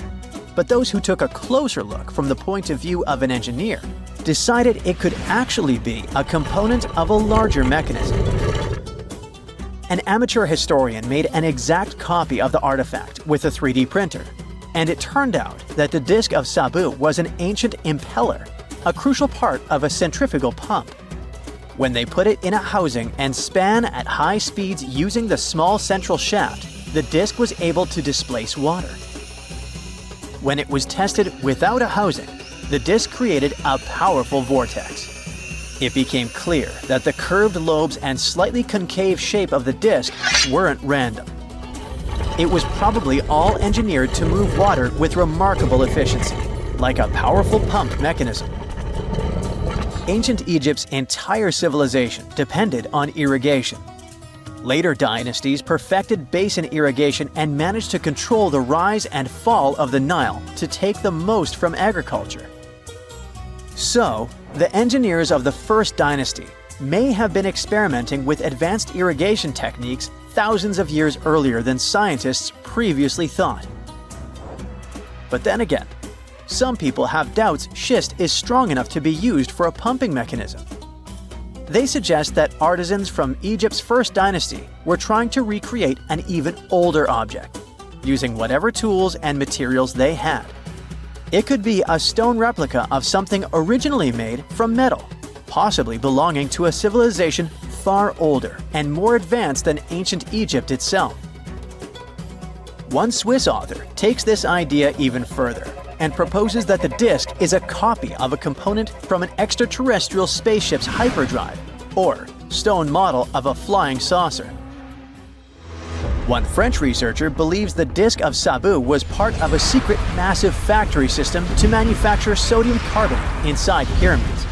But those who took a closer look from the point of view of an engineer decided it could actually be a component of a larger mechanism. An amateur historian made an exact copy of the artifact with a 3D printer, and it turned out that the Disc of Sabu was an ancient impeller, a crucial part of a centrifugal pump. When they put it in a housing and span at high speeds using the small central shaft, the disc was able to displace water. When it was tested without a housing, the disc created a powerful vortex. It became clear that the curved lobes and slightly concave shape of the disc weren't random. It was probably all engineered to move water with remarkable efficiency, like a powerful pump mechanism. Ancient Egypt's entire civilization depended on irrigation. Later dynasties perfected basin irrigation and managed to control the rise and fall of the Nile to take the most from agriculture. So, the engineers of the first dynasty may have been experimenting with advanced irrigation techniques thousands of years earlier than scientists previously thought. But then again, some people have doubts schist is strong enough to be used for a pumping mechanism. They suggest that artisans from Egypt's first dynasty were trying to recreate an even older object, using whatever tools and materials they had. It could be a stone replica of something originally made from metal, possibly belonging to a civilization far older and more advanced than ancient Egypt itself. One Swiss author takes this idea even further and proposes that the disc is a copy of a component from an extraterrestrial spaceship's hyperdrive, or stone model of a flying saucer. One French researcher believes the disc of Sabu was part of a secret massive factory system to manufacture sodium carbonate inside pyramids.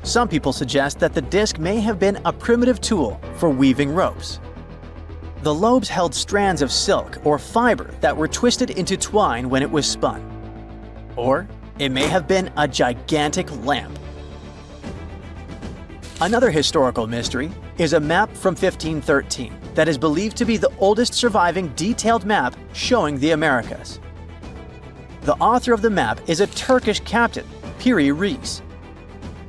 Some people suggest that the disc may have been a primitive tool for weaving ropes. The lobes held strands of silk or fiber that were twisted into twine when it was spun. Or it may have been a gigantic lamp. Another historical mystery is a map from 1513 that is believed to be the oldest surviving detailed map showing the Americas. The author of the map is a Turkish captain, Piri Reis.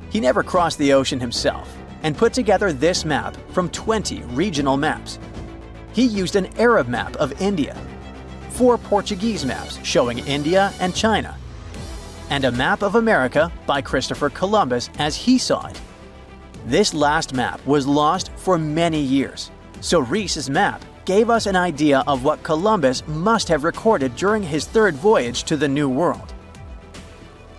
He never crossed the ocean himself and put together this map from 20 regional maps. He used an Arab map of India, 4 Portuguese maps showing India and China, and a map of America by Christopher Columbus as he saw it. This last map was lost for many years, so Reis's map gave us an idea of what Columbus must have recorded during his third voyage to the New World.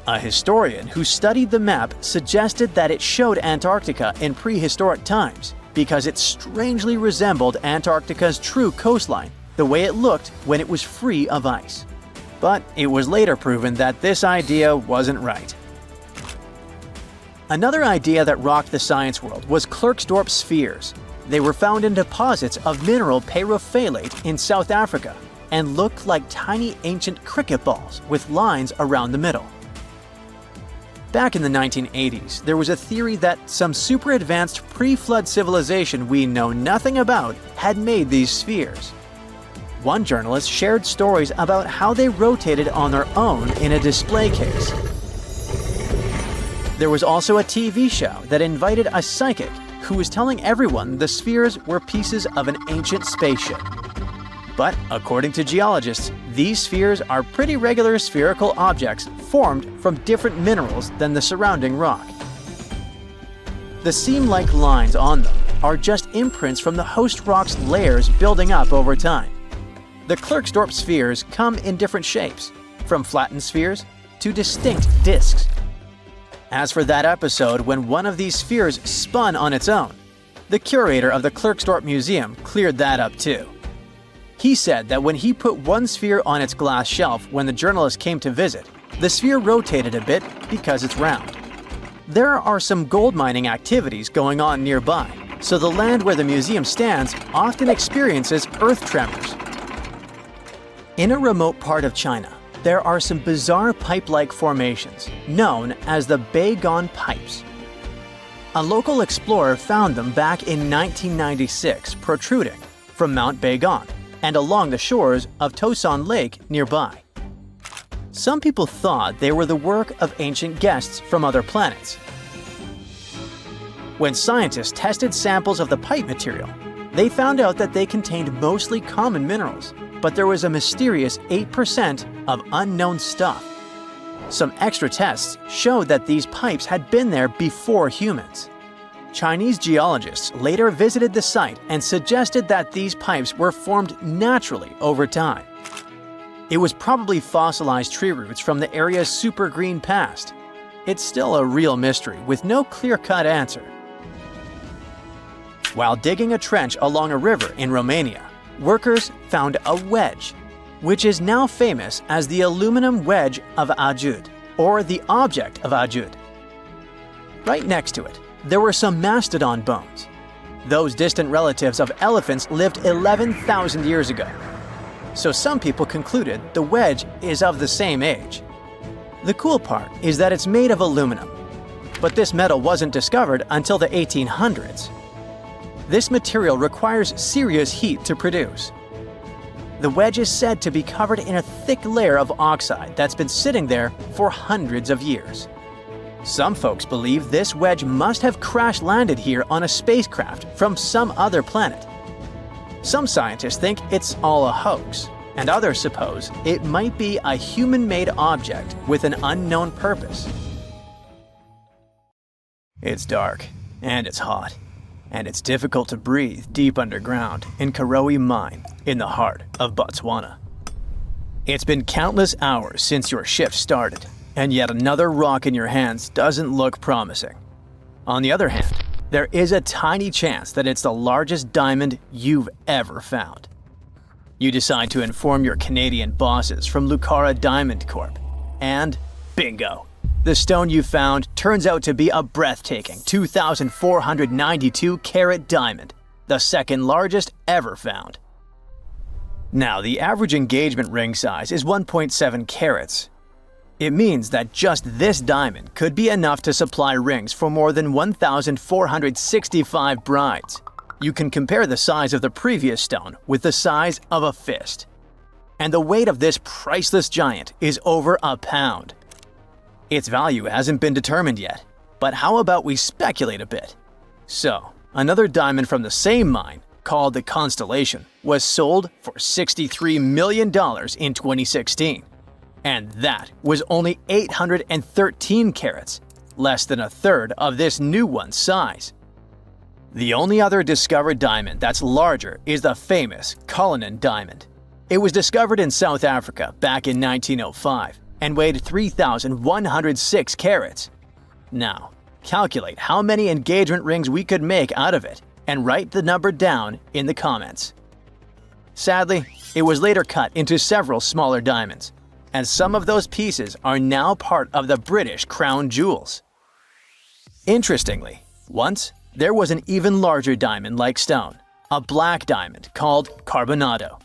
A historian who studied the map suggested that it showed Antarctica in prehistoric times because it strangely resembled Antarctica's true coastline, the way it looked when it was free of ice. But it was later proven that this idea wasn't right. Another idea that rocked the science world was Klerksdorp Spheres. They were found in deposits of mineral pyrophyllite in South Africa and looked like tiny ancient cricket balls with lines around the middle. Back in the 1980s, there was a theory that some super advanced pre-flood civilization we know nothing about had made these spheres. One journalist shared stories about how they rotated on their own in a display case. There was also a TV show that invited a psychic who was telling everyone the spheres were pieces of an ancient spaceship. But according to geologists, these spheres are pretty regular spherical objects formed from different minerals than the surrounding rock. The seam-like lines on them are just imprints from the host rock's layers building up over time. The Klerksdorp spheres come in different shapes, from flattened spheres to distinct discs. As for that episode when one of these spheres spun on its own, the curator of the Klerksdorp Museum cleared that up too. He said that when he put one sphere on its glass shelf when the journalist came to visit, the sphere rotated a bit because it's round. There are some gold mining activities going on nearby, so the land where the museum stands often experiences earth tremors. In a remote part of China, there are some bizarre pipe-like formations known as the Baigong Pipes. A local explorer found them back in 1996 protruding from Mount Baigong and along the shores of Tosan Lake nearby. Some people thought they were the work of ancient guests from other planets. When scientists tested samples of the pipe material, they found out that they contained mostly common minerals, but there was a mysterious 8% of unknown stuff. Some extra tests showed that these pipes had been there before humans. Chinese geologists later visited the site and suggested that these pipes were formed naturally over time. It was probably fossilized tree roots from the area's super green past. It's still a real mystery with no clear-cut answer. While digging a trench along a river in Romania, workers found a wedge. which is now famous as the aluminum wedge of Ajud, or the object of Ajud. Right next to it, there were some mastodon bones. Those distant relatives of elephants lived 11,000 years ago. So some people concluded the wedge is of the same age. The cool part is that it's made of aluminum, but this metal wasn't discovered until the 1800s. This material requires serious heat to produce. The wedge is said to be covered in a thick layer of oxide that's been sitting there for hundreds of years. Some folks believe this wedge must have crash-landed here on a spacecraft from some other planet. Some scientists think it's all a hoax, and others suppose it might be a human-made object with an unknown purpose. It's dark, and it's hot, and it's difficult to breathe deep underground in Karowe Mine in the heart of Botswana. It's been countless hours since your shift started, and yet another rock in your hands doesn't look promising. On the other hand, there is a tiny chance that it's the largest diamond you've ever found. You decide to inform your Canadian bosses from Lucara Diamond Corp. And bingo! The stone you found turns out to be a breathtaking 2,492 carat diamond, the second largest ever found. Now, the average engagement ring size is 1.7 carats. It means that just this diamond could be enough to supply rings for more than 1,465 brides. You can compare the size of the previous stone with the size of a fist. And the weight of this priceless giant is over a pound. Its value hasn't been determined yet, but how about we speculate a bit? So, another diamond from the same mine, called the Constellation, was sold for $63 million in 2016. And that was only 813 carats, less than a third of this new one's size. The only other discovered diamond that's larger is the famous Cullinan diamond. It was discovered in South Africa back in 1905 and weighed 3,106 carats. Now, calculate how many engagement rings we could make out of it and write the number down in the comments. Sadly, it was later cut into several smaller diamonds, and some of those pieces are now part of the British crown jewels. Interestingly, once there was an even larger diamond-like stone, a black diamond called Carbonado.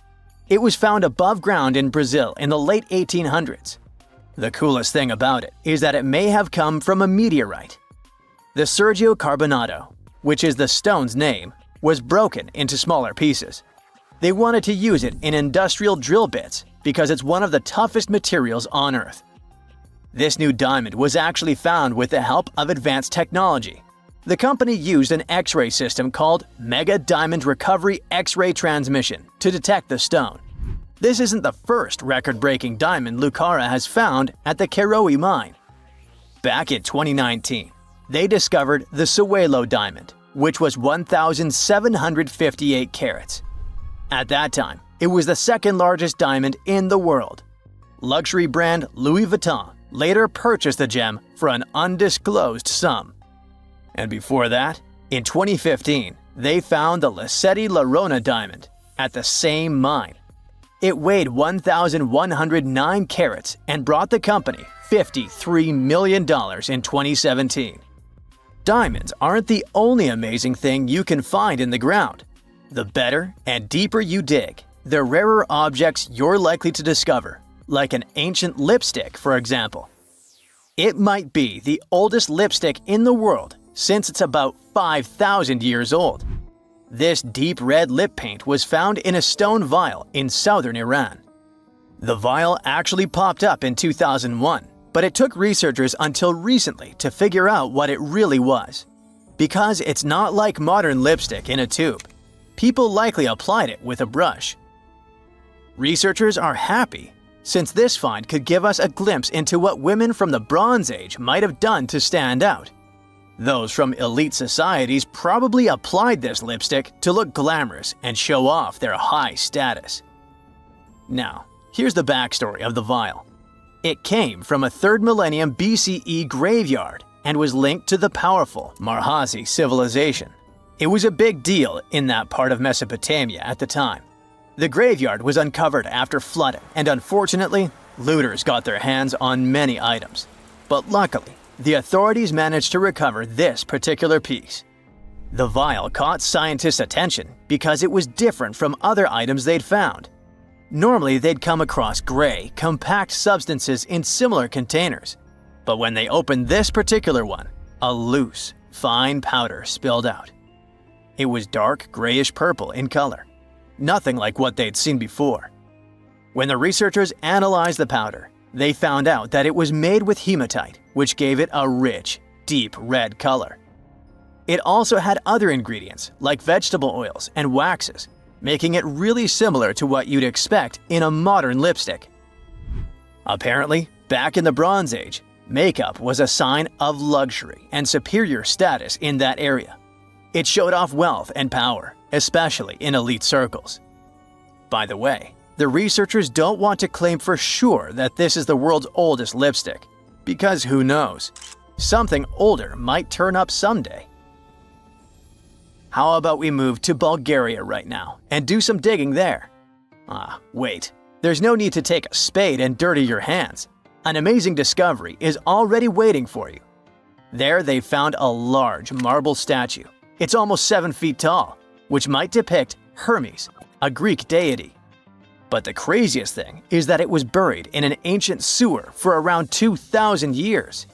It was found above ground in Brazil in the late 1800s. The coolest thing about it is that it may have come from a meteorite. The Sergio Carbonado, which is the stone's name, was broken into smaller pieces. They wanted to use it in industrial drill bits because it's one of the toughest materials on Earth. This new diamond was actually found with the help of advanced technology. The company used an X-ray system called Mega Diamond Recovery X-ray Transmission to detect the stone. This isn't the first record-breaking diamond Lucara has found at the Karowe mine. Back in 2019, they discovered the Sewelo diamond, which was 1,758 carats. At that time, it was the second largest diamond in the world. Luxury brand Louis Vuitton later purchased the gem for an undisclosed sum. And before that, in 2015, they found the Lesedi La Rona diamond at the same mine. It weighed 1,109 carats and brought the company $53 million in 2017. Diamonds aren't the only amazing thing you can find in the ground. The better and deeper you dig, the rarer objects you're likely to discover, like an ancient lipstick, for example. It might be the oldest lipstick in the world since it's about 5,000 years old. This deep red lip paint was found in a stone vial in southern Iran. The vial actually popped up in 2001, but it took researchers until recently to figure out what it really was. Because it's not like modern lipstick in a tube. People likely applied it with a brush. Researchers are happy, since this find could give us a glimpse into what women from the Bronze Age might have done to stand out. Those from elite societies probably applied this lipstick to look glamorous and show off their high status. Now, here's the backstory of the vial. It came from a 3rd millennium BCE graveyard and was linked to the powerful Marhazi civilization. It was a big deal in that part of Mesopotamia at the time. The graveyard was uncovered after flooding, and unfortunately, looters got their hands on many items. But luckily, the authorities managed to recover this particular piece. The vial caught scientists' attention because it was different from other items they'd found. Normally, they'd come across gray, compact substances in similar containers. But when they opened this particular one, a loose, fine powder spilled out. It was dark grayish-purple in color, nothing like what they'd seen before. When the researchers analyzed the powder, they found out that it was made with hematite, which gave it a rich, deep red color. It also had other ingredients like vegetable oils and waxes, making it really similar to what you'd expect in a modern lipstick. Apparently, back in the Bronze Age, makeup was a sign of luxury and superior status in that area. It showed off wealth and power, especially in elite circles. By the way, the researchers don't want to claim for sure that this is the world's oldest lipstick, because who knows? Something older might turn up someday. How about we move to Bulgaria right now and do some digging there? Wait. There's no need to take a spade and dirty your hands. An amazing discovery is already waiting for you. There they found a large marble statue. It's almost 7 feet tall, which might depict Hermes, a Greek deity. But the craziest thing is that it was buried in an ancient sewer for around 2,000 years.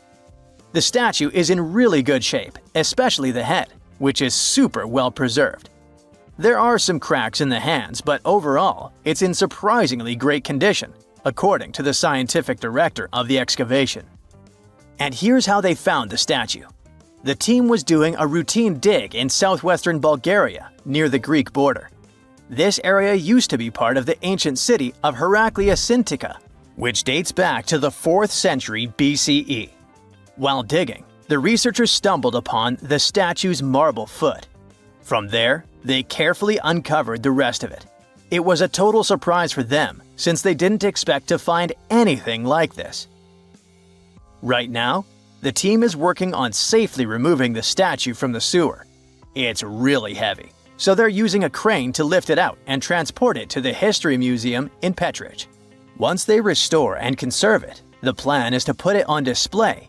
The statue is in really good shape, especially the head, which is super well preserved. There are some cracks in the hands, but overall, it's in surprisingly great condition, according to the scientific director of the excavation. And here's how they found the statue. The team was doing a routine dig in southwestern Bulgaria, near the Greek border. This area used to be part of the ancient city of Heraclea Sintica, which dates back to the 4th century BCE. While digging, the researchers stumbled upon the statue's marble foot. From there, they carefully uncovered the rest of it. It was a total surprise for them, since they didn't expect to find anything like this. Right now, the team is working on safely removing the statue from the sewer. It's really heavy, so they're using a crane to lift it out and transport it to the History Museum in Petrich. Once they restore and conserve it, the plan is to put it on display.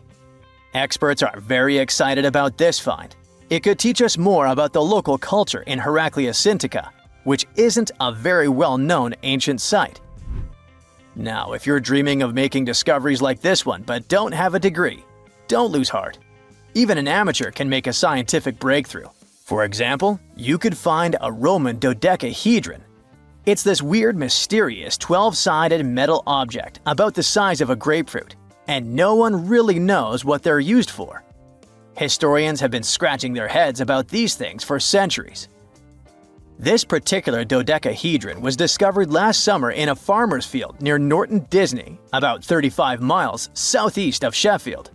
Experts are very excited about this find. It could teach us more about the local culture in Heraclea Sintica, which isn't a very well-known ancient site. Now, if you're dreaming of making discoveries like this one but don't have a degree, don't lose heart. Even an amateur can make a scientific breakthrough. For example, you could find a Roman dodecahedron. It's this weird, mysterious 12-sided metal object about the size of a grapefruit, and no one really knows what they're used for. Historians have been scratching their heads about these things for centuries. This particular dodecahedron was discovered last summer in a farmer's field near Norton Disney, about 35 miles southeast of Sheffield.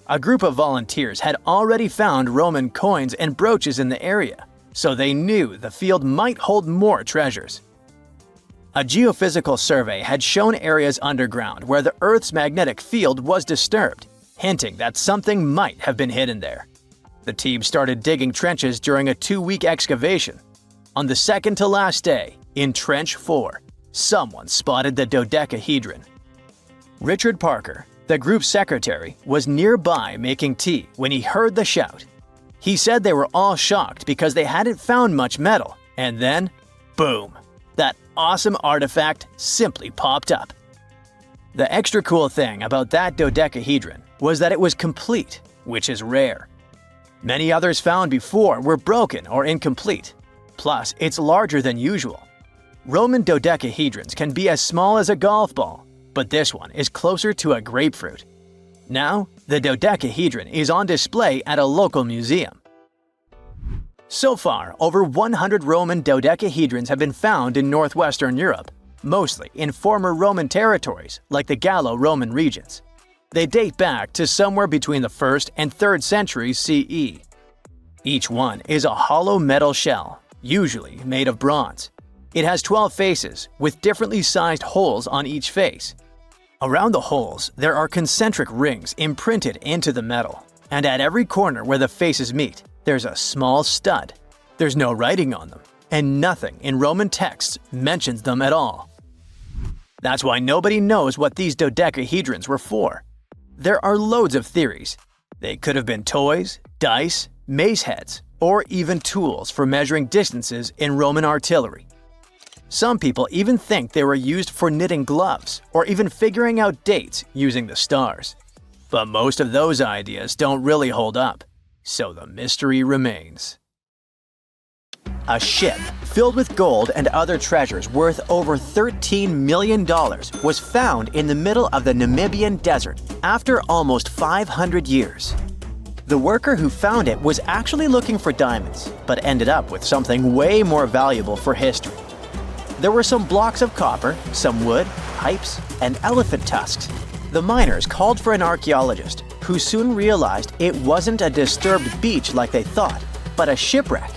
A group of volunteers had already found Roman coins and brooches in the area, so they knew the field might hold more treasures. A geophysical survey had shown areas underground where the Earth's magnetic field was disturbed, hinting that something might have been hidden there. The team started digging trenches during a 2-week excavation. On the second to last day, in Trench 4, someone spotted the dodecahedron. Richard Parker, the group's secretary, was nearby making tea when he heard the shout. He said they were all shocked because they hadn't found much metal, and then, boom, that awesome artifact simply popped up. The extra cool thing about that dodecahedron was that it was complete, which is rare. Many others found before were broken or incomplete. Plus, it's larger than usual. Roman dodecahedrons can be as small as a golf ball, but this one is closer to a grapefruit. Now, the dodecahedron is on display at a local museum. So far, over 100 Roman dodecahedrons have been found in northwestern Europe, mostly in former Roman territories like the Gallo-Roman regions. They date back to somewhere between the 1st and 3rd centuries CE. Each one is a hollow metal shell, usually made of bronze. It has 12 faces, with differently sized holes on each face. Around the holes, there are concentric rings imprinted into the metal, and at every corner where the faces meet, there's a small stud. There's no writing on them, and nothing in Roman texts mentions them at all. That's why nobody knows what these dodecahedrons were for. There are loads of theories. They could have been toys, dice, mace heads, or even tools for measuring distances in Roman artillery. Some people even think they were used for knitting gloves or even figuring out dates using the stars. But most of those ideas don't really hold up, so the mystery remains. A ship filled with gold and other treasures worth over $13 million was found in the middle of the Namibian desert after almost 500 years. The worker who found it was actually looking for diamonds, but ended up with something way more valuable for history. There were some blocks of copper, some wood, pipes, and elephant tusks. The miners called for an archaeologist, who soon realized it wasn't a disturbed beach like they thought, but a shipwreck.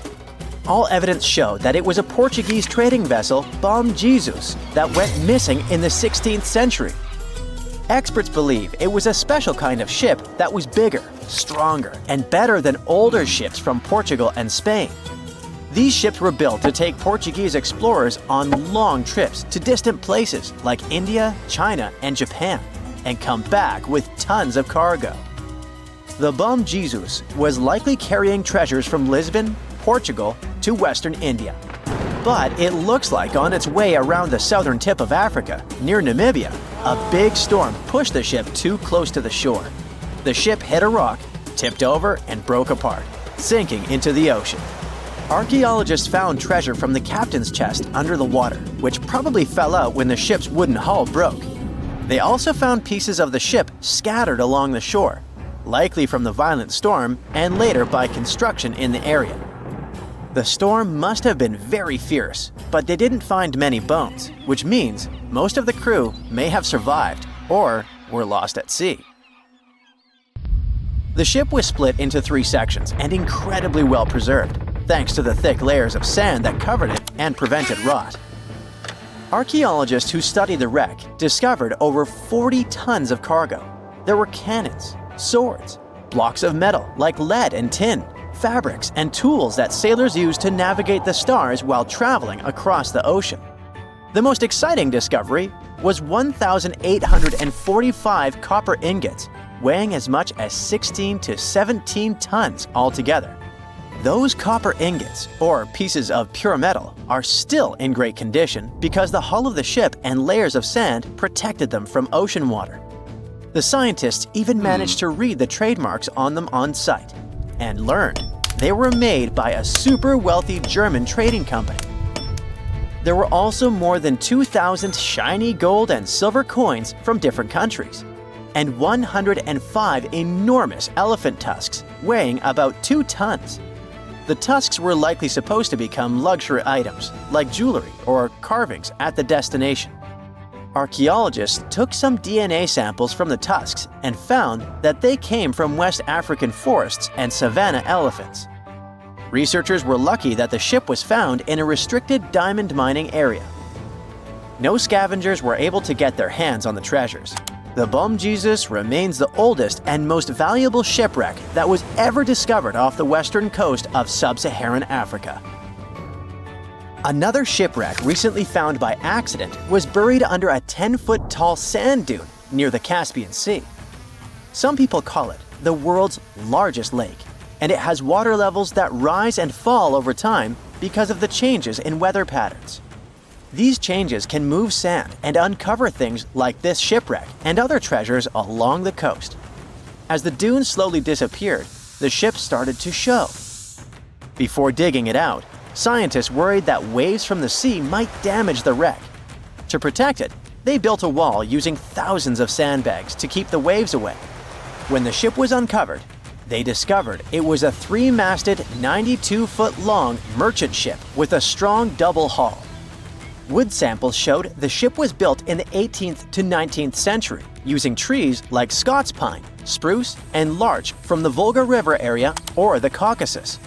All evidence showed that it was a Portuguese trading vessel, Bom Jesus, that went missing in the 16th century. Experts believe it was a special kind of ship that was bigger, stronger, and better than older ships from Portugal and Spain. These ships were built to take Portuguese explorers on long trips to distant places like India, China, and Japan, and come back with tons of cargo. The Bom Jesus was likely carrying treasures from Lisbon, Portugal, to Western India. But it looks like on its way around the southern tip of Africa, near Namibia, a big storm pushed the ship too close to the shore. The ship hit a rock, tipped over, and broke apart, sinking into the ocean. Archaeologists found treasure from the captain's chest under the water, which probably fell out when the ship's wooden hull broke. They also found pieces of the ship scattered along the shore, likely from the violent storm and later by construction in the area. The storm must have been very fierce, but they didn't find many bones, which means most of the crew may have survived or were lost at sea. The ship was split into 3 sections and incredibly well preserved, thanks to the thick layers of sand that covered it and prevented rot. Archaeologists who studied the wreck discovered over 40 tons of cargo. There were cannons, swords, blocks of metal like lead and tin, fabrics, and tools that sailors used to navigate the stars while traveling across the ocean. The most exciting discovery was 1,845 copper ingots, weighing as much as 16 to 17 tons altogether. Those copper ingots, or pieces of pure metal, are still in great condition because the hull of the ship and layers of sand protected them from ocean water. The scientists even managed to read the trademarks on them on site, and learned they were made by a super wealthy German trading company. There were also more than 2,000 shiny gold and silver coins from different countries, and 105 enormous elephant tusks weighing about 2 tons. The tusks were likely supposed to become luxury items, like jewelry or carvings at the destination. Archaeologists took some DNA samples from the tusks and found that they came from West African forests and savanna elephants. Researchers were lucky that the ship was found in a restricted diamond mining area. No scavengers were able to get their hands on the treasures. The Bom Jesus remains the oldest and most valuable shipwreck that was ever discovered off the western coast of sub-Saharan Africa. Another shipwreck recently found by accident was buried under a 10-foot tall sand dune near the Caspian Sea. Some people call it the world's largest lake, and it has water levels that rise and fall over time because of the changes in weather patterns. These changes can move sand and uncover things like this shipwreck and other treasures along the coast. As the dune slowly disappeared, the ship started to show. Before digging it out, scientists worried that waves from the sea might damage the wreck. To protect it, they built a wall using thousands of sandbags to keep the waves away. When the ship was uncovered, they discovered it was a 3-masted, 92-foot-long merchant ship with a strong double hull. Wood samples showed the ship was built in the 18th to 19th century using trees like Scots pine, spruce, and larch from the Volga River area or the Caucasus.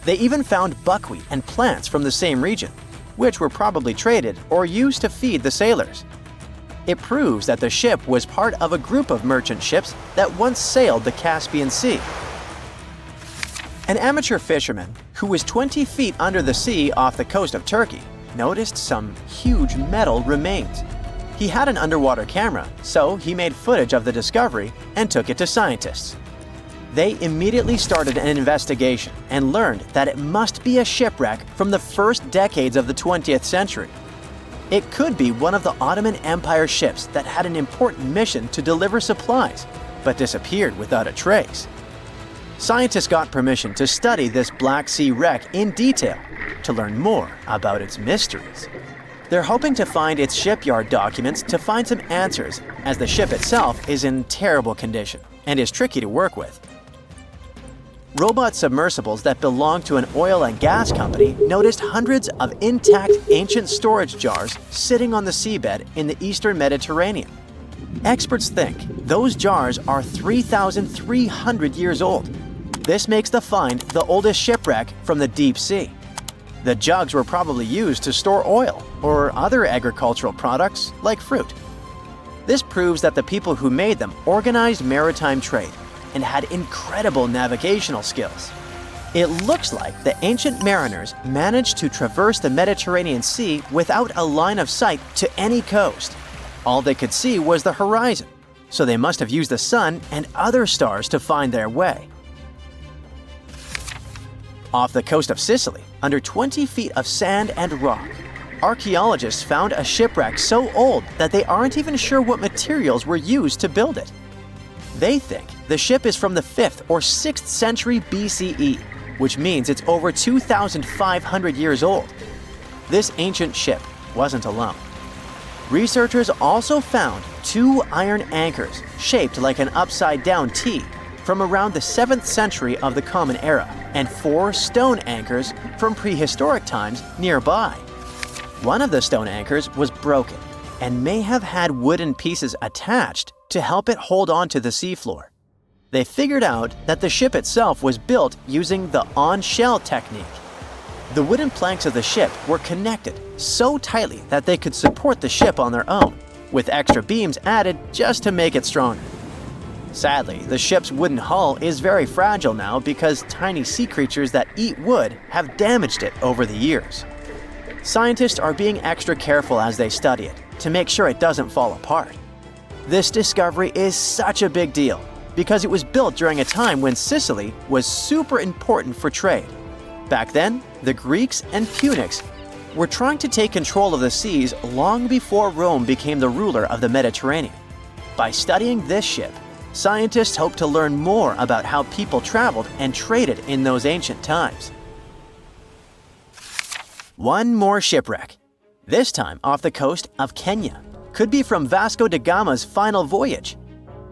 They even found buckwheat and plants from the same region, which were probably traded or used to feed the sailors. It proves that the ship was part of a group of merchant ships that once sailed the Caspian Sea. An amateur fisherman, who was 20 feet under the sea off the coast of Turkey, noticed some huge metal remains. He had an underwater camera, so he made footage of the discovery and took it to scientists. They immediately started an investigation and learned that it must be a shipwreck from the first decades of the 20th century. It could be one of the Ottoman Empire ships that had an important mission to deliver supplies, but disappeared without a trace. Scientists got permission to study this Black Sea wreck in detail to learn more about its mysteries. They're hoping to find its shipyard documents to find some answers, as the ship itself is in terrible condition and is tricky to work with. Robot submersibles that belong to an oil and gas company noticed hundreds of intact ancient storage jars sitting on the seabed in the eastern Mediterranean. Experts think those jars are 3,300 years old. This makes the find the oldest shipwreck from the deep sea. The jugs were probably used to store oil or other agricultural products like fruit. This proves that the people who made them organized maritime trade and had incredible navigational skills. It looks like the ancient mariners managed to traverse the Mediterranean Sea without a line of sight to any coast. All they could see was the horizon, so they must have used the sun and other stars to find their way. Off the coast of Sicily, under 20 feet of sand and rock, archaeologists found a shipwreck so old that they aren't even sure what materials were used to build it. They think the ship is from the 5th or 6th century BCE, which means it's over 2,500 years old. This ancient ship wasn't alone. Researchers also found 2 iron anchors shaped like an upside-down T from around the 7th century of the Common Era, and 4 stone anchors from prehistoric times nearby. One of the stone anchors was broken and may have had wooden pieces attached to help it hold on to the seafloor. They figured out that the ship itself was built using the on-shell technique. The wooden planks of the ship were connected so tightly that they could support the ship on their own, with extra beams added just to make it stronger. Sadly, the ship's wooden hull is very fragile now because tiny sea creatures that eat wood have damaged it over the years. Scientists are being extra careful as they study it to make sure it doesn't fall apart. This discovery is such a big deal because it was built during a time when Sicily was super important for trade. Back then, the Greeks and Punics were trying to take control of the seas long before Rome became the ruler of the Mediterranean. By studying this ship, scientists hope to learn more about how people traveled and traded in those ancient times. One more shipwreck, this time off the coast of Kenya. Could be from Vasco da Gama's final voyage.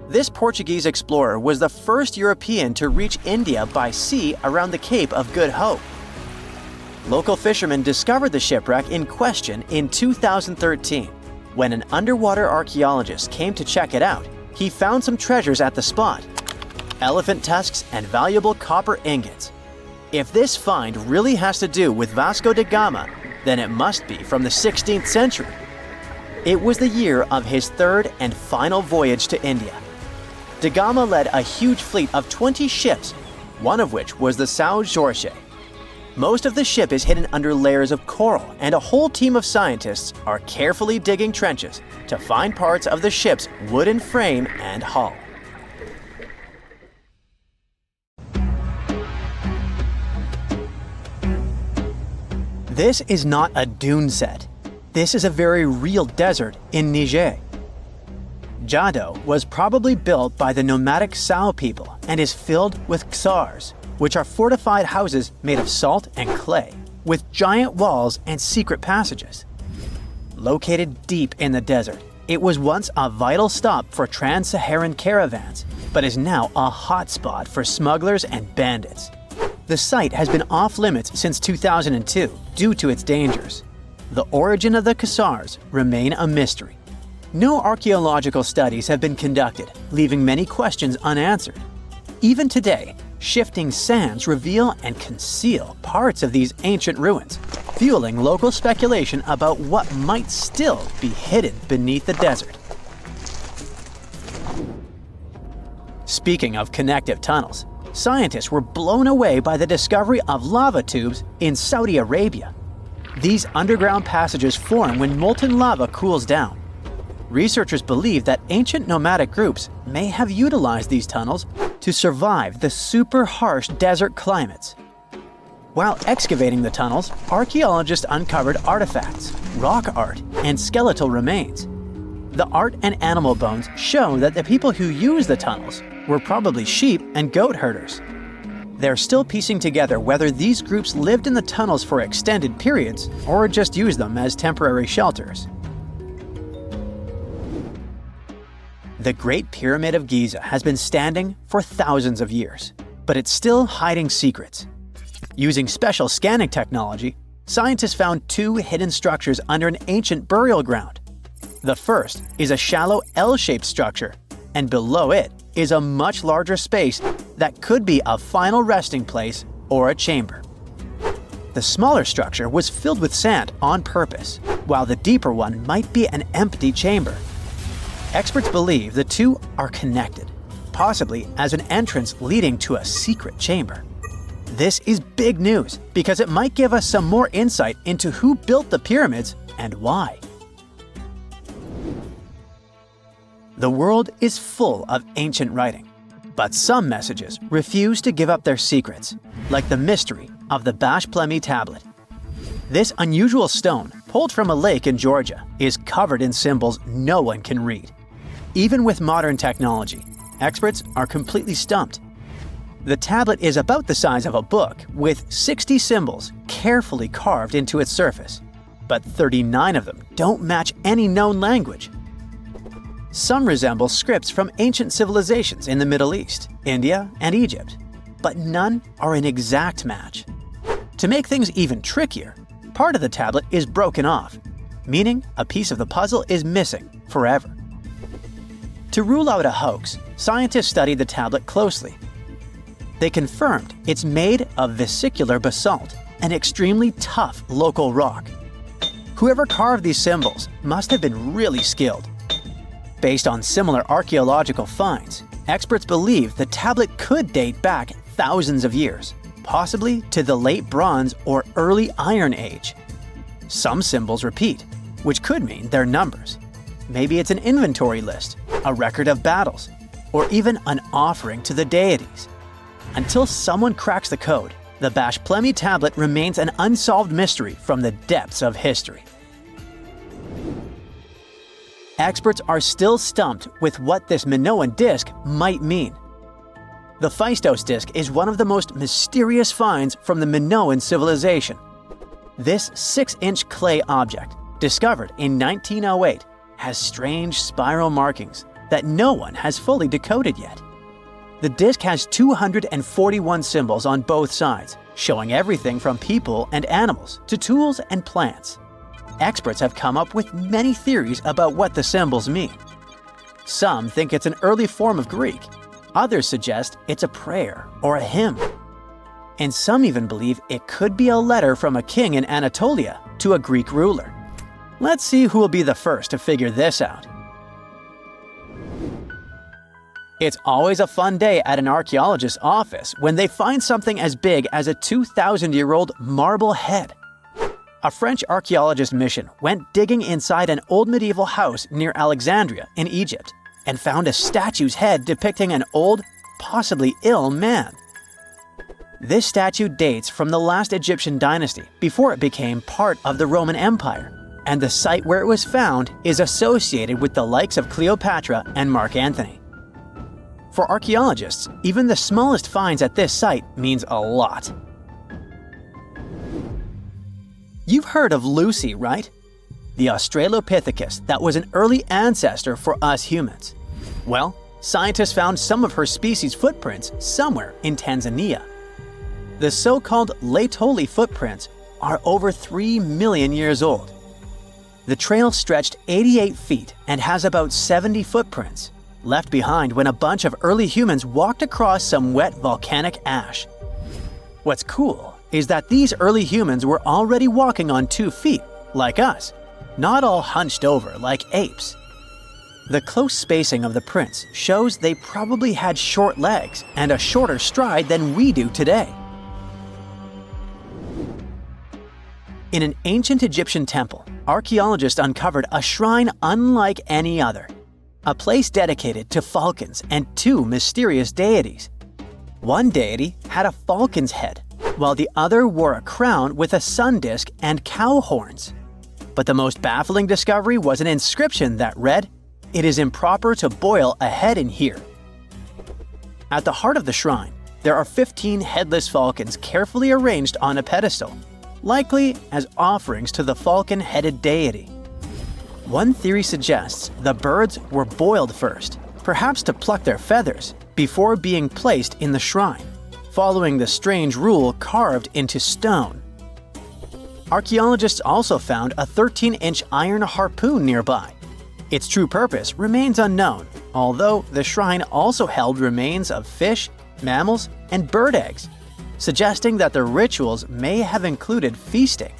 This Portuguese explorer was the first European to reach India by sea around the Cape of Good Hope. Local fishermen discovered the shipwreck in question in 2013. When an underwater archaeologist came to check it out, he found some treasures at the spot: elephant tusks and valuable copper ingots. If this find really has to do with Vasco da Gama, then it must be from the 16th century. It was the year of his 3rd and final voyage to India. Da Gama led a huge fleet of 20 ships, one of which was the São Jorge. Most of the ship is hidden under layers of coral, and a whole team of scientists are carefully digging trenches to find parts of the ship's wooden frame and hull. This is not a dune set. This is a very real desert in Niger. Jado was probably built by the nomadic Sao people and is filled with Casars, which are fortified houses made of salt and clay, with giant walls and secret passages. Located deep in the desert, it was once a vital stop for trans-Saharan caravans, but is now a hotspot for smugglers and bandits. The site has been off-limits since 2002 due to its dangers. The origin of the Casars remain a mystery. No archaeological studies have been conducted, leaving many questions unanswered. Even today, shifting sands reveal and conceal parts of these ancient ruins, fueling local speculation about what might still be hidden beneath the desert. Speaking of connective tunnels, scientists were blown away by the discovery of lava tubes in Saudi Arabia. These underground passages form when molten lava cools down. Researchers believe that ancient nomadic groups may have utilized these tunnels to survive the super harsh desert climates. While excavating the tunnels, archaeologists uncovered artifacts, rock art, and skeletal remains. The art and animal bones show that the people who used the tunnels were probably sheep and goat herders. They're still piecing together whether these groups lived in the tunnels for extended periods or just used them as temporary shelters. The Great Pyramid of Giza has been standing for thousands of years, but it's still hiding secrets. Using special scanning technology, scientists found two hidden structures under an ancient burial ground. The first is a shallow L-shaped structure, and below it is a much larger space that could be a final resting place or a chamber. The smaller structure was filled with sand on purpose, while the deeper one might be an empty chamber. Experts believe the two are connected, possibly as an entrance leading to a secret chamber. This is big news because it might give us some more insight into who built the pyramids and why. The world is full of ancient writing, but some messages refuse to give up their secrets, like the mystery of the Bashplemy Tablet. This unusual stone, pulled from a lake in Georgia, is covered in symbols no one can read. Even with modern technology, experts are completely stumped. The tablet is about the size of a book, with 60 symbols carefully carved into its surface, but 39 of them don't match any known language. Some resemble scripts from ancient civilizations in the Middle East, India, and Egypt, but none are an exact match. To make things even trickier, part of the tablet is broken off, meaning a piece of the puzzle is missing forever. To rule out a hoax, scientists studied the tablet closely. They confirmed it's made of vesicular basalt, an extremely tough local rock. Whoever carved these symbols must have been really skilled. Based on similar archaeological finds, experts believe the tablet could date back thousands of years, possibly to the late Bronze or early Iron Age. Some symbols repeat, which could mean they're numbers. Maybe it's an inventory list, a record of battles, or even an offering to the deities. Until someone cracks the code, the Bashplemy Tablet remains an unsolved mystery from the depths of history. Experts are still stumped with what this Minoan disc might mean. The Phaistos Disc is one of the most mysterious finds from the Minoan civilization. This 6-inch clay object, discovered in 1908, has strange spiral markings that no one has fully decoded yet. The disc has 241 symbols on both sides, showing everything from people and animals to tools and plants. Experts have come up with many theories about what the symbols mean. Some think it's an early form of Greek. Others suggest it's a prayer or a hymn. And some even believe it could be a letter from a king in Anatolia to a Greek ruler. Let's see who will be the first to figure this out. It's always a fun day at an archaeologist's office when they find something as big as a 2,000-year-old marble head. A French archaeologist mission went digging inside an old medieval house near Alexandria in Egypt and found a statue's head depicting an old, possibly ill man. This statue dates from the last Egyptian dynasty before it became part of the Roman Empire, and the site where it was found is associated with the likes of Cleopatra and Mark Antony. For archaeologists, even the smallest finds at this site means a lot. You've heard of Lucy, right? The Australopithecus that was an early ancestor for us humans. Well, scientists found some of her species' footprints somewhere in Tanzania. The so-called Laetoli Footprints are over 3 million years old. The trail stretched 88 feet and has about 70 footprints, left behind when a bunch of early humans walked across some wet volcanic ash. What's cool is that these early humans were already walking on 2 feet, like us, not all hunched over like apes. The close spacing of the prints shows they probably had short legs and a shorter stride than we do today. In an ancient Egyptian temple, archaeologists uncovered a shrine unlike any other, a place dedicated to falcons and two mysterious deities. One deity had a falcon's head, while the other wore a crown with a sun disk and cow horns. But the most baffling discovery was an inscription that read, "It is improper to boil a head in here." At the heart of the shrine, there are 15 headless falcons carefully arranged on a pedestal, likely as offerings to the falcon-headed deity. One theory suggests the birds were boiled first, perhaps to pluck their feathers, before being placed in the shrine, following the strange rule carved into stone. Archaeologists also found a 13-inch iron harpoon nearby. Its true purpose remains unknown, although the shrine also held remains of fish, mammals, and bird eggs, suggesting that the rituals may have included feasting.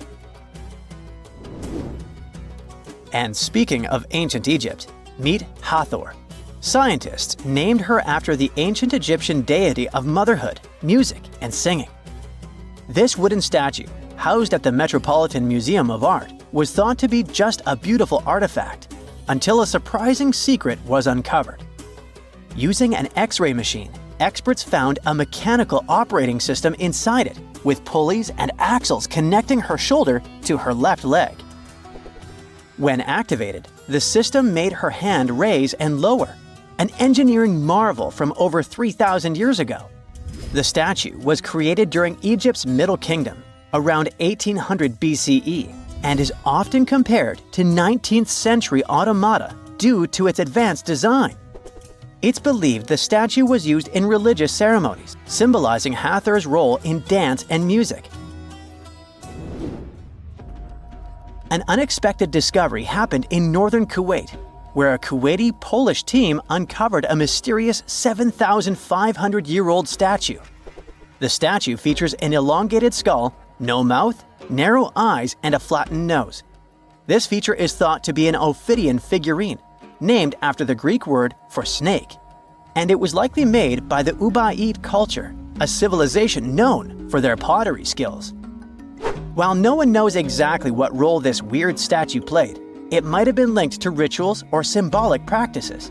And speaking of ancient Egypt, meet Hathor. Scientists named her after the ancient Egyptian deity of motherhood, music, and singing. This wooden statue, housed at the Metropolitan Museum of Art, was thought to be just a beautiful artifact, until a surprising secret was uncovered. Using an X-ray machine, experts found a mechanical operating system inside it, with pulleys and axles connecting her shoulder to her left leg. When activated, the system made her hand raise and lower, an engineering marvel from over 3,000 years ago. The statue was created during Egypt's Middle Kingdom, around 1800 BCE, and is often compared to 19th century automata due to its advanced design. It's believed the statue was used in religious ceremonies, symbolizing Hathor's role in dance and music. An unexpected discovery happened in northern Kuwait, where a Kuwaiti-Polish team uncovered a mysterious 7,500-year-old statue. The statue features an elongated skull, no mouth, narrow eyes, and a flattened nose. This feature is thought to be an Ophidian figurine, named after the Greek word for snake, and it was likely made by the Ubaid culture, a civilization known for their pottery skills. While no one knows exactly what role this weird statue played, it might have been linked to rituals or symbolic practices.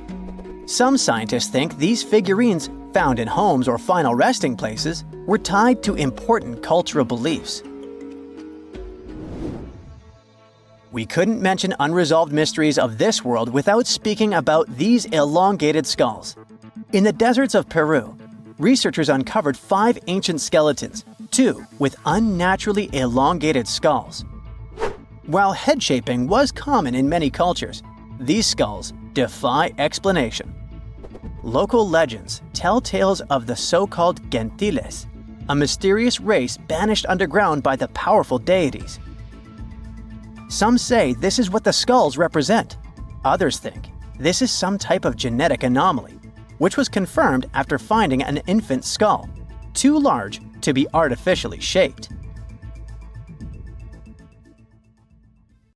Some scientists think these figurines, found in homes or final resting places, were tied to important cultural beliefs. We couldn't mention unresolved mysteries of this world without speaking about these elongated skulls. In the deserts of Peru, researchers uncovered 5 ancient skeletons, 2 with unnaturally elongated skulls. While head shaping was common in many cultures, these skulls defy explanation. Local legends tell tales of the so-called Gentiles, a mysterious race banished underground by the powerful deities. Some say this is what the skulls represent. Others think this is some type of genetic anomaly, which was confirmed after finding an infant skull, too large to be artificially shaped.